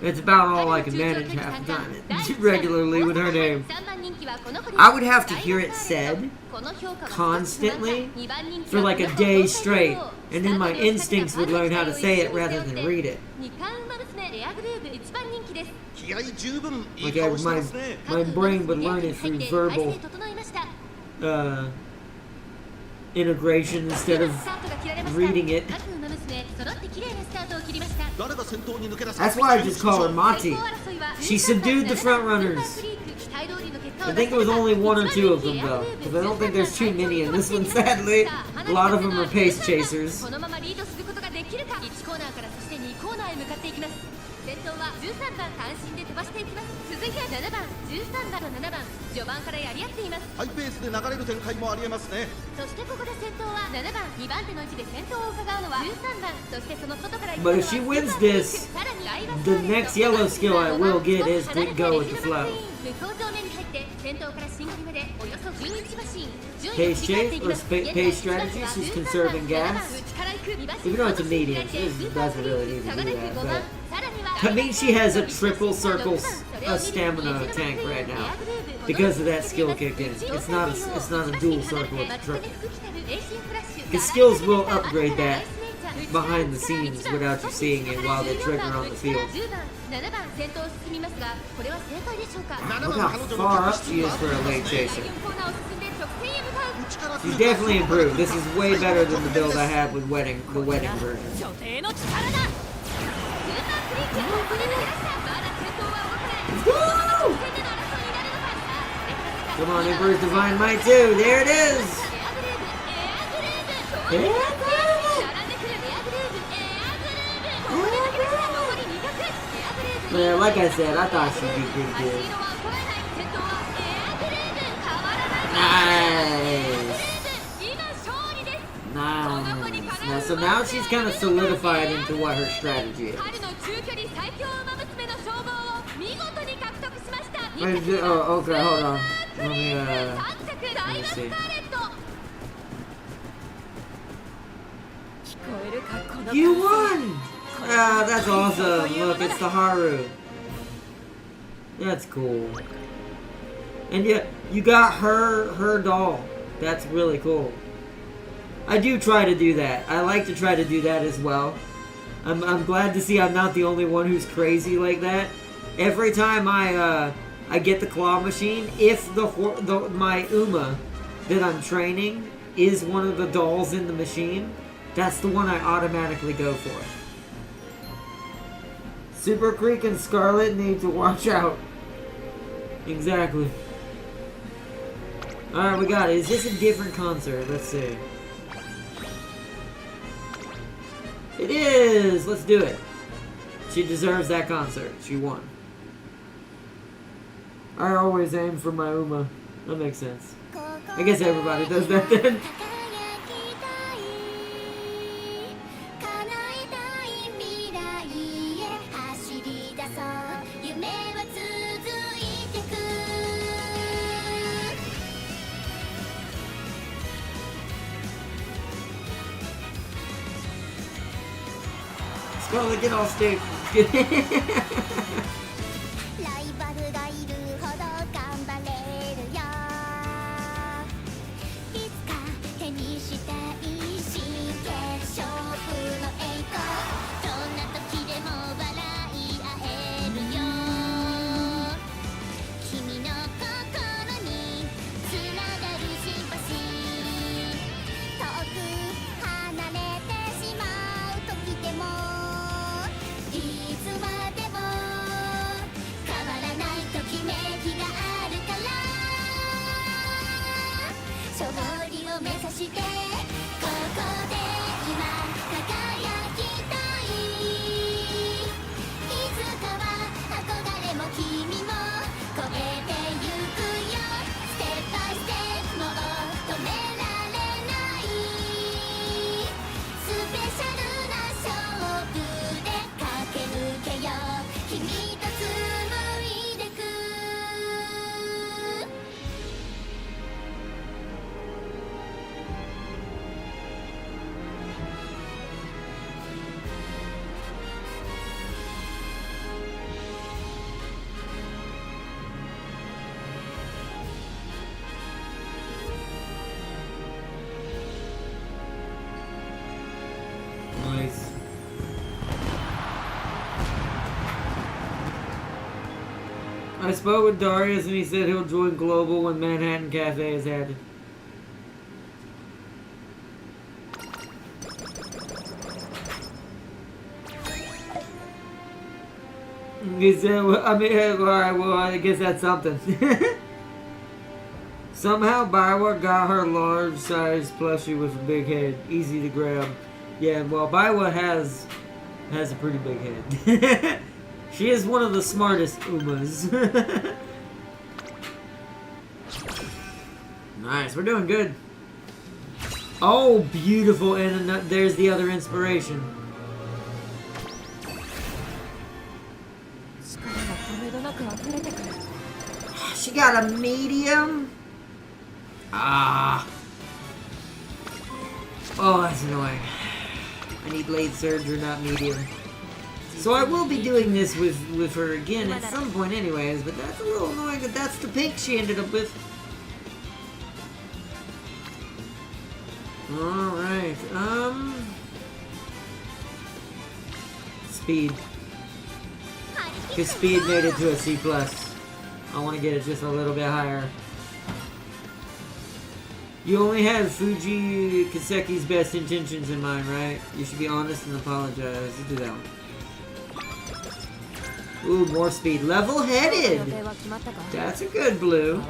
It's about all I can manage half the time. Regularly with her name. I would have to hear it said constantly for like a day straight, and then my instincts would learn how to say it rather than read it. Like my brain would learn it through verbal integration instead of reading it. That's why I just call her Mati. She subdued the front runners. I think it was only 1 or 2 of them though, because I don't think there's too many in this one, sadly. A lot of them are pace chasers. 先頭は13番単身で飛ばしていきます。続いて7番、13番と7番、序盤からやり合っています。ハイペースで流れる展開もありえますね。そしてここで先頭は7番、2番手の位置で先頭を伺うのは13番、そしてその外から But if she wins this, the next yellow skill I will get is to go with the flow. 向こう上面に入って先頭から新堀までおよそ11馬身。Pace chase or pace strategy, she's conserving gas. Even though it's a medium, she doesn't really need to do that. But I mean, she has a triple circle stamina tank right now because of that skill kick in. It's not a dual circle, it's a triple. The skills will upgrade that behind the scenes without you seeing it while they trigger on the field. Look how far up she is for a late chaser. She's definitely improved. This is way better than the build I had with the wedding version. Woo! Come on, Emperor's Divine Might 2. There it is. Yeah, like I said, I thought she'd be pretty good. Nice. Now, so now she's kind of solidified into what her strategy is. Oh, okay, hold on. Let me see. You won! Ah, that's awesome. Look, it's the Haru. That's cool. And yeah, you got her doll. That's really cool. I do try to do that. I like to try to do that as well. I'm glad to see I'm not the only one who's crazy like that. Every time I get the claw machine, if my Uma that I'm training is one of the dolls in the machine, that's the one I automatically go for. Super Creek and Scarlet need to watch out. Exactly. Alright, we got it. Is this a different concert? Let's see. It is! Let's do it. She deserves that concert. She won. I always aim for my Uma. That makes sense. I guess everybody does that then. Scarlet, get off stage. Nice. I spoke with Darius and he said he'll join Global when Manhattan Cafe is added. He said, well, I mean, alright, well, I guess that's something. Somehow Biwa got her large size plushie with a big head. Easy to grab. Yeah, well, Biwa has a pretty big head. She is one of the smartest Umas. Nice, we're doing good. Oh, beautiful, and there's the other inspiration. She got a medium? Ah. Oh, that's annoying. I need blade surge or not medium. So I will be doing this with her again at some point anyways, but that's a little annoying that that's the pick she ended up with. Alright, Speed. Because Speed made it to a C+. I want to get it just a little bit higher. You only have Fuji Kaseki's best intentions in mind, right? You should be honest and apologize. You do that one. Ooh, more speed. Level-headed! That's a good blue.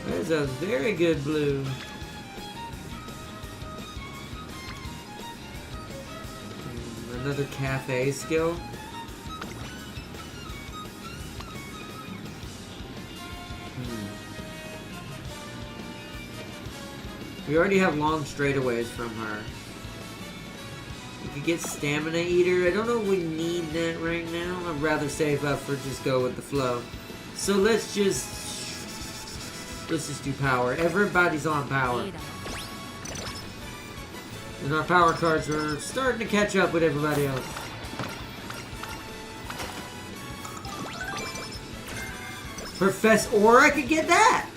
That is a very good blue. Another cafe skill. We already have long straightaways from her. We could get Stamina Eater. I don't know if we need that right now. I'd rather save up for just go with the flow. So let's just do power. Everybody's on power. And our power cards are starting to catch up with everybody else. Or I could get that!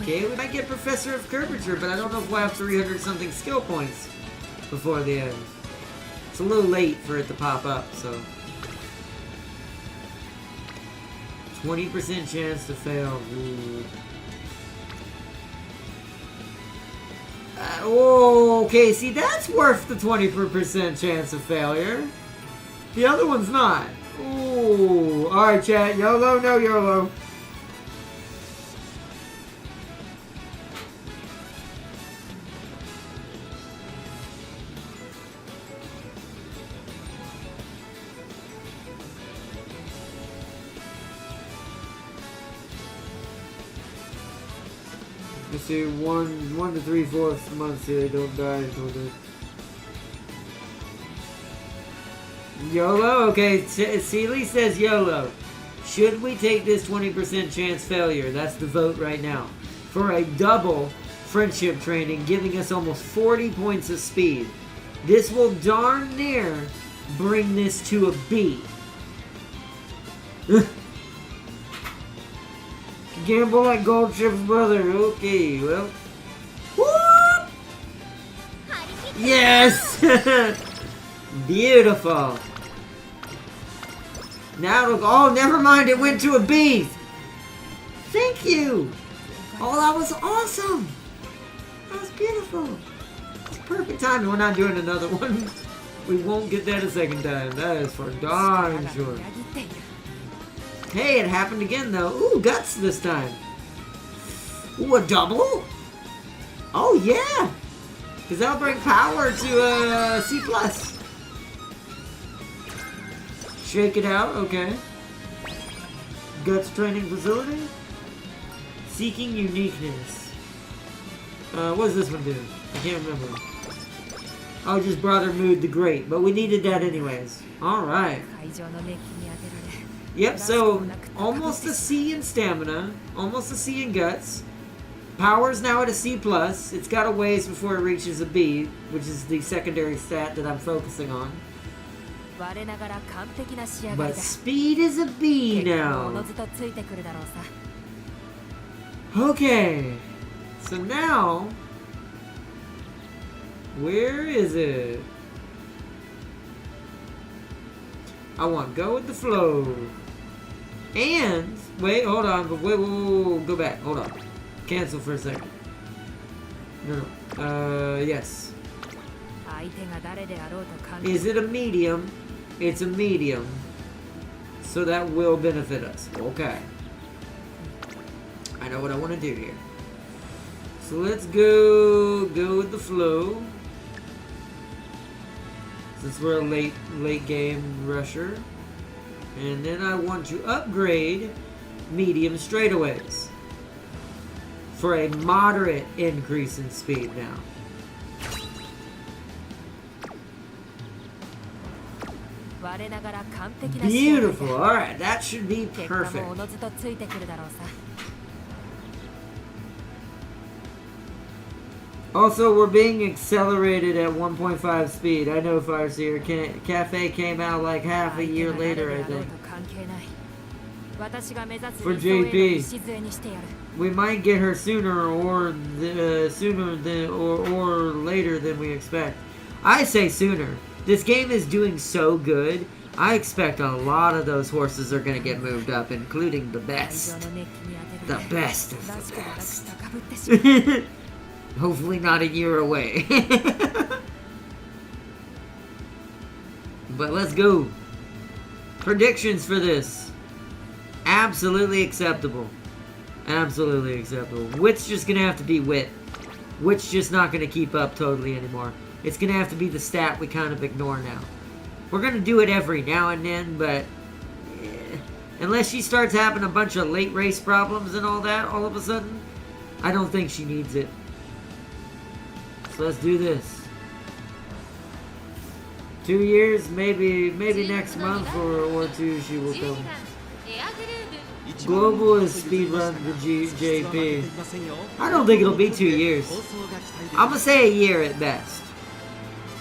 Okay, we might get Professor of Curvature, but I don't know if we'll have 300 something skill points before the end. It's a little late for it to pop up, so. 20% chance to fail. Ooh. Oh, okay, see, that's worth the 20% chance of failure. The other one's not. Ooh, alright, chat. YOLO, no YOLO. Let's see, 1 to 3/4 months here, they don't die until then. YOLO? Okay, Seeley says YOLO. Should we take this 20% chance failure? That's the vote right now. For a double friendship training, giving us almost 40 points of speed. This will darn near bring this to a B. Gamble like Gold Chip's brother. Okay, well. Whoop! Yes! Beautiful. Now it'll go. Oh, never mind. It went to a B. Thank you. Oh, that was awesome. That was beautiful. It's perfect timing. We're not doing another one. We won't get that a second time. That is for darn sure. Hey, it happened again though. Ooh, guts this time. Ooh, a double? Oh yeah! Because that'll bring power to C+. Shake it out, okay. Guts training facility. Seeking uniqueness. What does this one do? I can't remember. Oh, just Brother Mood the Great, but we needed that anyways. Alright. Yep, so almost a C in stamina, almost a C in guts. Power's now at a C+. It's got a ways before it reaches a B, which is the secondary stat that I'm focusing on. But speed is a B now. Okay, so now, where is it? I want go with the flow. And, wait, hold on, but wait, go back, hold on. Cancel for a second. No, yes. Is it a medium? It's a medium. So that will benefit us. Okay. I know what I want to do here. So let's go with the flow. Since we're a late game rusher. And then I want to upgrade medium straightaways for a moderate increase in speed now. Beautiful. Alright, that should be perfect. Also, we're being accelerated at 1.5 speed. I know, Farseer. Cafe came out like half a year later, I think. For JP, we might get her sooner or later than we expect. I say sooner. This game is doing so good. I expect a lot of those horses are going to get moved up, including the best. The best of the best. Hopefully not a year away. But let's go. Predictions for this. Absolutely acceptable. Absolutely acceptable. Wit's just going to have to be Wit. Wit's just not going to keep up totally anymore. It's going to have to be the stat we kind of ignore now. We're going to do it every now and then, but unless she starts having a bunch of late race problems and all that all of a sudden, I don't think she needs it. So let's do this. 2 years, maybe next month or two she will come. Global is speedrun the JP. I don't think it'll be 2 years. I'm gonna say a year at best.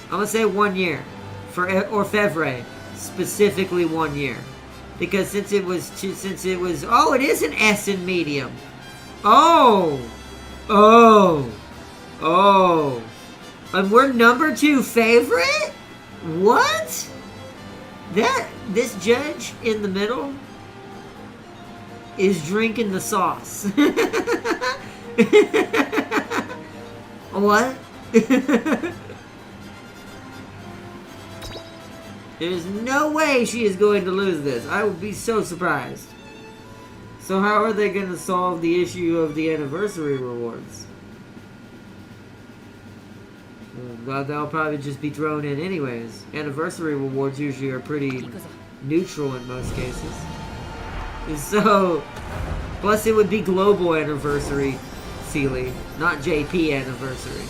I'm gonna say 1 year. Or Fevre, specifically 1 year. Because since it was, oh, it is an S in medium. Oh! And we're number 2 favorite? What? This judge in the middle is drinking the sauce. What? There's no way she is going to lose this. I would be so surprised. So how are they going to solve the issue of the anniversary rewards? Well, they'll probably just be thrown in anyways. Anniversary rewards usually are pretty neutral in most cases. So, plus it would be global anniversary, Sealy, not JP anniversary.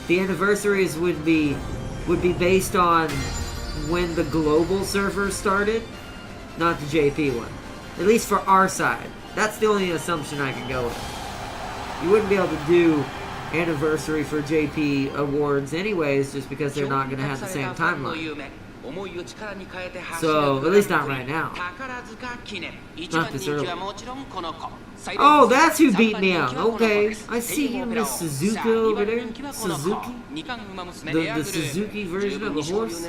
The anniversaries would be based on when the global server started, not the JP one. At least for our side. That's the only assumption I can go with. You wouldn't be able to do anniversary for JP awards anyways, just because they're not going to have the same timeline. So, at least not right now. Not this early. Oh, that's who beat me out. Okay. I see you, Miss Suzuki over there. Suzuki? The Suzuki version of the horse?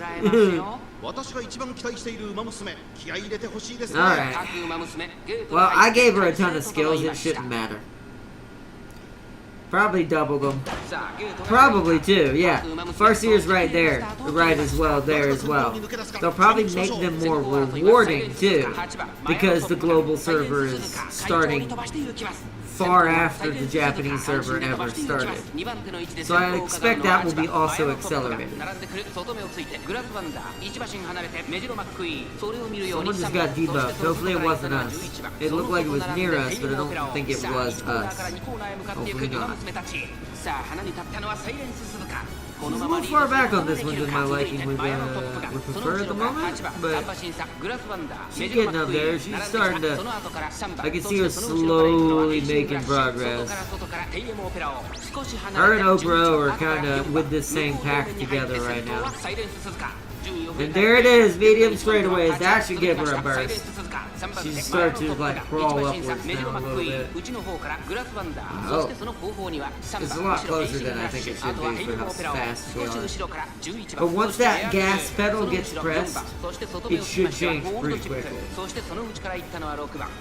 Alright. Well, I gave her a ton of skills. It shouldn't matter. Probably double them. Probably too, yeah. Farseer's right there. Right as well, there as well. They'll probably make them more rewarding too. Because the global server is starting far after the Japanese server ever started. So I expect that will be also accelerated. Someone just got debuffed. Hopefully it wasn't us. It looked like it was near us, but I don't think it was us. Hopefully not. She's a little far back on this one than my liking would prefer at the moment, but she's getting up there. She's starting to, I can see her slowly making progress. Her and Okro are kind of with this same pack together right now. And there it is, medium straightaways. That should give her a burst. She's starting to like crawl upwards now a little bit. Oh, it's a lot closer than I think it should be for how fast we are. But once that gas pedal gets pressed, it should change pretty quickly.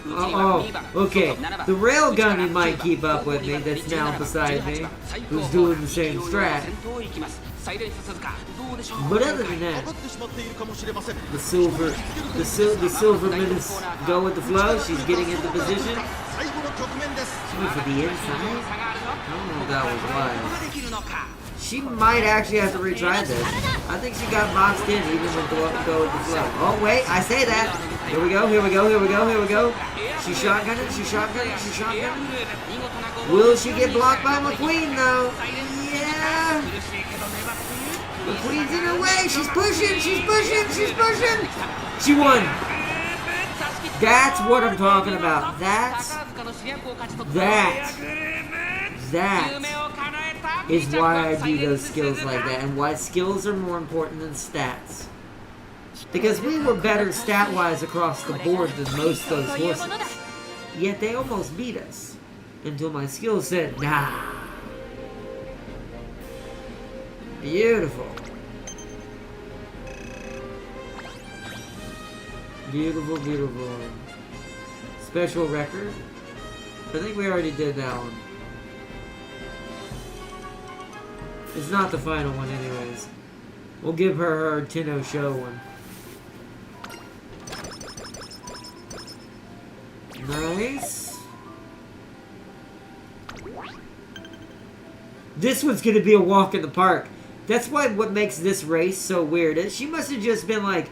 Oh, okay. The railgunny might keep up with me that's now beside me, who's doing the same strat. But other than that, the silver minutes go with the flow. She's getting into position. She went for the inside. I don't know if that was wise. She might actually have to retry this. I think she got boxed in even with go with the flow. Oh wait, I say that. Here we go. She's shotgunning. Will she get blocked by McQueen though? Yeah. McQueen's in her way. She's pushing. She won. That's what I'm talking about. That is why I do those skills like that, and why skills are more important than stats. Because we were better stat-wise across the board than most of those horses. Yet they almost beat us. Until my skills said, nah. Beautiful. Beautiful, beautiful. Special record? I think we already did that one. It's not the final one anyways. We'll give her her Tenno Show one. Nice. This one's gonna be a walk in the park. That's why what makes this race so weird. She must have just been like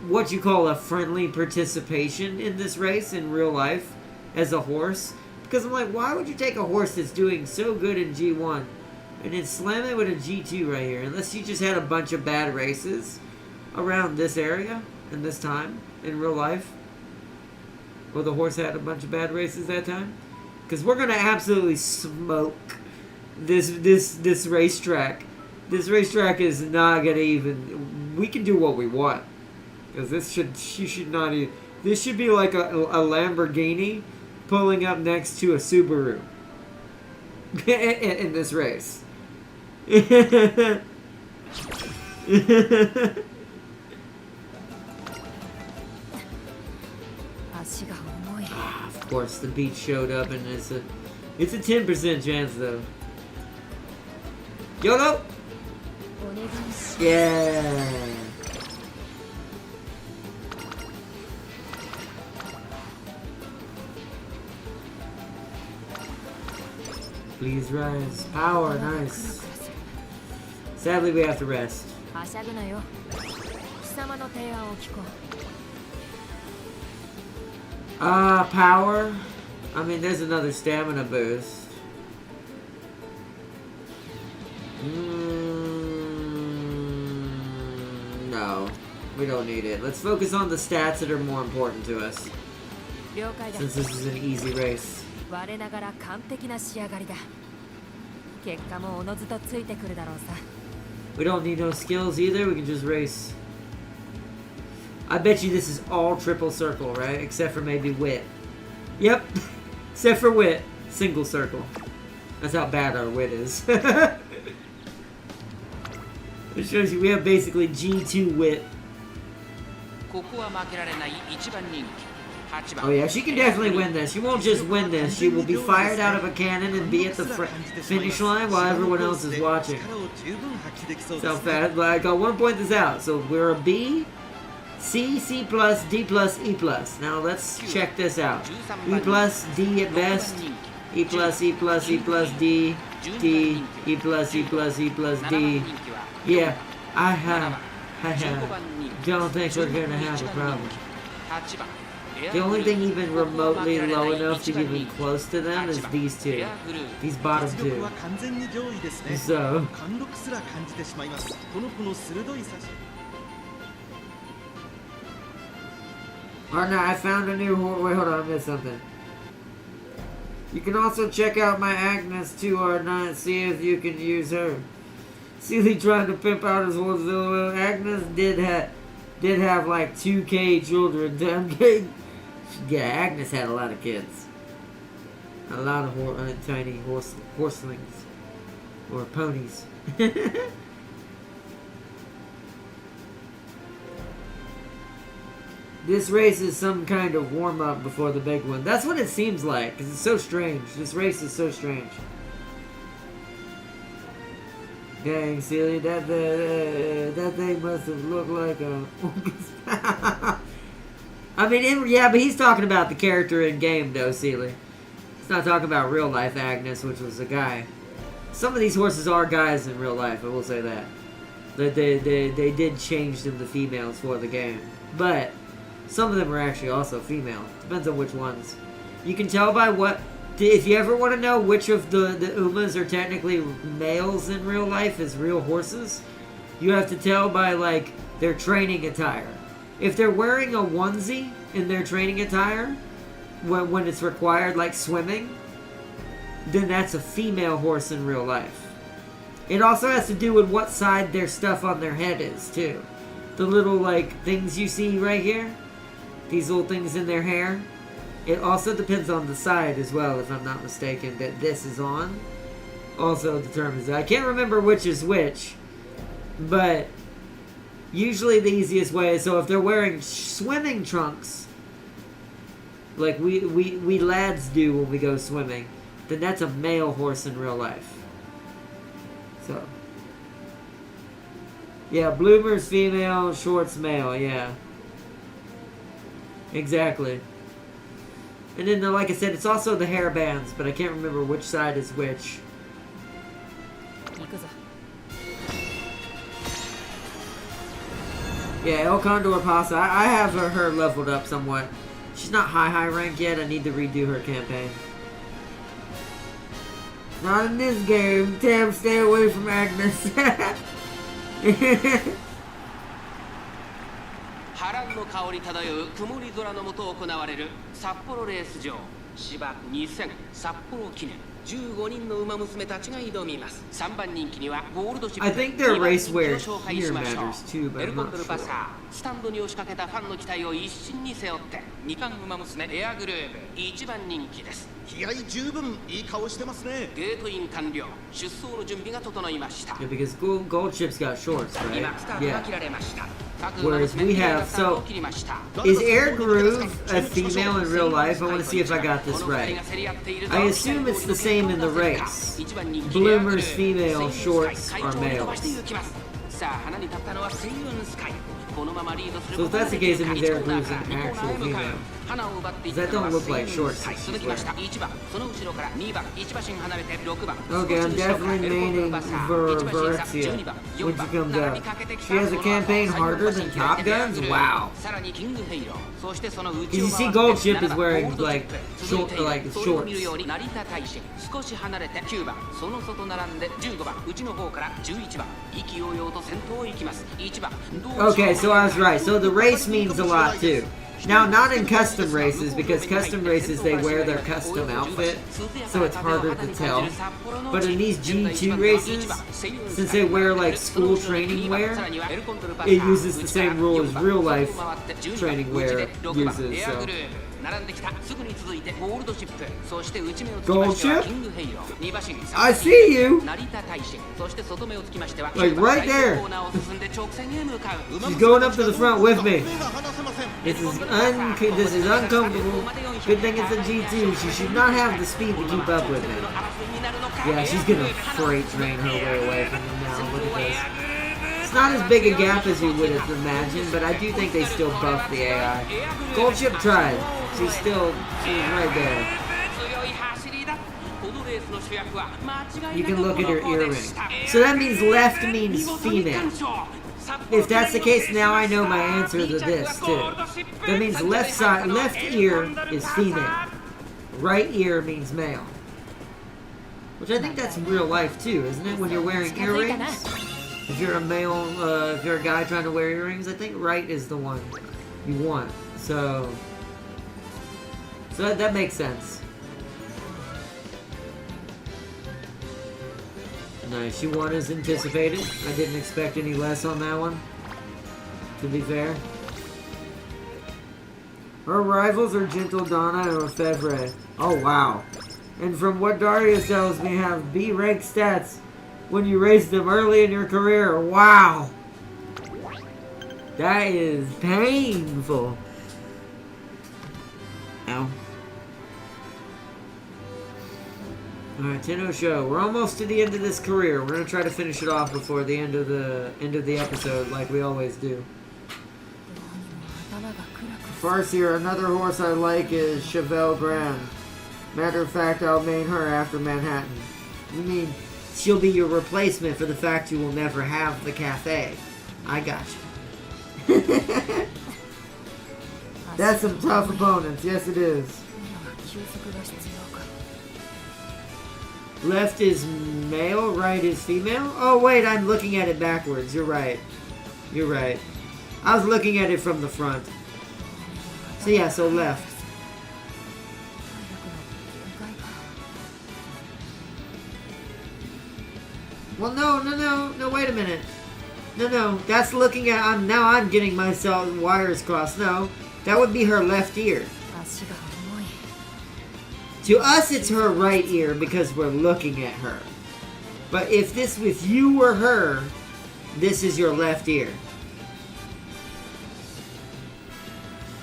what you call a friendly participation in this race in real life as a horse. Because I'm like, why would you take a horse that's doing so good in G1 and then slam it with a G2 right here? Unless you just had a bunch of bad races around this area and this time in real life. Or the horse had a bunch of bad races that time. Because we're going to absolutely smoke this racetrack. This racetrack is not going to even... We can do what we want. Because this should be like a Lamborghini pulling up next to a Subaru in this race. Of course, the beach showed up, and it's a 10% chance though. YOLO! Yeah. Please rise. Power, nice. Sadly, we have to rest. Power. I mean, there's another stamina boost. No, we don't need it. Let's focus on the stats that are more important to us. Since this is an easy race. We don't need no skills either, we can just race. I bet you this is all triple circle, right? Except for maybe wit. Yep, except for wit. Single circle. That's how bad our wit is. It shows you we have basically G2 wit. Oh yeah, she can definitely win this. She won't just win this. She will be fired out of a cannon and be at the finish line while everyone else is watching. So fast, but I got 1 point this out. So we're a B, C, C+, D+, E+. Now let's check this out. E+, D at best. E+, E+, E+, D, D, E+, E+, D. Yeah, I don't think we're gonna have a problem. The only thing even remotely low enough to get even close to them is these two. These bottom two. So... Oh no, I found a new horse. Wait, hold on, I missed something. You can also check out my Agnes 2R9, see if you can use her. Sealy trying to pimp out his horse. Agnes did have like 2K children. Damn game. Yeah, Agnes had a lot of kids. A lot of tiny horselings. Or ponies. This race is some kind of warm-up before the big one. That's what it seems like, because it's so strange. This race is so strange. Dang, silly, that thing must have looked like a... I mean, yeah, but he's talking about the character in game, though, Sealy. He's not talking about real life Agnes, which was a guy. Some of these horses are guys in real life, I will say that. They did change them to females for the game. But some of them are actually also female. Depends on which ones. You can tell by what... If you ever want to know which of the Umas are technically males in real life as real horses, you have to tell by, like, their training attire. If they're wearing a onesie in their training attire, when it's required, like swimming, then that's a female horse in real life. It also has to do with what side their stuff on their head is, too. The little, like, things you see right here. These little things in their hair. It also depends on the side as well, if I'm not mistaken, that this is on. Also determines that. I can't remember which is which. But usually the easiest way is, so if they're wearing swimming trunks, like we lads do when we go swimming, then that's a male horse in real life. So. Yeah, Bloomer's female, Short's male, yeah. Exactly. And then, like I said, it's also the hair bands, but I can't remember which side is which. Yeah, El Condor Pasa. I have her leveled up somewhat. She's not high rank yet. I need to redo her campaign. Not in this game. Tam, stay away from Agnes. 波乱の香り漂う曇り空の下行われる札幌レース場芝2000札幌記念15人の馬娘たちが挑みます3番人気にはゴールドシップ I think their race wear 紹介 here しましょう matters too, but エル I'm コン not ドルパサ sure. ースタンドに押しかけたファンの期待を一身に背負って2番馬娘エアグルーブ1番人気です気合十分いい顔してますねゲートイン完了出走の準備が整いました Yeah, because Gold Chip's got shorts, 今 right? スタートが Yeah. 切られました Whereas we have, so, is Air Groove a female in real life? I want to see if I got this right. I assume it's the same in the race. Bloomer's female, Shorts are males. So if that's the case, it means Air Groove's an actual female. Because that don't look like shorts that she's wearing. Okay, I'm definitely maining Verexia when she comes out. She has a campaign harder than Top Guns? Wow. Because you see Gold Chip is wearing like shorts. Okay, so I was right. So the race means a lot too. Now, not in custom races, because custom races, they wear their custom outfit, so it's harder to tell. But in these G2 races, since they wear like school training wear, it uses the same rule as real life training wear uses, so. Gold Chip? I see you! Like right there! She's going up to the front with me. This is uncomfortable. Good thing it's a G2. She should not have the speed to keep up with me. Yeah, she's gonna freight train her way away from me now. Look at this. It's not as big a gap as you would have imagined, but I do think they still buff the AI. Gold Chip tried. She's right there. You can look at her earring. So that means left means female. If that's the case, now I know my answer to this too. That means left ear is female. Right ear means male. Which I think that's real life too, isn't it? When you're wearing earrings. If you're a male, if you're a guy trying to wear earrings, I think right is the one you want. So that makes sense. Nice, she won as anticipated. I didn't expect any less on that one, to be fair. Her rivals are Gentle Donna and Orfevre. Oh wow. And from what Darius tells me, have B-rank stats when you race them early in your career. Wow. That is painful. Ow. Alright, Tenno Show. We're almost to the end of this career. We're gonna try to finish it off before the end of the episode, like we always do. Farseer, another horse I like is Chevelle Grand. Matter of fact, I'll main her after Manhattan. You mean she'll be your replacement for the fact you will never have the cafe? I got you. That's some tough opponents. Yes, it is. Left is male, right is female? Oh, wait, I'm looking at it backwards. You're right. You're right. I was looking at it from the front. So yeah, so left. Well, no, wait a minute. No, that's looking at, I'm getting myself wires crossed. No, that would be her left ear. To us, it's her right ear because we're looking at her. But if you were her, this is your left ear.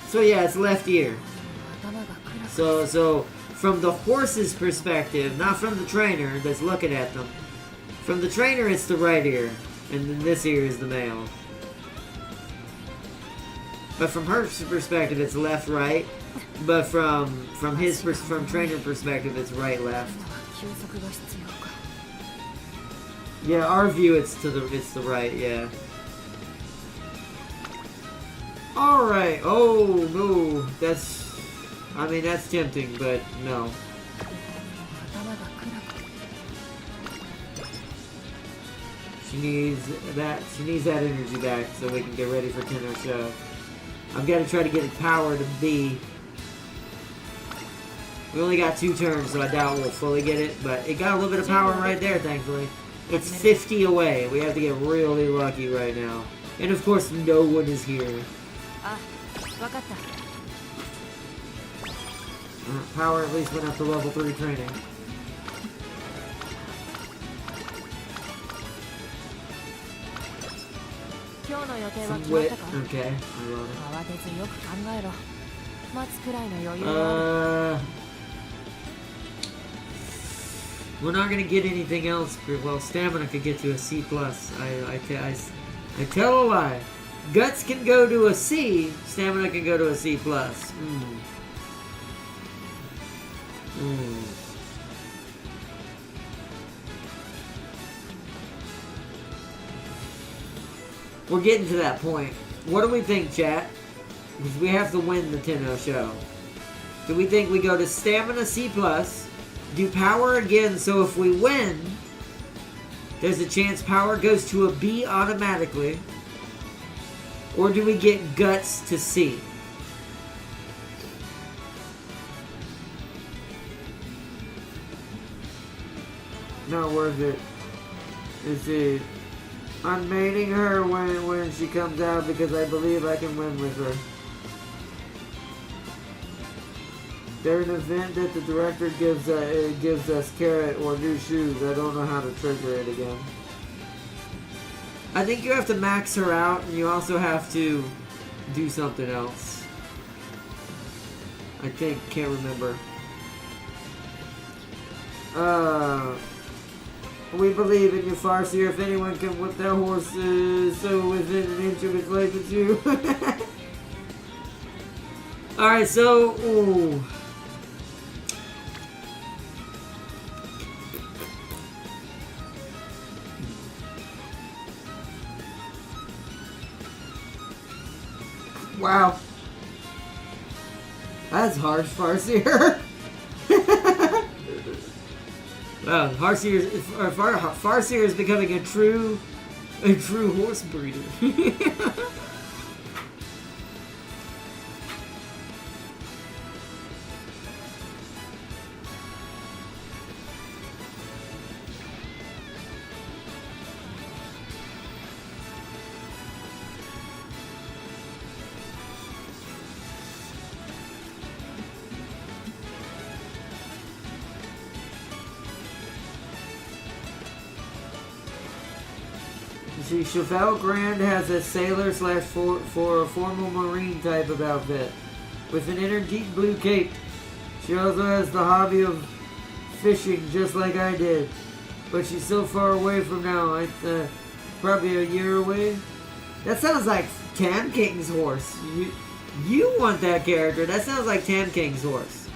So yeah, it's left ear. So from the horse's perspective, not from the trainer that's looking at them. From the trainer, it's the right ear, and then this ear is the male. But from her perspective, it's left right. But from trainer perspective, it's right left. Yeah, our view, it's the right. Yeah. All right. Oh no, that's tempting, but no. She needs that energy back so we can get ready for Tenno Show. I've got to try to get it power to B. We only got 2 turns, so I doubt we'll fully get it, but it got a little bit of power right there, thankfully. It's 50 away. We have to get really lucky right now. And of course, no one is here. Power at least went up to level 3 training. Some wit. Okay, I love it. We're not gonna get anything else. Well, stamina could get to a C+. I tell a lie. Guts can go to a C. Stamina can go to a C+. We're getting to that point. What do we think, chat? Because we have to win the Tenno Show. Do we think we go to Stamina C+, do Power again, so if we win, there's a chance Power goes to a B automatically? Or do we get Guts to C? Not worth it. Let's see. I'm mating her when she comes out because I believe I can win with her. There's an event that the director gives us carrot or new shoes. I don't know how to trigger it again. I think you have to max her out, and you also have to do something else. I think, can't remember. We believe in you, Farseer. If anyone can whip their horse so within an inch of its life, it's you. Alright, so... Ooh. Wow. That's harsh, Farseer. Wow, Farseer is becoming a true horse breeder. See, Chevelle Grand has a sailor / for a formal marine type of outfit with an inner deep blue cape. She also has the hobby of fishing just like I did, but she's so far away from now. Probably a year away. That sounds like Tam King's horse. You want that character? That sounds like Tam King's horse.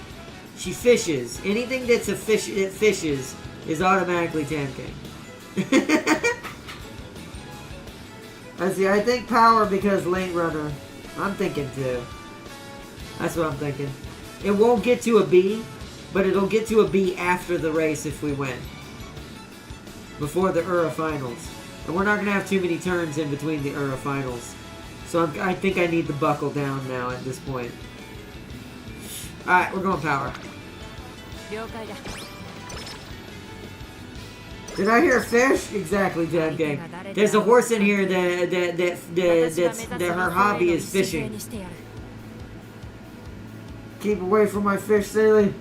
She fishes. Anything that's a fish that fishes is automatically Tam King. I think Power because late runner. I'm thinking too. That's what I'm thinking. It won't get to a B, but it'll get to a B after the race if we win. Before the Ura finals. And we're not going to have too many turns in between the Ura finals. So I think I need to buckle down now at this point. Alright, we're going Power. Did I hear fish? Exactly, Jam Gang. There's a horse in here that her hobby is fishing. Keep away from my fish, Sealy.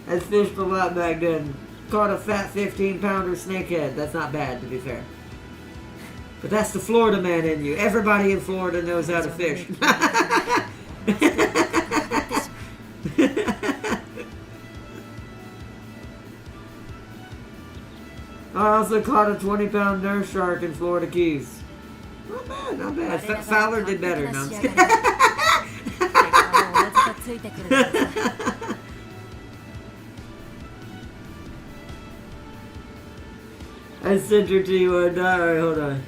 I fished a lot back then. Caught a fat 15-pounder snakehead. That's not bad, to be fair. But that's the Florida man in you. Everybody in Florida knows how to fish. I also caught a 20-pound nurse shark in Florida Keys. Not bad, not bad. Fowler did better. No, I'm just kidding. I sent her to you. Alright, hold on.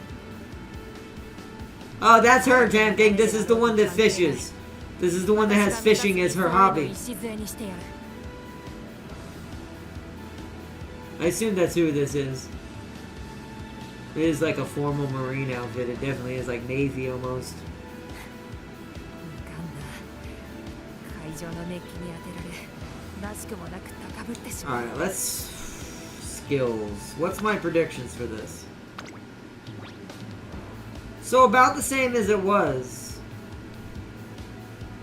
Oh, that's her, Jam King. This is the one that fishes. This is the one that has fishing as her hobby. I assume that's who this is. It is like a formal marine outfit. It definitely is like Navy almost. Alright, let's... Skills. What's my predictions for this? So about the same as it was.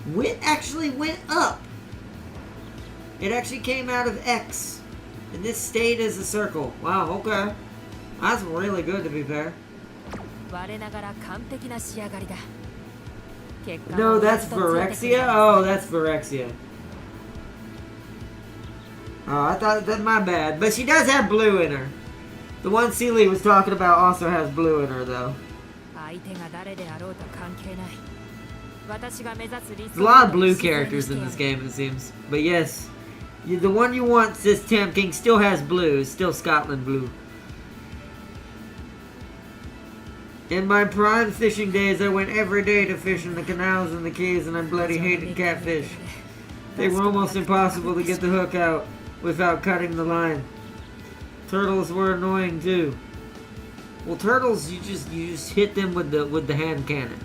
Wit actually went up. It actually came out of X. And this stayed as a circle. Wow, okay. That's really good, to be fair. No, that's Phyrexia? Oh, that's Phyrexia. Oh, I thought that, my bad. But she does have blue in her. The one Sealy was talking about also has blue in her, though. There's a lot of blue characters in this game, it seems. But yes, the one you want, this Tam King, still has blue. It's still Scotland blue. In my prime fishing days, I went every day to fish in the canals and the keys, and I bloody hated catfish. They were almost impossible to get the hook out without cutting the line. Turtles were annoying too. Well, turtles, you just hit them with the hand cannon.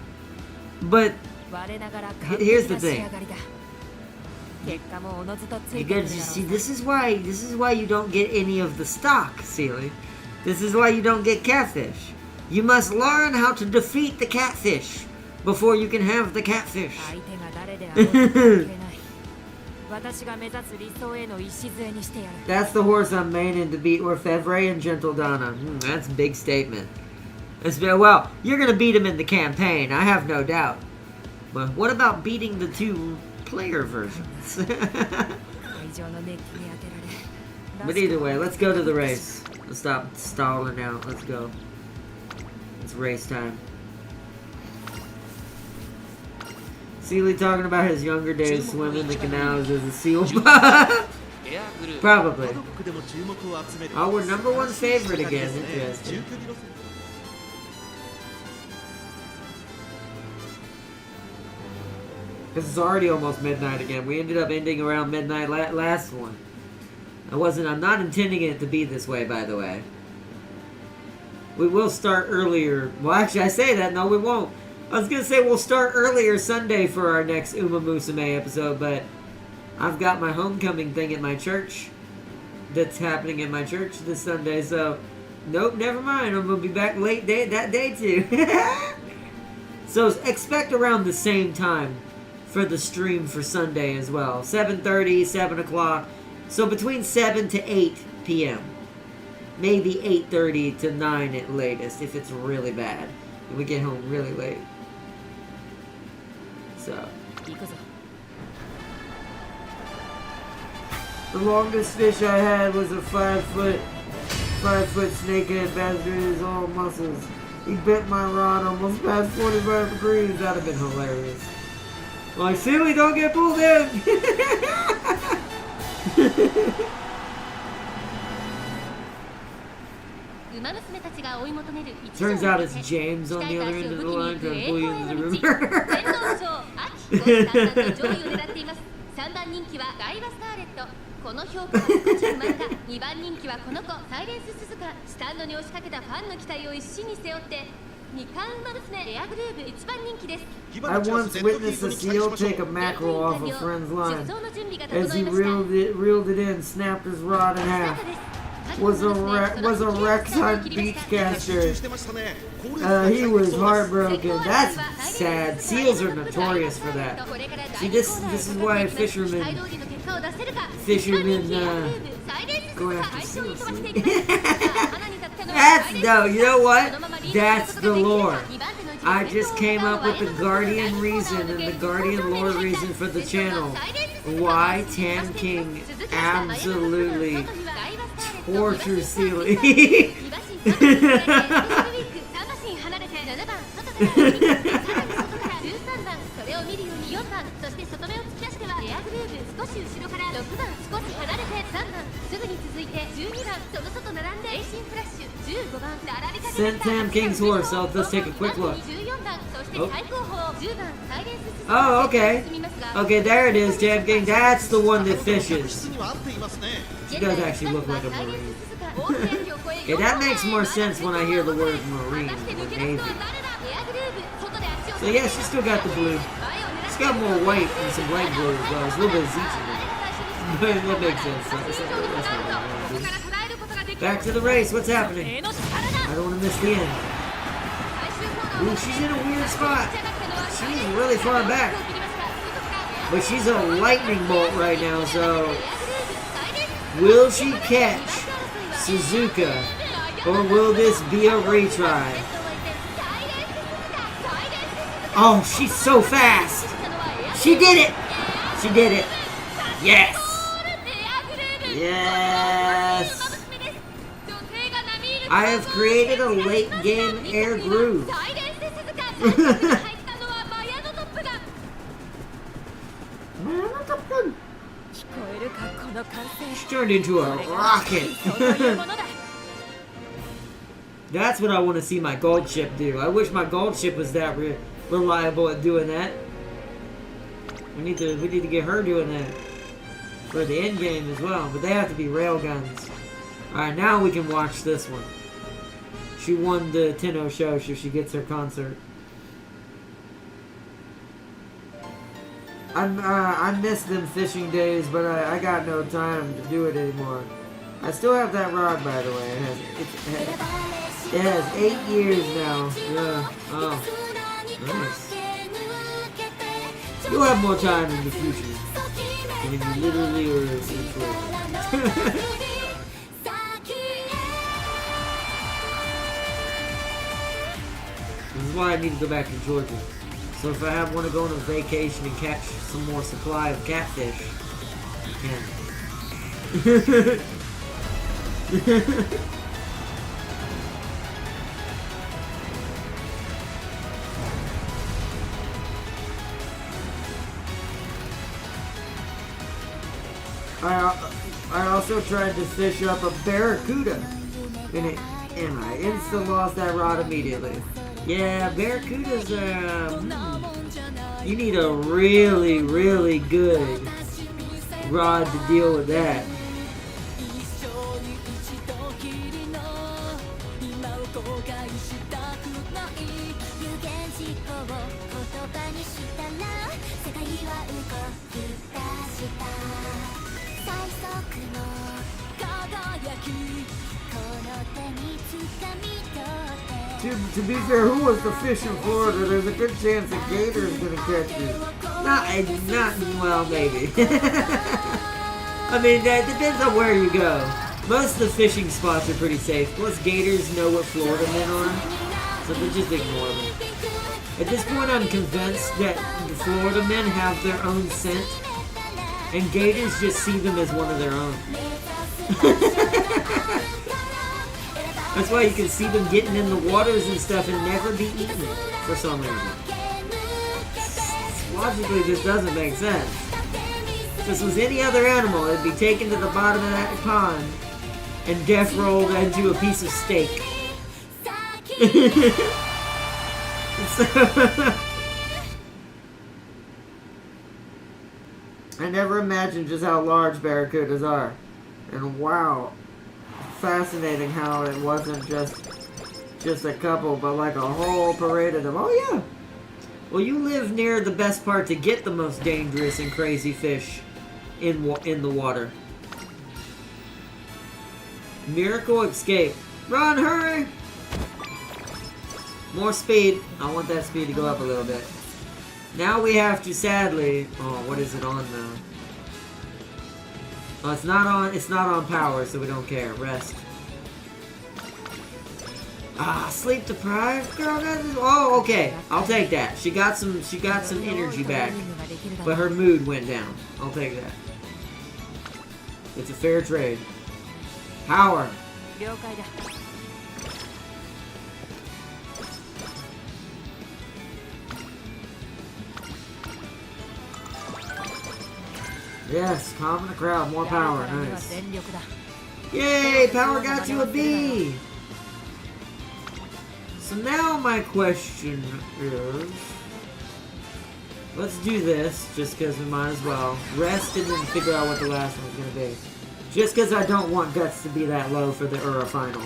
But here's the thing. You gotta see. This is why you don't get any of the stock, Sealy. This is why you don't get catfish. You must learn how to defeat the catfish before you can have the catfish. That's the horse I'm maining to beat Orfevre and Gentle Donna. That's a big statement. Well, you're going to beat him in the campaign, I have no doubt. But what about beating the two player versions? But either way, let's go to the race. Let's stop stalling out. Let's go. It's race time. Sealy talking about his younger days swimming the canals as a seal. Probably. Oh, we're #1 favorite again. Interesting. This is already almost midnight again. We ended up ending around midnight last one. I'm not intending it to be this way, by the way. We will start earlier. Well, actually, I say that. No, we won't. I was going to say we'll start earlier Sunday for our next Umamusume episode, but I've got my homecoming thing at my church that's happening at my church this Sunday, so nope, never mind. I'm going to be back late that day too. So expect around the same time for the stream for Sunday as well. 7:30, 7 o'clock. So between 7 to 8 p.m. Maybe 8:30 to 9 at latest if it's really bad. And we get home really late. So. The longest fish I had was a 5-foot snakehead bastard with his all muscles. He bent my rod almost past 45 degrees. That'd have been hilarious. Like, Sealy, don't get pulled in! Turns out it's James on the other end of the line trying to pull you into the river. I once witnessed a seal take a mackerel off a friend's line. As he reeled it in, snapped his rod in half. was a Rex Hunt beachcaster. してましたね。 He was heartbroken. That's sad. Seals are notorious for that. See, this is why fishermen go after seals. That's no. You know what? That's the lore. I just came up with the Guardian reason and the Guardian lore reason for the channel. Why Tam King absolutely tortures Sealy. Send Tam King's horse, so let's take a quick look. Oh, okay. Okay, there it is, Tam King. That's the one that fishes. には合っていますね。 She does actually look like a marine. Yeah, that makes more sense when I hear the word marine or navy. So yeah, she's still got the blue. She's got more white and some light blue as well. It's a little bit of each of them. But that makes sense. That's what I do. Back to the race. What's happening? I don't want to miss the end. Ooh, she's in a weird spot. She's really far back. But she's a lightning bolt right now, so... Will she catch Suzuka? Or will this be a retry? Oh, she's so fast! She did it! She did it! Yes! Yes! I have created a late game air groove. She turned into a rocket. That's what I want to see my gold ship do. I wish my gold ship was that reliable at doing that. We need to get her doing that for the end game as well. But they have to be rail guns. All right, now we can watch this one. She won the Tenno show, so she gets her concert. I miss them fishing days, but I got no time to do it anymore. I still have that rod, by the way. It has 8 years now. Yeah. Oh, nice. You'll have more time in the future. I mean, literally or literally. This is why I need to go back to Georgia. So if I want to go on a vacation and catch some more supply of catfish, I can. I also tried to fish up a barracuda, and I instantly lost that rod immediately. Yeah, barracudas, you need a really, really good rod to deal with that. To be fair, who wants to fish in Florida? There's a good chance a gator is going to catch you. Not, well, maybe. I mean, that depends on where you go. Most of the fishing spots are pretty safe. Plus, gators know what Florida men are, so they just ignore them. At this point, I'm convinced that the Florida men have their own scent, and gators just see them as one of their own. That's why you can see them getting in the waters and stuff and never be eaten for some reason. Logically, this doesn't make sense. If this was any other animal, it'd be taken to the bottom of that pond and death rolled into a piece of steak. I never imagined just how large barracudas are. And wow. Fascinating how it wasn't just a couple, but like a whole parade of them. Oh yeah. Well, you live near the best part to get the most dangerous and crazy fish in the water. Miracle escape. Run, hurry! More speed. I want that speed to go up a little bit. Now we have to sadly... Oh, what is it on though? Oh, it's not on power, so we don't care. Rest. Ah, sleep deprived? Girl, oh, okay. I'll take that. She got some energy back. But her mood went down. I'll take that. It's a fair trade. Power. Yes, calm the crowd, more power, nice. Yay, power got to a B! So now my question is... Let's do this, just because we might as well. Rest and then figure out what the last one's going to be. Just because I don't want Guts to be that low for the Ura final.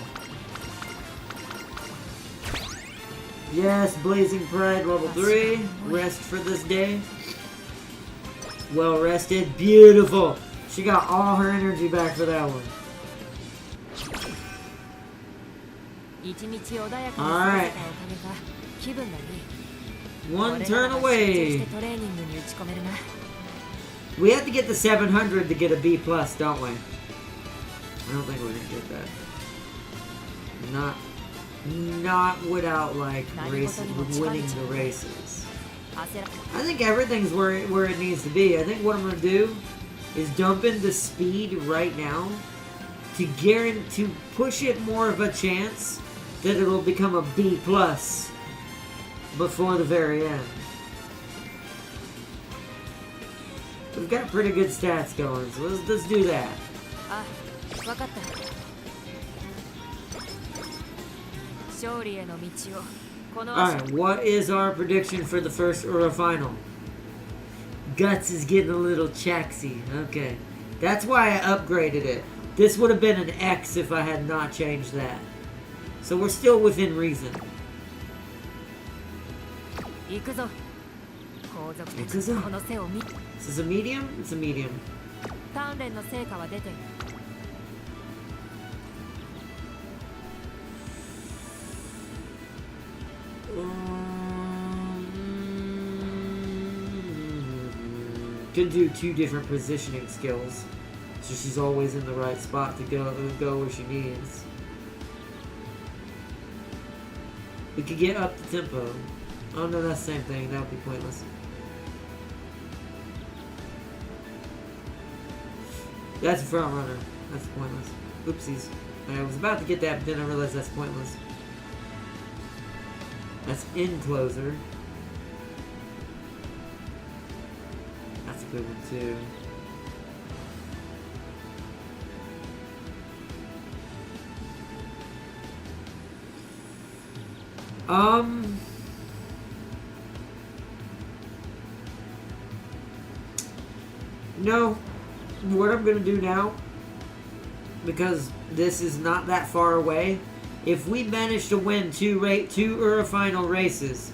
Yes, Blazing Pride level 3. Rest for this day. Well rested. Beautiful. She got all her energy back for that one. Alright. One turn away. We have to get the 700 to get a B+, don't we? I don't think we're gonna get that. Not without, like, winning the races. I think everything's where it needs to be. I think what I'm gonna do is dump in the speed right now to push it more of a chance that it'll become a B+ before the very end. We've got pretty good stats going, so let's do that. Alright, what is our prediction for the first Ura final? Guts is getting a little chaxy. Okay. That's why I upgraded it. This would have been an X if I had not changed that. So we're still within reason. This is a medium? It's a medium. Could do 2 different positioning skills, so she's always in the right spot to go where she needs. We could get up the tempo. Oh no, that's the same thing. That would be pointless. That's a front runner. That's pointless. Oopsies. I was about to get that, but then I realized that's pointless. That's in closer. That's a good one too. No. What I'm gonna do now, because this is not that far away, if we manage to win two Ura final races,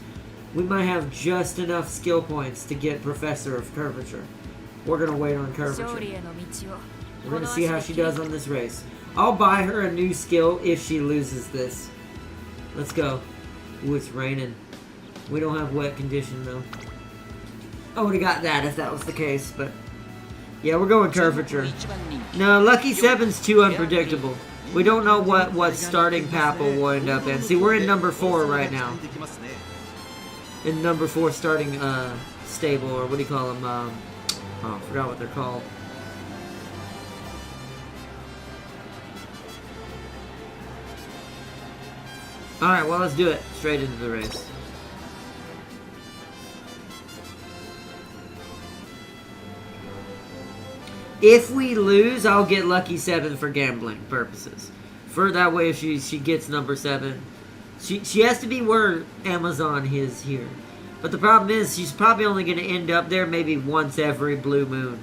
we might have just enough skill points to get Professor of Curvature. We're gonna wait on Curvature. We're gonna see how she does on this race. I'll buy her a new skill if she loses this. Let's go. Ooh, it's raining. We don't have wet condition though. I would've got that if that was the case, but... yeah, we're going Curvature. No, Lucky 7's too unpredictable. We don't know what starting Papal will end up in. See, we're in number 4 right now. In number 4 starting stable, or what do you call them? Oh, I forgot what they're called. Alright, well, let's do it. Straight into the race. If we lose, I'll get Lucky 7 for gambling purposes. For that way, if she gets number 7, she has to be where Amazon is here. But the problem is, she's probably only going to end up there maybe once every blue moon.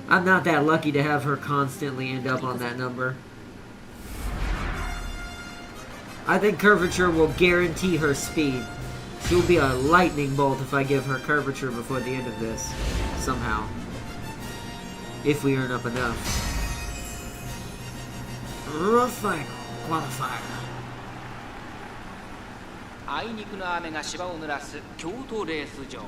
I'm not that lucky to have her constantly end up on that number. I think Curvature will guarantee her speed. She'll be a lightning bolt if I give her Curvature before the end of this. Somehow. If we earn up enough. Final qualifier. あいにくの雨が芝を濡らす京都レース場。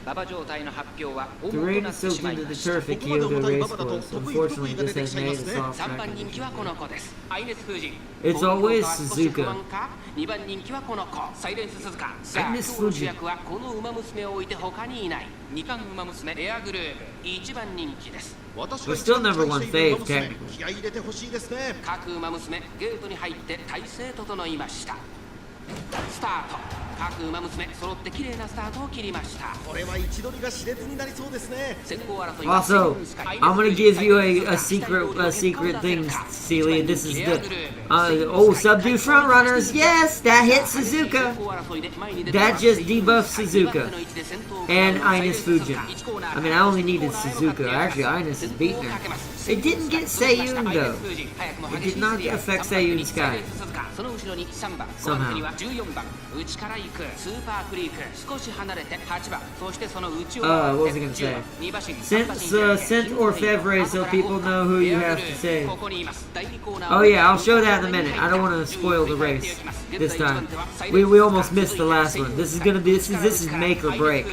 馬場状態の発表は The 重く rain なっ is て soaked しまい into ま the した。 turf at Kyoto Race Course. Unfortunately, this has made a soft 3 番 track. 人気はこの子です。アイネス・フージン。 It's always Suzuka. 2番人気はこの子。サイレンス・鈴鹿。さあ、今 Agnes 日の Fuji. 主役はこの馬娘を置いて他にいない。2冠馬娘エアグルーブ。1番人気です。私が But still 一番 number 期 one 待している fave, 馬娘 technically. 気合い入れてほしいですね。各馬娘ゲートに入って体勢整いました。スタート。各馬娘揃って綺麗なスタートを切りました。これは位置取りが熾烈になりそうですね。先行争いは Also, I'm gonna give you a secret thing, Celia. This is the subdue front runners. Yes, that hit Suzuka. That just debuffed Suzuka and Ines Fujin. I mean, I only needed Suzuka. Actually, Ines is beating her. It didn't get Seiyun though. It did not affect Seiyun Sky. その後ろに3番、5 Somehow. 番手には14番、内から行くスーパークリーク、少し離れて8番、そしてその内を What was I gonna say? 2馬身、 Sent or Fevre so people know who you have to save. ここにいます。第2コーナー Oh yeah, I'll show that in a minute. I don't want to spoil the race this time. We almost missed the last one. This is make or break.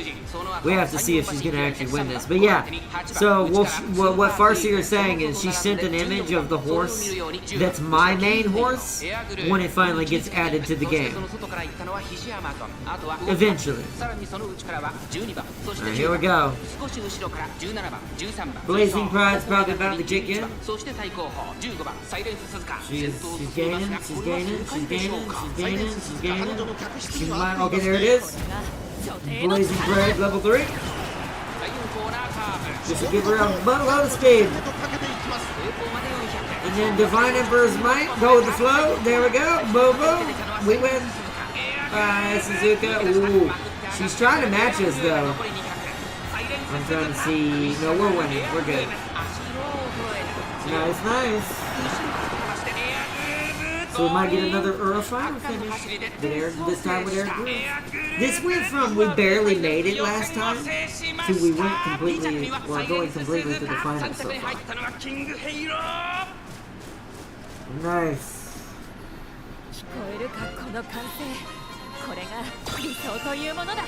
We have to see if she's gonna actually win this. But yeah, so what Farseer is saying is she sent an image of the horse that's my main horse when it finally gets added to the game. Eventually. Alright, here we go. Blazing Pride's probably about to kick in. She's gaining. She might, okay, there it is. Blazing Pride, level 3. This will give her a buttload of speed. And then Divine Emperor's Might, go with the flow. There we go. Boom, boom. We win. Suzuka. Ooh. She's trying to match us, though. I'm trying to see. No, we're winning. We're good. Nice. So we might get another final finish. This time with Air Groove. This went from we barely made it last time to we went completely, or going completely to the final so far. Nice. 聞こえるかこの歓声。これが理想というものだ。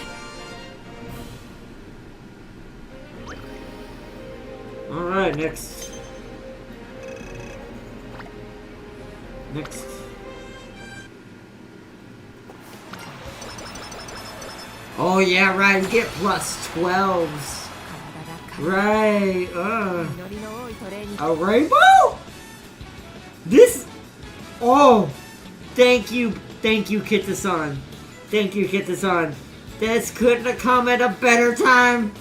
Alright, next. Oh yeah, right, you get plus 12s. Right, a rainbow? This, oh, thank you, Kitasan. Thank you, Kitasan. This couldn't have come at a better time.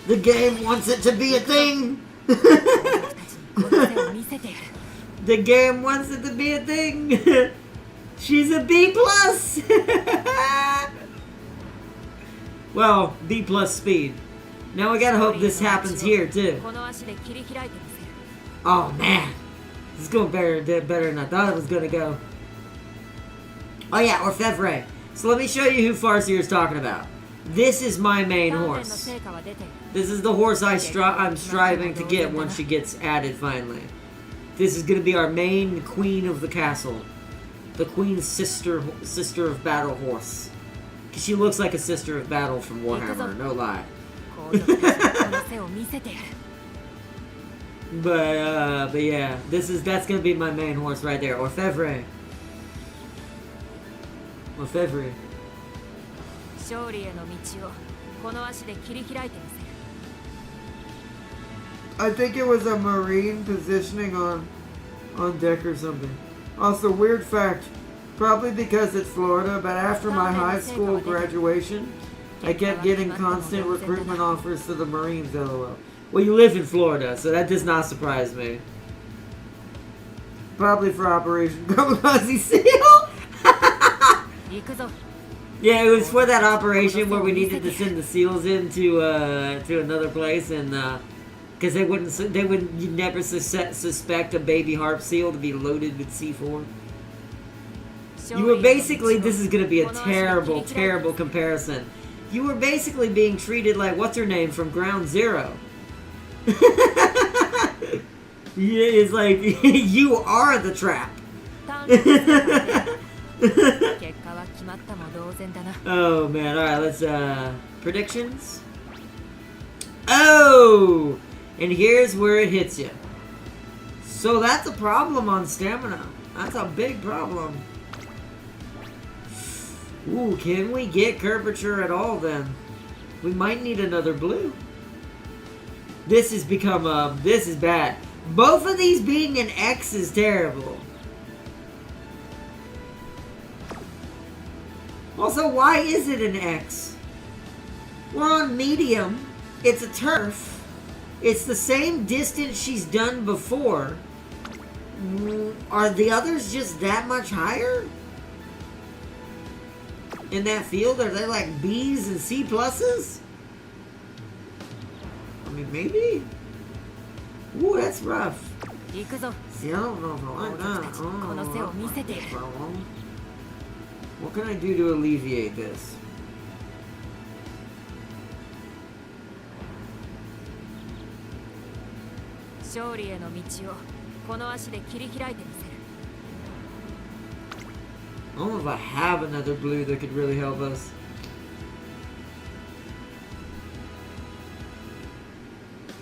The game wants it to be a thing. The game wants it to be a thing. She's a B+. Well, B+ speed. Now we gotta hope this happens here too. Oh man, this is going better than I thought it was gonna go. Oh yeah, Orfevre. So let me show you who Farseer is talking about. This is my main horse. This is the horse I'm striving to get once she gets added finally. This is gonna be our main queen of the castle. The queen's sister of battle horse. Cause she looks like a sister of battle from Warhammer, no lie. But yeah, that's gonna be my main horse right there. Orfevre. I think it was a marine positioning on deck or something. Also, weird fact, probably because it's Florida, but after my high school graduation, I kept getting constant recruitment offers for the Marines, lol. Well, you live in Florida, so that does not surprise me. Probably for Operation Kamikaze Seal? Yeah, it was for that operation where we needed to send the SEALs into to another place, and because you'd never suspect a baby harp seal to be loaded with C4. You were basically, this is going to be a terrible, terrible comparison. You were basically being treated like what's her name from Ground Zero. Yeah, it's like you are the trap. 鍛錬の成果で結果は決まったも同然だな。 Oh man, alright, let's predictions. Oh! And here's where it hits you. So that's a problem on stamina. That's a big problem. Ooh, can we get curvature at all then? We might need another blue. This has become this is bad. Both of these being an X is terrible. Also, why is it an X? We're on medium. It's a turf. It's the same distance she's done before. Are the others just that much higher? In that field? Are they like B's and C pluses? I mean, maybe? Ooh, that's rough. See, I don't know if I like that. Oh, what can I do to alleviate this? I don't know if I have another blue that could really help us.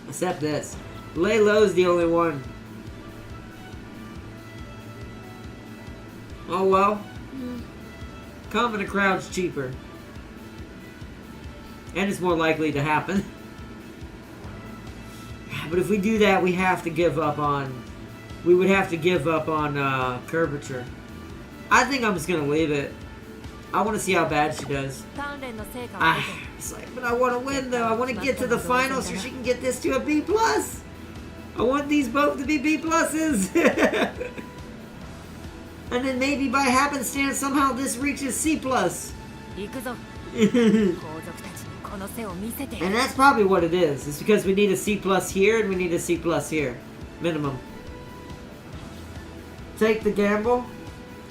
Except this. Lay low's the only one. Oh well. Come in a crowd's cheaper. And it's more likely to happen. But if we do that, we have to give up on... We would have to give up on curvature. I think I'm just going to leave it. I want to see how bad she does. It's like, but I want to win though. I want to get to the final so she can get this to a B+. I want these both to be B+. And then maybe by happenstance somehow this reaches C+. And that's probably what it is. It's because we need a C+ here and we need a C+ here. Minimum. Take the gamble.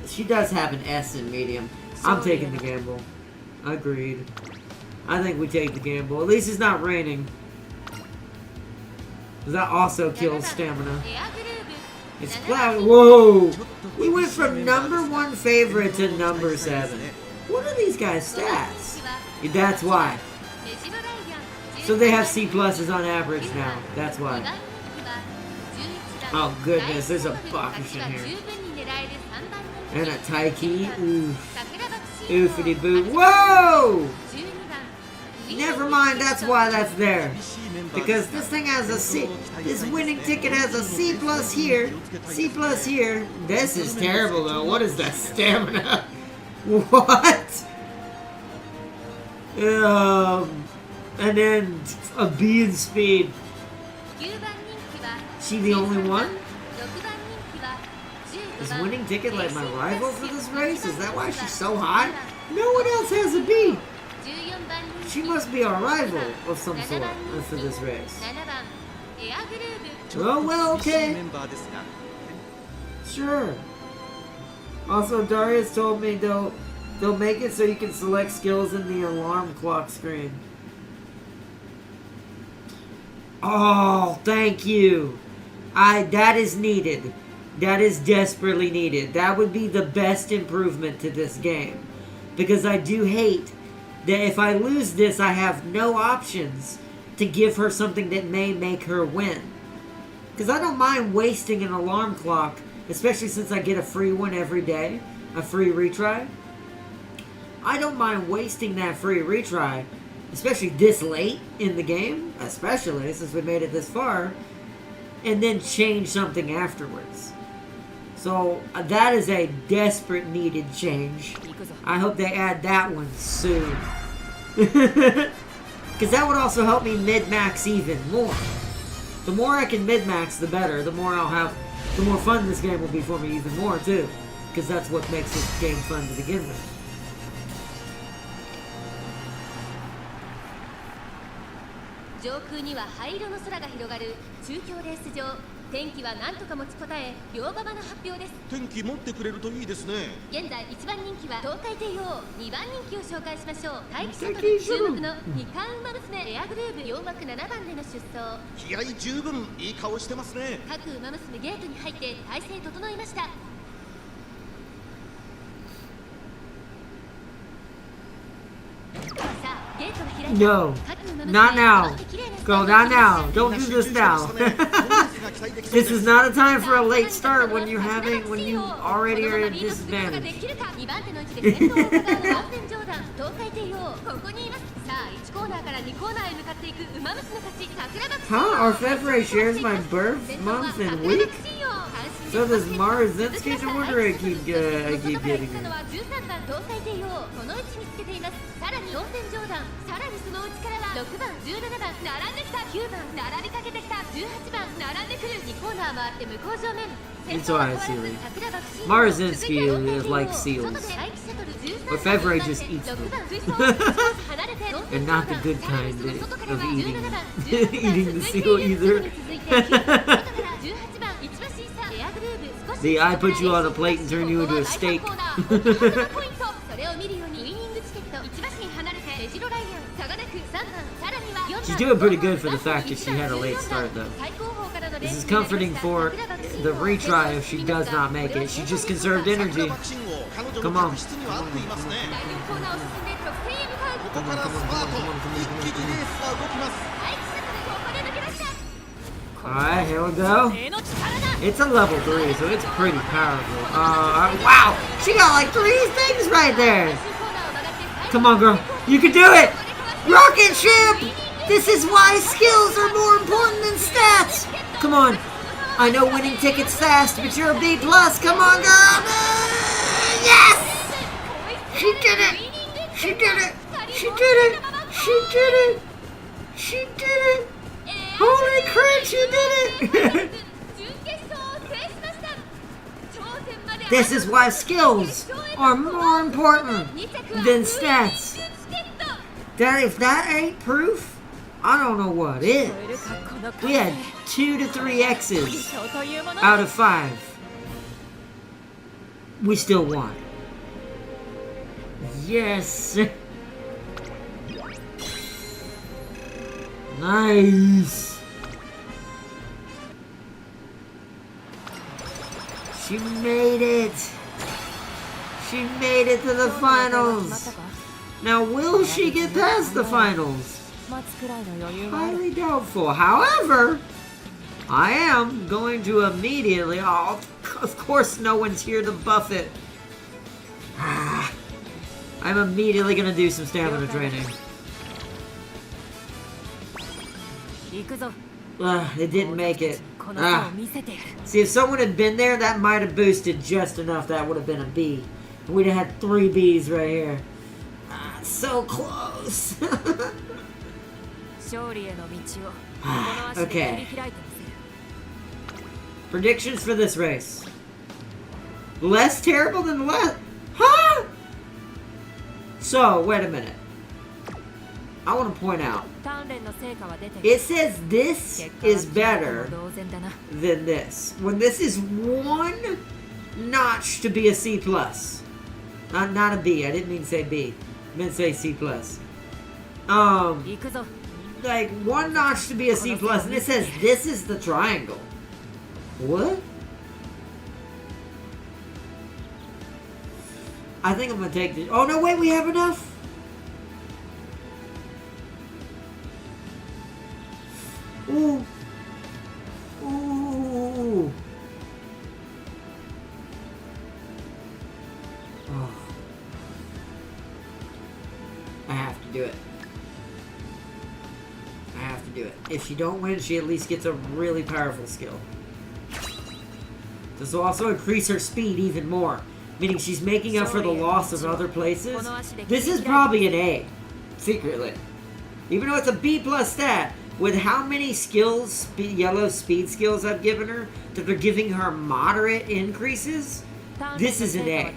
She does have an S in medium. I'm taking the gamble. Agreed. I think we take the gamble. At least it's not raining. Because that also kills stamina. It's cloudy. Whoa! We went from #1 favorite to #7. What are these guys' stats? Yeah, that's why. So they have C+ on average now. That's why. Oh goodness, there's a Bakush in here. And a Taiki. Oof. Oofity boo. Whoa! Never mind, that's why that's there. Because this thing has a C. This winning ticket has a C+ here. C+ here. This is terrible though. What is that stamina? What? And then a B in speed. She the only one? Is winning ticket like my rival for this race? Is that why she's so high? No one else has a B. She must be our rival of some sort for this race. Oh well, okay. Sure. Also, Darius told me they'll make it so you can select skills in the alarm clock screen. Oh, thank you. That is needed. That is desperately needed. That would be the best improvement to this game. Because I do hate that if I lose this, I have no options to give her something that may make her win. Because I don't mind wasting an alarm clock, especially since I get a free one every day, a free retry. I don't mind wasting that free retry, especially this late in the game, especially since we made it this far, and then change something afterwards. So that is a desperate needed change. I hope they add that one soon. Because that would also help me mid-max even more. The more I can mid-max, the better. The more I'll have, the more fun this game will be for me even more too. Because that's what makes this game fun to begin with. 天気は何とか持ちこたえ、両馬場の発表です。天気持ってくれるといいですね。現在1番人気は東海帝王、2番人気を紹介しましょう。待機シャトル注目の2冠馬娘エアグルーブ、4枠7番での出走。気合十分いい顔してますね。各馬娘ゲートに入って体勢整いました。No, not now. Go, not now. Don't do this now. This is not a time for a late start when you already are at a disadvantage. さあ1コーナーから2コーナーへ向かっていく馬娘たち。桜爆 Huh? Our February shares my birth month and week? So does Marazinski? No wonder I keep getting it. 13番東海帝王、この位置につけています。さらに当選上段、さらにその内からは6番17番並んできた、9番並びかけてきた、18番並んでくる。2コーナー回って向こう正面。 It's alright, Sealy. Marazinski is like seals. But February just eats them. And not the good kind of eating. Eating the seal either. The I put you on a plate and turn you into a steak. She's doing pretty good for the fact that she had a late start though. This is comforting for the retry if she does not make it. She just conserved energy. Come on. Alright, here we go. It's a level 3, so it's pretty powerful. Wow! She got like 3 things right there! Come on, girl. You can do it! Rocket ship! This is why skills are more important than stats! Come on. I know winning tickets fast, but you're a B+. Come on, girl! Yes! She did it! She did it! She did it! She did it! She did it! Holy crap, she did it! This is why skills are more important than stats. If that ain't proof, I don't know what is. We had 2 to 3 X's out of 5. We still won. Yes. Nice. She made it. She made it to the finals. Now, will she get past the finals? Highly doubtful. However, I am going to immediately... Oh, of course no one's here to buff it. I'm immediately going to do some stamina training. It didn't make it. See, if someone had been there, that might have boosted just enough. That would have been a B. We'd have had 3 Bs right here. So close. Okay. Predictions for this race. Less terrible than last. Huh? So, wait a minute. I want to point out. It says this is better than this. When this is 1 notch to be a C+. Not a B. I didn't mean to say B. I meant to say C+. Like 1 notch to be a C+, and it says this is the triangle. What? I think I'm gonna take this. Oh no, wait, we have enough. Ooh. Ooh. Oh. I have to do it. I have to do it. If she don't win, she at least gets a really powerful skill. This will also increase her speed even more, meaning she's making up for the loss of other places. This is probably an A, secretly. Even though it's a B+ stat, with how many skills, yellow speed skills I've given her, that they're giving her moderate increases, this is an A.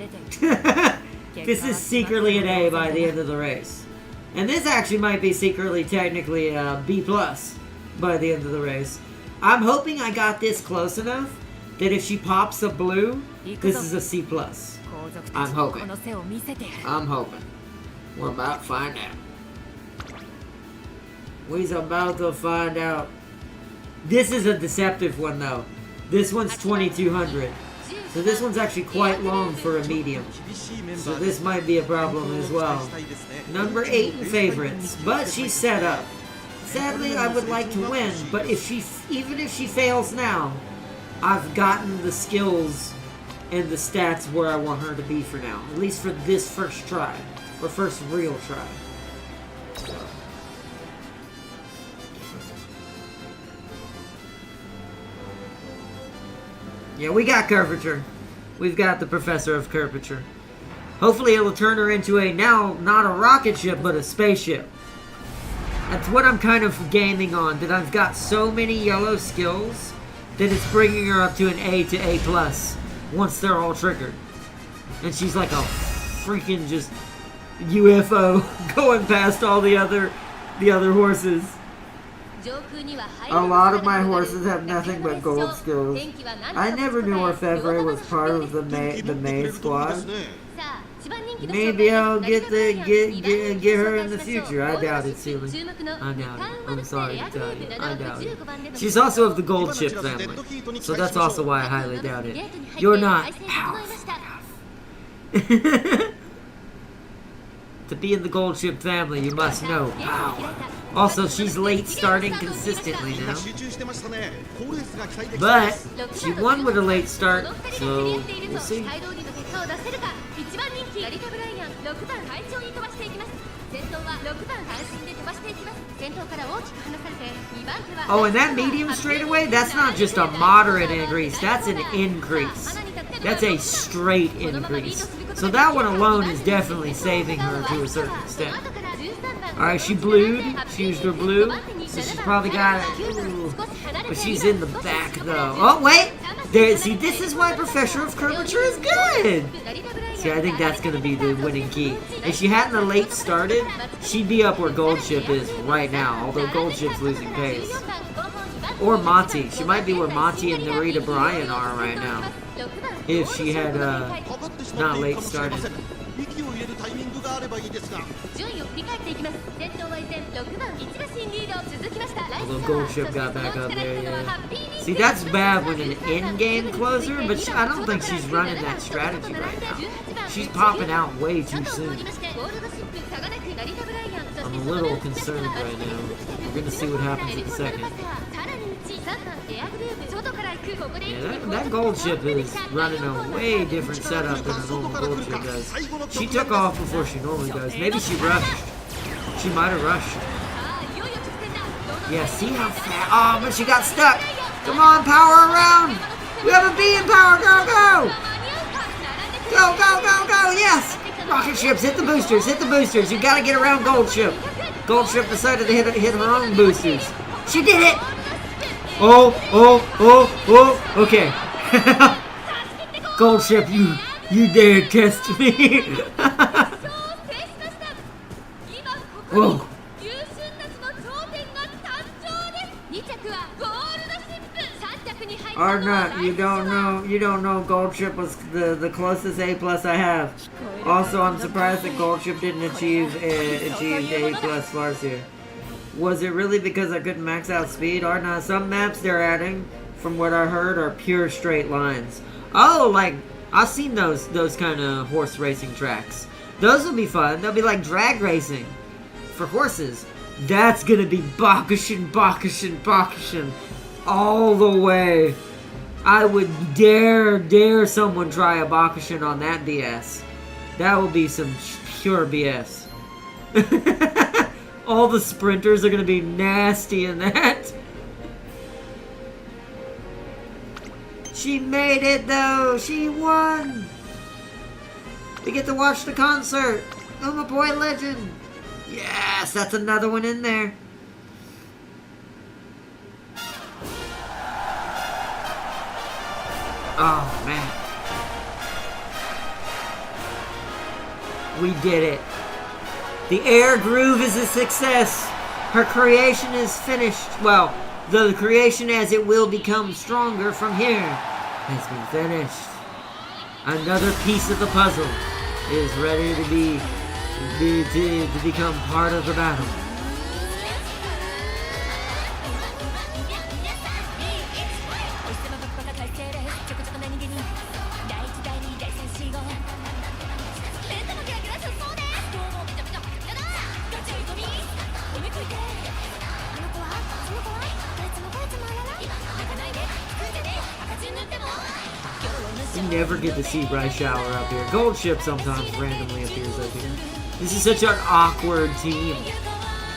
This is secretly an A by the end of the race. And this actually might be secretly technically a B+ by the end of the race. I'm hoping I got this close enough that if she pops a blue, this is a C+. I'm hoping. I'm hoping. We're about to find out. We's about to find out. This is a deceptive one though. This one's 2200. So this one's actually quite long for a medium. So this might be a problem as well. Number 8 in favorites, but she's set up. Sadly, I would like to win, but even if she fails now, I've gotten the skills and the stats where I want her to be for now. At least for this first try, or first real try. Yeah, we got curvature. We've got the Professor of Curvature. Hopefully it'll turn her into a, now, not a rocket ship, but a spaceship. That's what I'm kind of gaming on, that I've got so many yellow skills that it's bringing her up to an A to A+, once they're all triggered. And she's like a freaking just UFO going past all the other horses. A lot of my horses have nothing but gold skills. I never knew Orfevre was part of the May squad. Maybe I'll get her in the future. I doubt it, Sealy. I doubt it. I'm sorry to tell you. I doubt it. She's also of the gold chip family, so that's also why I highly doubt it. You're not powerful enough. To be in the gold chip family, you must know power. Also, she's late starting consistently now. But she won with a late start, so we'll see. Oh, and that medium straightaway, that's not just a moderate increase, that's an increase. That's a straight increase. So that one alone is definitely saving her to a certain extent. Alright, she blued. She used her blue. So she's probably got it. Ooh. But she's in the back though. Oh, wait! There, see, this is why Professor of Curvature is good! See, I think that's going to be the winning key. If she hadn't a late started, she'd be up where Gold Ship is right now. Although Gold Ship's losing pace. Or Monty. She might be where Monty and Narita Bryan are right now. If she had not late started. Although Gold Ship got back up there, yeah. See, that's bad when an in-game closer, but I don't think she's running that strategy right now. She's popping out way too soon. I'm a little concerned right now. We're gonna see what happens in a second. Yeah, that Gold Ship is running a way different setup than a normal Gold Ship does. She took off before she normally does. Maybe she rushed. She might have rushed. Yeah, see how fast. Oh, but she got stuck. Come on, power around. We have a bee in power. Go, go. Go, go, go, go. Yes. Rocket ships, hit the boosters. Hit the boosters. You got to get around Gold Ship. Gold Ship decided to hit her own boosters. She did it. Oh, oh, oh, oh. Okay. Gold Ship, you dare test me. Whoa. Arnott, you don't know Gold Ship was the closest A+ I have. Also, I'm surprised that Gold Ship didn't achieve A+ Farseer. Was it really because I couldn't max out speed? Arnott, some maps they're adding, from what I heard, are pure straight lines. Oh, like, I've seen those kind of horse racing tracks. Those will be fun. They'll be like drag racing for horses. That's gonna be Bakushin, Bakushin, Bakushin all the way. I would dare someone try a Bakushin on that BS. That will be some pure BS. All the sprinters are gonna be nasty in that. She made it though. She won. We get to watch the concert. Boy Legend. Yes, that's another one in there. Oh, man. We did it. The air groove is a success. Her creation is finished. Well, The creation as it will become stronger from here has been finished. Another piece of the puzzle is ready to become part of the battle. You never get to see Bryce Shower up here. Gold Ship sometimes randomly appears up here. This is such an awkward team.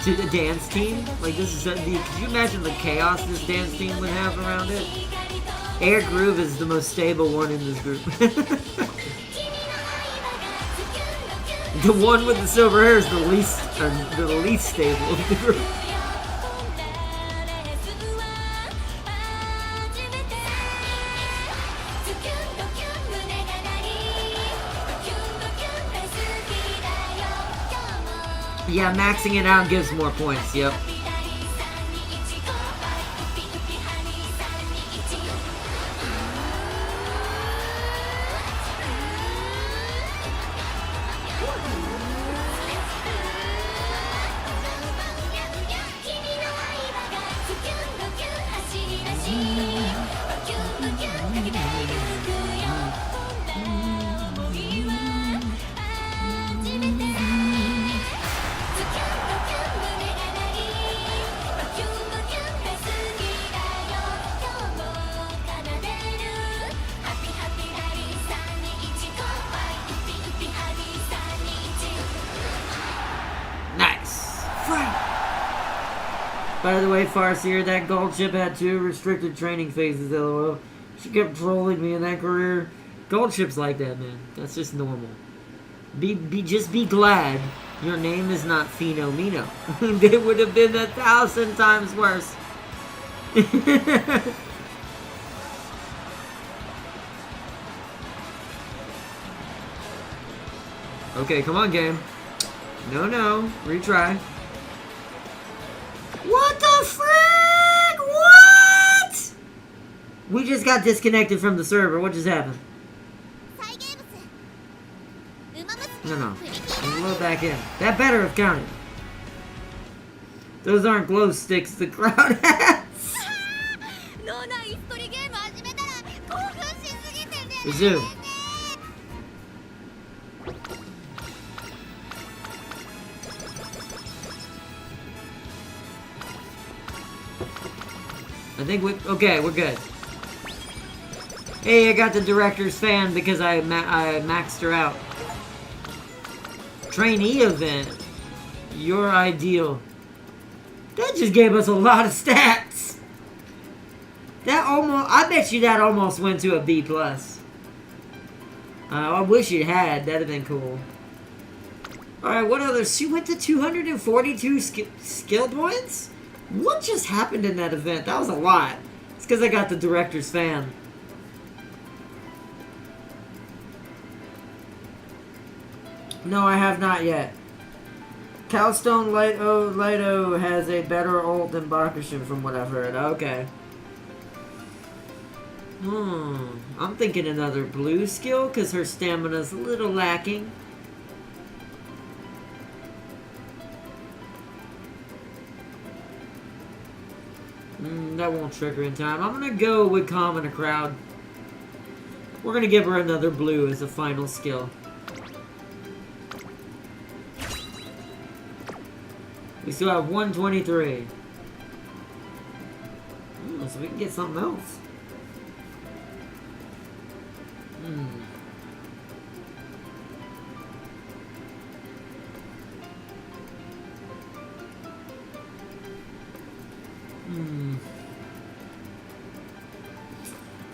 To the dance team? Like, this is... could you imagine the chaos this dance team would have around it? Air Groove is the most stable one in this group. The one with the silver hair is the least stable of the group. Yeah, maxing it out gives more points, yep. By the way, Farseer, that gold ship had 2 restricted training phases, lol. She kept trolling me in that career. Gold ships like that, man. That's just normal. Just be glad your name is not Phenomeno. It would have been 1,000 times worse. Okay, come on, game. No, retry. What the frick? What? We just got disconnected from the server. What just happened? No. Load back in. That better have counted. Those aren't glow sticks the crowd has. Resume. I think okay, we're good. Hey, I got the director's fan because I maxed her out. Trainee event. You're ideal. That just gave us a lot of stats. I bet you that almost went to a B+. I wish it had. That'd have been cool. Alright, what others? She went to 242 skill points? What just happened in that event? That was a lot. It's because I got the director's fan. No, I have not yet. Calstone Lighto has a better ult than Bakushin from what I've heard. Okay. I'm thinking another blue skill because her stamina's a little lacking. That won't trigger in time. I'm gonna go with Calm in a Crowd. We're gonna give her another blue as a final skill. We still have 123. So we can get something else.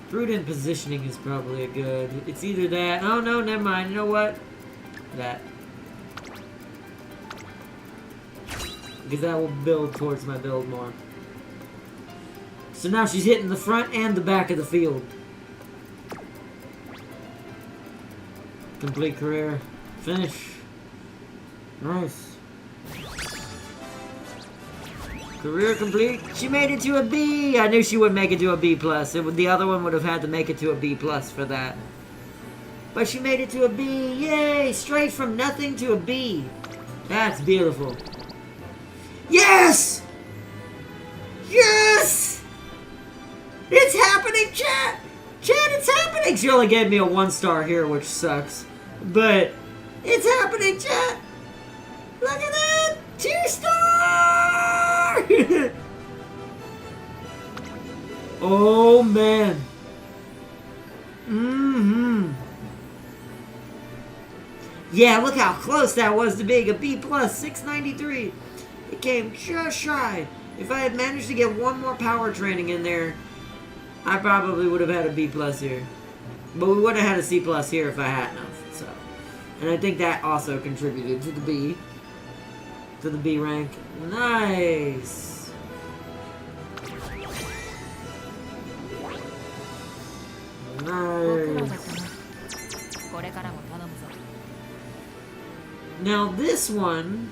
Prudent positioning is probably a good. It's either that. Oh no, never mind. You know what? That. Because that will build towards my build more. So now she's hitting the front and the back of the field. Complete career. Finish. Nice. Career complete. She made it to a B. I knew she would make it to a B plus. The other one would have had to make it to a B plus for that. But she made it to a B. Yay! Straight from nothing to a B. That's beautiful. Yes! Yes! It's happening, chat! Chat, it's happening! She only gave me a 1-star here, which sucks. But it's happening, chat! Look at that! 2-star! Oh, man. Mm-hmm. Yeah, look how close that was to being a B plus, 693. It came just shy. If I had managed to get one more power training in there, I probably would have had a B plus here. But we would have had a C plus here if I hadn't have. So, and I think that also contributed to the B. To the B rank. Nice. Nice. Now this one...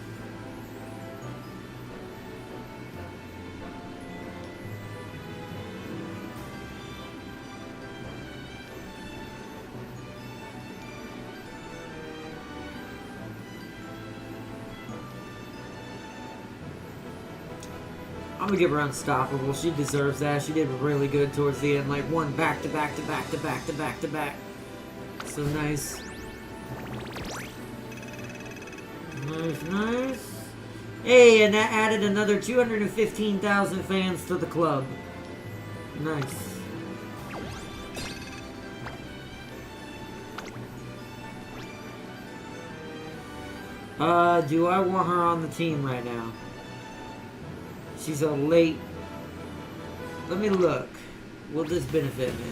I'm gonna give her unstoppable. She deserves that. She did really good towards the end. Like one back to back to back to back to back to back. So nice. Nice, nice. Hey, and that added another 215,000 fans to the club. Nice. Do I want her on the team right now? She's a late... Let me look. Will this benefit me?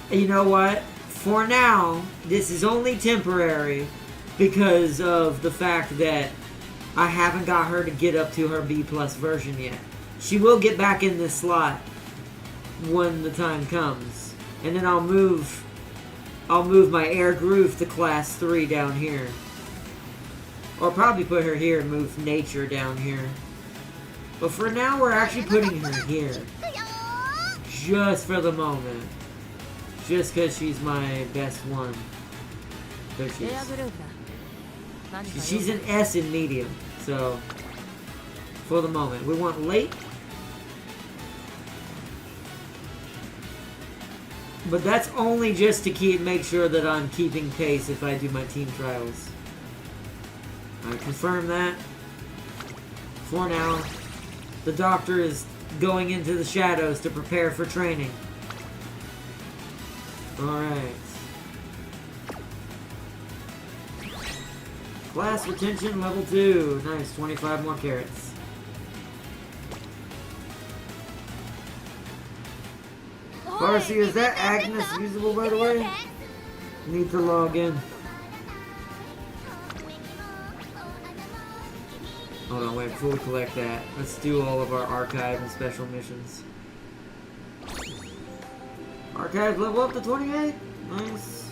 You know what? For now, this is only temporary because of the fact that I haven't got her to get up to her B plus version yet. She will get back in this slot when the time comes. And then I'll move my Air Groove to class 3 down here. Or probably put her here and move Nature down here. But for now, we're actually putting her here. Just for the moment. Just because she's my best one. There she is. She's an S in medium. So, for the moment. We want late. But that's only just to make sure that I'm keeping pace if I do my team trials. I confirm that. For now, the doctor is going into the shadows to prepare for training. Alright. Class retention level 2. Nice, 25 more carrots. Farsi, is that Agnes usable by the way? Need to log in. Hold on, wait, before we collect that, let's do all of our archive and special missions. Archive level up to 28. Nice.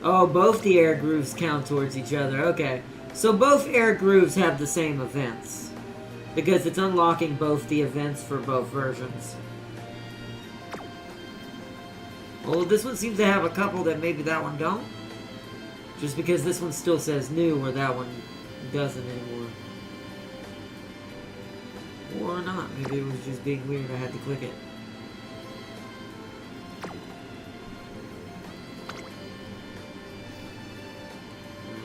Oh, both the air grooves count towards each other. Okay. So both air grooves have the same events. Because it's unlocking both the events for both versions. Well, this one seems to have a couple that maybe that one don't. Just because this one still says new, where that one doesn't anymore. Or not. Maybe it was just being weird. I had to click it.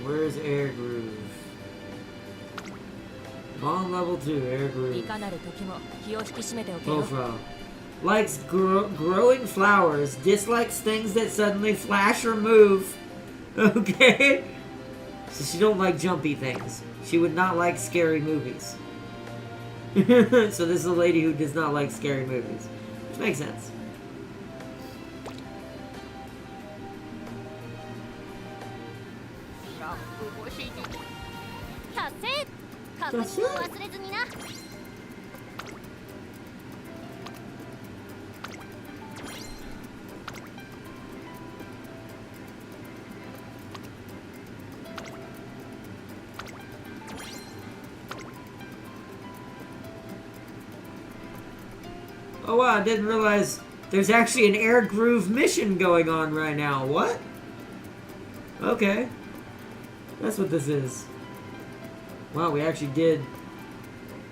Where's Air Groove? On level 2, Air Groove. Profile. Likes growing flowers. Dislikes things that suddenly flash or move. Okay? So she don't like jumpy things. She would not like scary movies. So this is a lady who does not like scary movies. Which makes sense. Oh wow, I didn't realize there's actually an air groove mission going on right now. What? Okay. That's what this is. Wow, we actually did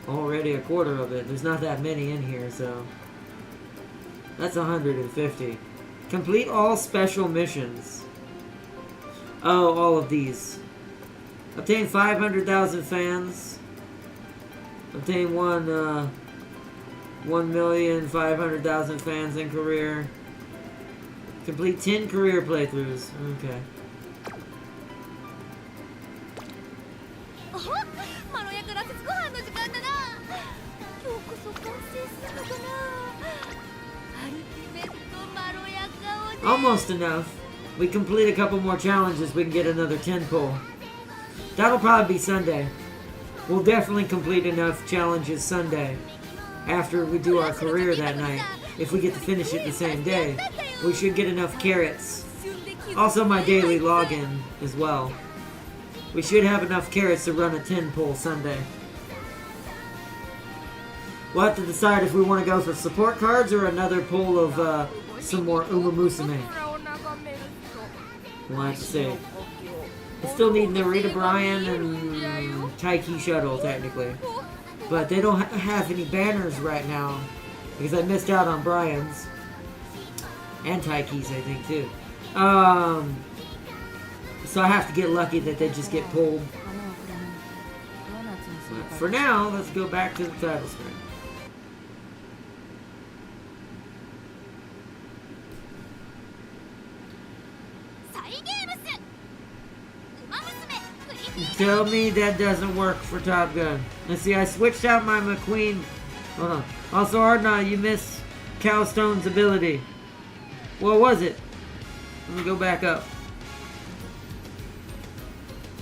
already a quarter of it. There's not that many in here, so... That's 150. Complete all special missions. Oh, all of these. Obtain 500,000 fans. Obtain 1,500,000 fans in career. Complete 10 career playthroughs. Okay. まろやかな節ご飯の時間だな。今日こそ完成するのかな。アルティメットまろやかをね。 Almost enough. We complete a couple more challenges, we can get another 10 pull. That'll probably be Sunday. We'll definitely complete enough challenges Sunday. After we do our career that night. If we get to finish it the same day, we should get enough carrots. Also my daily login as well. We should have enough carrots to run a 10 pull Sunday. We'll have to decide if we want to go for support cards or another pull of some more Umamusume. We'll have to see. I still need Narita Bryan and Taiki Shuttle, technically. But they don't have any banners right now. Because I missed out on Bryan's. And Taiki's, I think, too. So I have to get lucky that they just get pulled. But for now, let's go back to the title screen. Tell me that doesn't work for Top Gun. Let's see, I switched out my McQueen. Hold on. Also, Ardna, you missed Cowstone's ability. What was it? Let me go back up.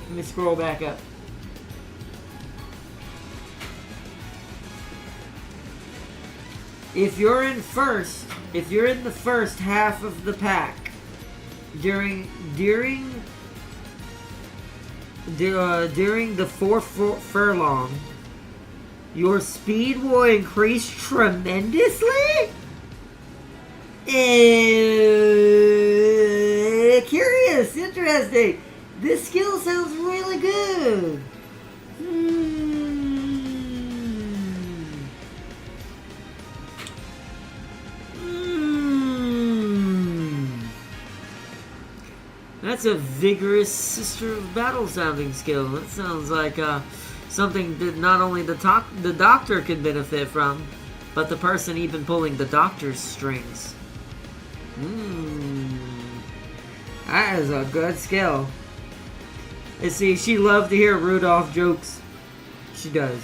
Let me scroll back up. If you're in the first half of the pack during the fourth furlong, your speed will increase tremendously? Curious, interesting. This skill sounds really good. That's a vigorous Sister of Battle sounding skill. That sounds like something that not only the doctor can benefit from, but the person even pulling the doctor's strings. That is a good skill. And see, she loves to hear Rudolph jokes. She does.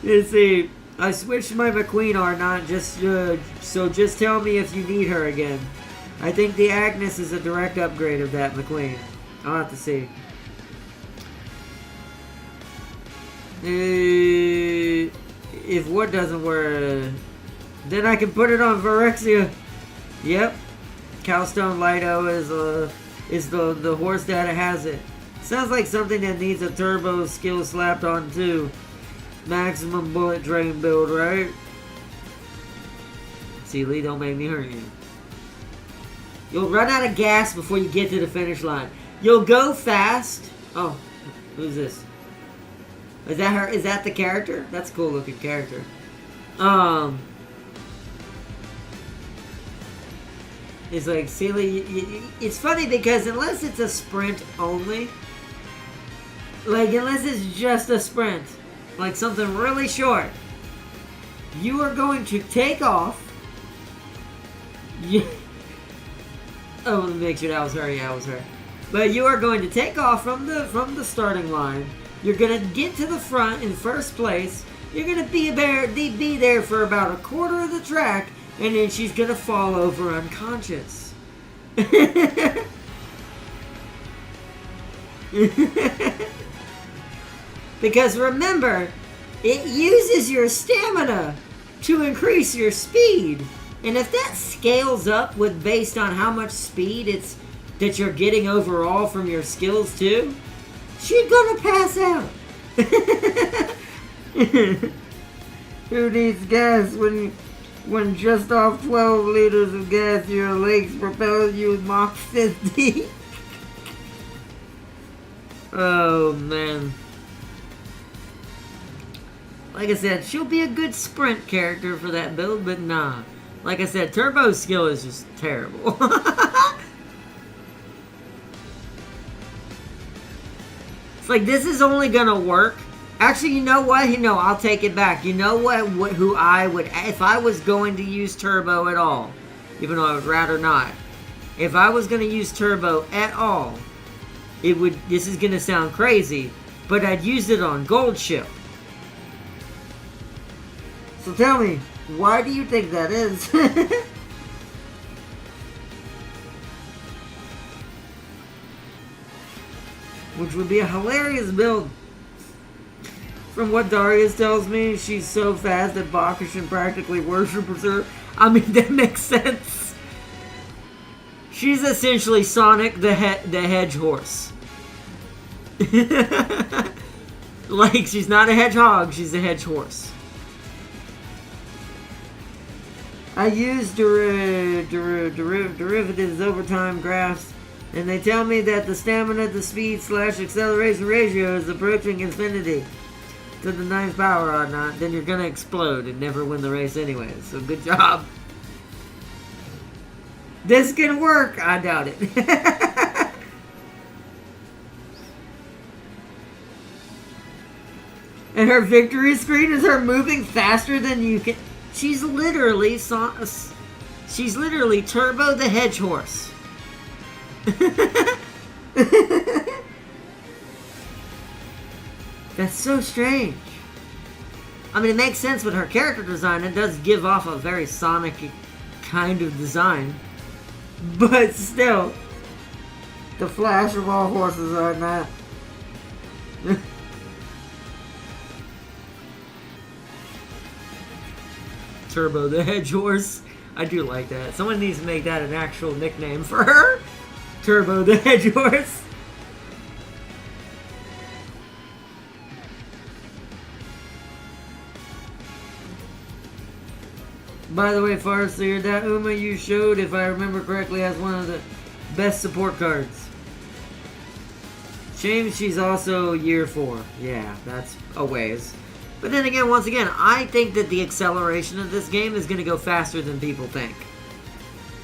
You see, I switched my McQueen or not, so just tell me if you need her again. I think the Agnes is a direct upgrade of that McQueen. I'll have to see. If what doesn't work, then I can put it on Virexia. Yep. Cowstone Lido is the horse that has it. Sounds like something that needs a turbo skill slapped on too. Maximum bullet drain build, right? See, Lee, don't make me hurt you. You'll run out of gas before you get to the finish line. You'll go fast. Oh, who's this? Is that her? Is that the character? That's a cool looking character. It's like, silly. It's funny because unless it's a sprint only, like unless it's just a sprint, like something really short, you are going to take off. Oh, let me make sure that was her. Yeah, it was her. But you are going to take off from the starting line. You're going to get to the front in first place. You're going to be there for about a quarter of the track, and then she's going to fall over unconscious. Because remember, it uses your stamina to increase your speed. And if that scales up with based on how much speed that you're getting overall from your skills too, she's gonna pass out. Who needs gas when just off 12 liters of gas your legs propel you with Mach 50? Oh man. Like I said, she'll be a good sprint character for that build, but nah. Like I said, Turbo's skill is just terrible. It's like, this is only gonna work. Actually, you know what? I'll take it back. You know what? Who I would, if I was going to use Turbo at all, even though I would rather not. If I was gonna use Turbo at all, it would. This is gonna sound crazy, but I'd use it on Gold Ship. So tell me, why do you think that is? Which would be a hilarious build. From what Darius tells me, she's so fast that Bakushin practically worships her. I mean, that makes sense. She's essentially Sonic the Hedge Horse. Like, she's not a hedgehog, she's a hedge horse. I use derivatives overtime graphs, and they tell me that the stamina to speed / acceleration ratio is approaching infinity. To the 9th power or not, then you're gonna explode and never win the race anyway. So good job. This can work. I doubt it. And her victory screen is her moving faster than you can. She's literally Turbo the Hedge Horse. That's so strange. I mean, it makes sense with her character design. It does give off a very Sonic kind of design. But still, the flash of all horses are not. Turbo the Hedge Horse. I do like that. Someone needs to make that an actual nickname for her. Turbo the Hedge Horse. By the way, Farseer, that Uma you showed, if I remember correctly, has one of the best support cards. Shame she's also year 4. Yeah, that's a ways. But then again, once again, I think that the acceleration of this game is going to go faster than people think.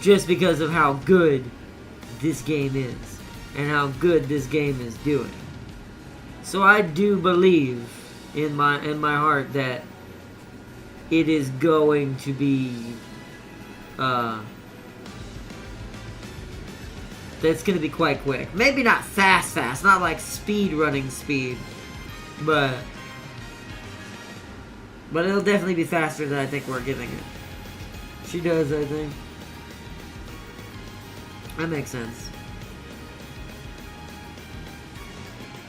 Just because of how good this game is. And how good this game is doing. So I do believe in my heart that it is going to be that's going to be quite quick. Maybe not fast, not like speed running speed, but it'll definitely be faster than I think we're giving it. She does, I think. That makes sense.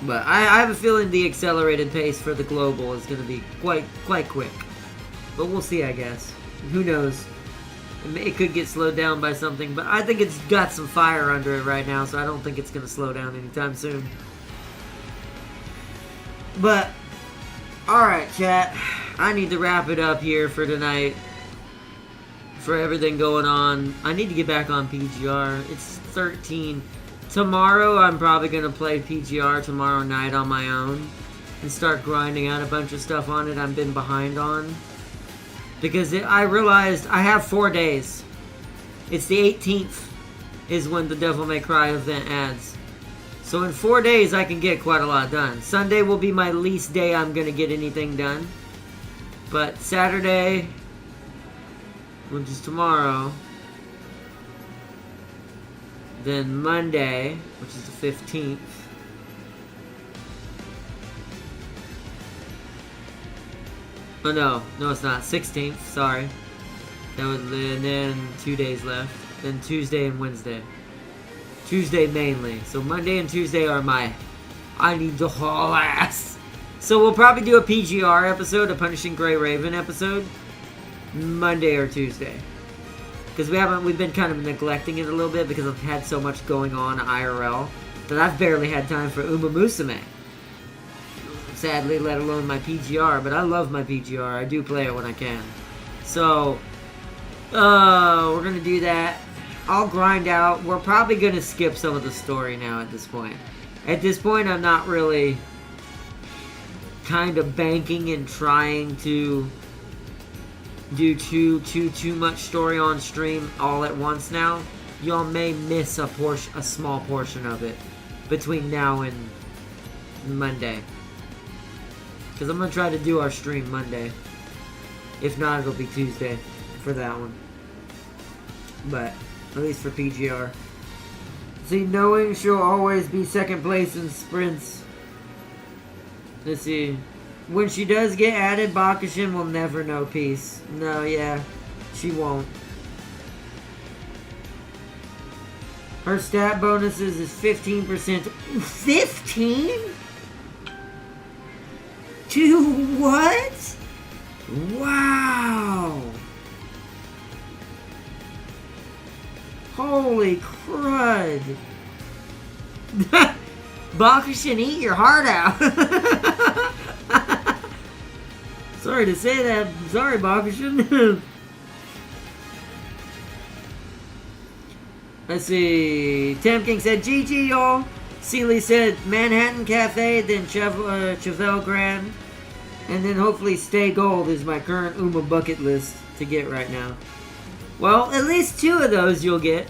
But I have a feeling the accelerated pace for the global is going to be quite quick. But we'll see, I guess. Who knows? It could get slowed down by something, but I think it's got some fire under it right now, so I don't think it's going to slow down anytime soon. But, alright, chat. I need to wrap it up here for tonight. For everything going on. I need to get back on PGR. It's 13. Tomorrow, I'm probably going to play PGR tomorrow night on my own. And start grinding out a bunch of stuff on it I've been behind on. Because I realized I have 4 days. It's the 18th is when the Devil May Cry event adds. So in 4 days I can get quite a lot done. Sunday will be my least day I'm going to get anything done. But Saturday, which is tomorrow, then Monday, which is the 15th, oh no, it's not. 16th, sorry. And then 2 days left. Then Tuesday and Wednesday. Tuesday mainly. So Monday and Tuesday are my I need to haul ass. So we'll probably do a PGR episode, a Punishing Grey Raven episode, Monday or Tuesday. Because we've been kind of neglecting it a little bit because I've had so much going on IRL that I've barely had time for Umamusume. sadly, let alone my PGR. But I love my PGR. I do play it when I can. So, we're gonna do that. I'll grind out. We're probably gonna skip some of the story now at this point. At this point, I'm not really kind of banking and trying to do too much story on stream all at once now. Y'all may miss a small portion of it between now and Monday. Because I'm going to try to do our stream Monday. If not, it'll be Tuesday for that one. But, at least for PGR. See, knowing she'll always be second place in sprints. Let's see. When she does get added, Bakushin will never know peace. No, yeah. She won't. Her stat bonuses is 15%. 15? To what? Wow. Holy crud. Bakushin, eat your heart out. Sorry to say that. Sorry, Bakushin. Let's see. King said, GG, y'all. Seeley said, Manhattan Cafe, then Chevelle Grand. And then hopefully Stay Gold is my current Uma bucket list to get right now. Well, at least 2 of those you'll get.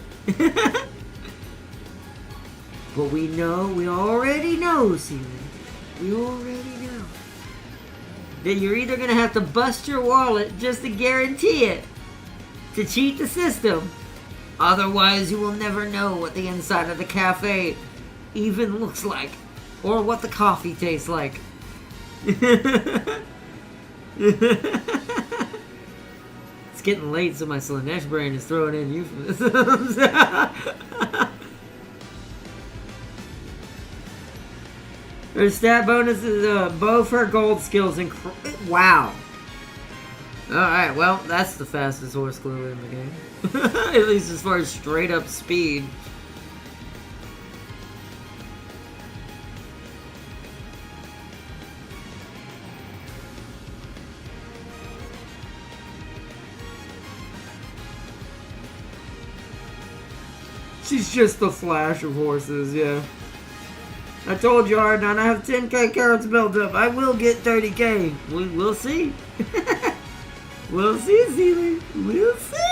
But we already know, Seeley. We already know. That you're either going to have to bust your wallet just to guarantee it. To cheat the system. Otherwise, you will never know what the inside of the cafe even looks like. Or what the coffee tastes like. It's getting late, so my Slanesh brain is throwing in euphemisms. Her stat bonus is both her gold skills and wow. Alright, well, that's the fastest horse clearly in the game. At least as far as straight up speed. She's just the Flash of horses, yeah. I told you, Arnon, I have 10k carats built up. I will get 30k. We'll see. We'll see, Seeley. We'll see.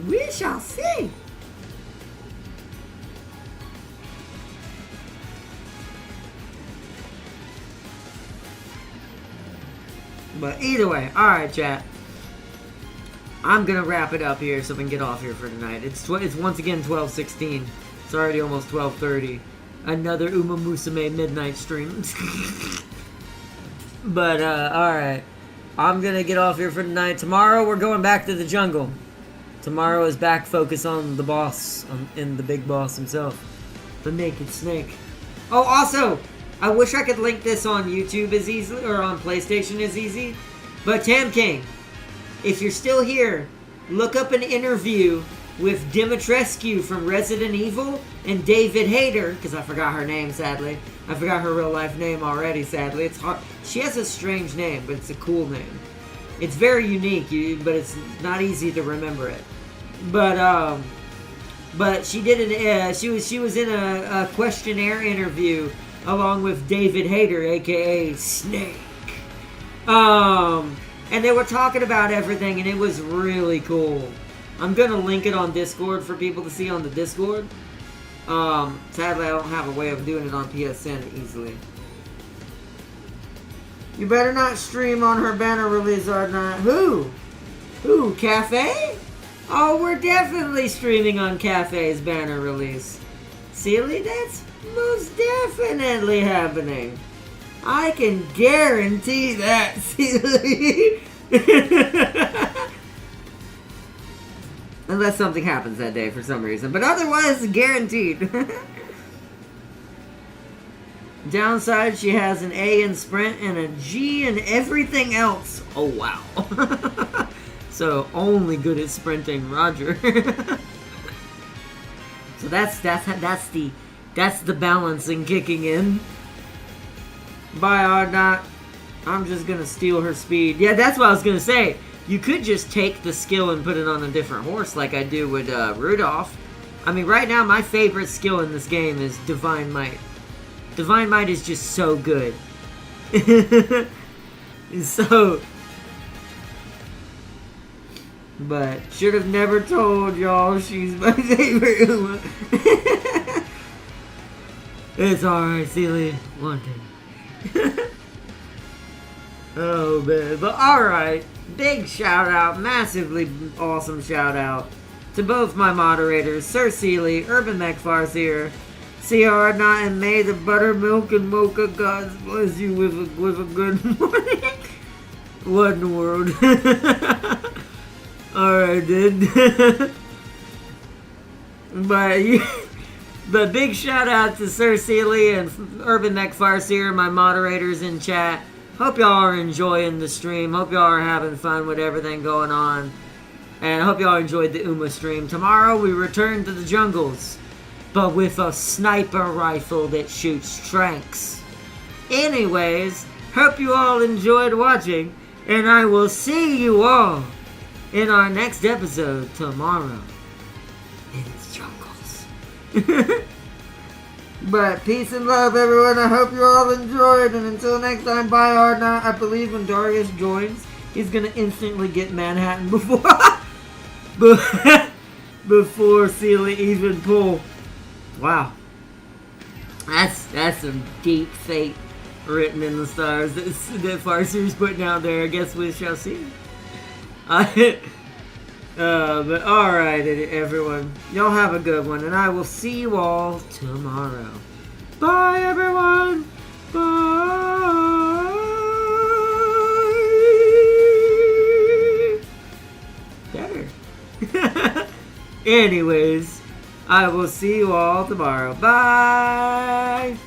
We shall see. But either way, alright, chat. I'm gonna wrap it up here so we can get off here for tonight. It's once again 12:16. It's already almost 12:30. Another Umamusume midnight stream. But, alright. I'm gonna get off here for tonight. Tomorrow we're going back to the jungle. Tomorrow is back focus on the boss, and the big boss himself. The Naked Snake. Oh, also, I wish I could link this on YouTube as easily, or on PlayStation as easy. But King, if you're still here, look up an interview with Dimitrescu from Resident Evil and David Hayter, because I forgot her name, sadly. I forgot her real life name already, sadly. It's hard. She has a strange name, but it's a cool name. It's very unique, but it's not easy to remember it. But she did she was in a questionnaire interview along with David Hayter, aka Snake. And they were talking about everything, and it was really cool. I'm gonna link it on Discord for people to see on the Discord. Sadly, I don't have a way of doing it on PSN easily. You better not stream on her banner release, Ardnot. Who? Who? Cafe? Oh, we're definitely streaming on Cafe's banner release. Seeley, that's most definitely happening. I can guarantee that, Seeley. Unless something happens that day for some reason. But otherwise, guaranteed. Downside, she has an A in sprint and a G in everything else. Oh, wow. So, only good at sprinting, Roger. So So that's the balancing kicking in. Bye, Ardnot. I'm just gonna steal her speed. Yeah, that's what I was gonna say. You could just take the skill and put it on a different horse like I do with Rudolph. I mean, right now my favorite skill in this game is Divine Might. Divine Might is just so good. So... But, should have never told y'all she's my favorite Uma. It's alright, Celia. One day. Oh, man. But alright. Big shout out, massively awesome shout out to both my moderators, Sir Seeley, Urban McFarseer, CR Not, and May the Buttermilk and Mocha gods bless you with a good morning. What in the world? Alright, dude. But big shout out to Sir Seeley and Urban McFarseer, my moderators in chat. Hope y'all are enjoying the stream. Hope y'all are having fun with everything going on. And I hope y'all enjoyed the Uma stream. Tomorrow we return to the jungles, but with a sniper rifle that shoots tranks. Anyways, hope you all enjoyed watching, and I will see you all in our next episode tomorrow in the jungles. But peace and love, everyone. I hope you all enjoyed, and until next time, bye, Ardnot. I believe when Darius joins, he's gonna instantly get Manhattan before Seeley even pull. Wow, that's some deep fate written in the stars that Farseer's putting out there. I guess we shall see. But alright, everyone. Y'all have a good one, and I will see you all tomorrow. Bye, everyone! Bye! Better. Anyways, I will see you all tomorrow. Bye!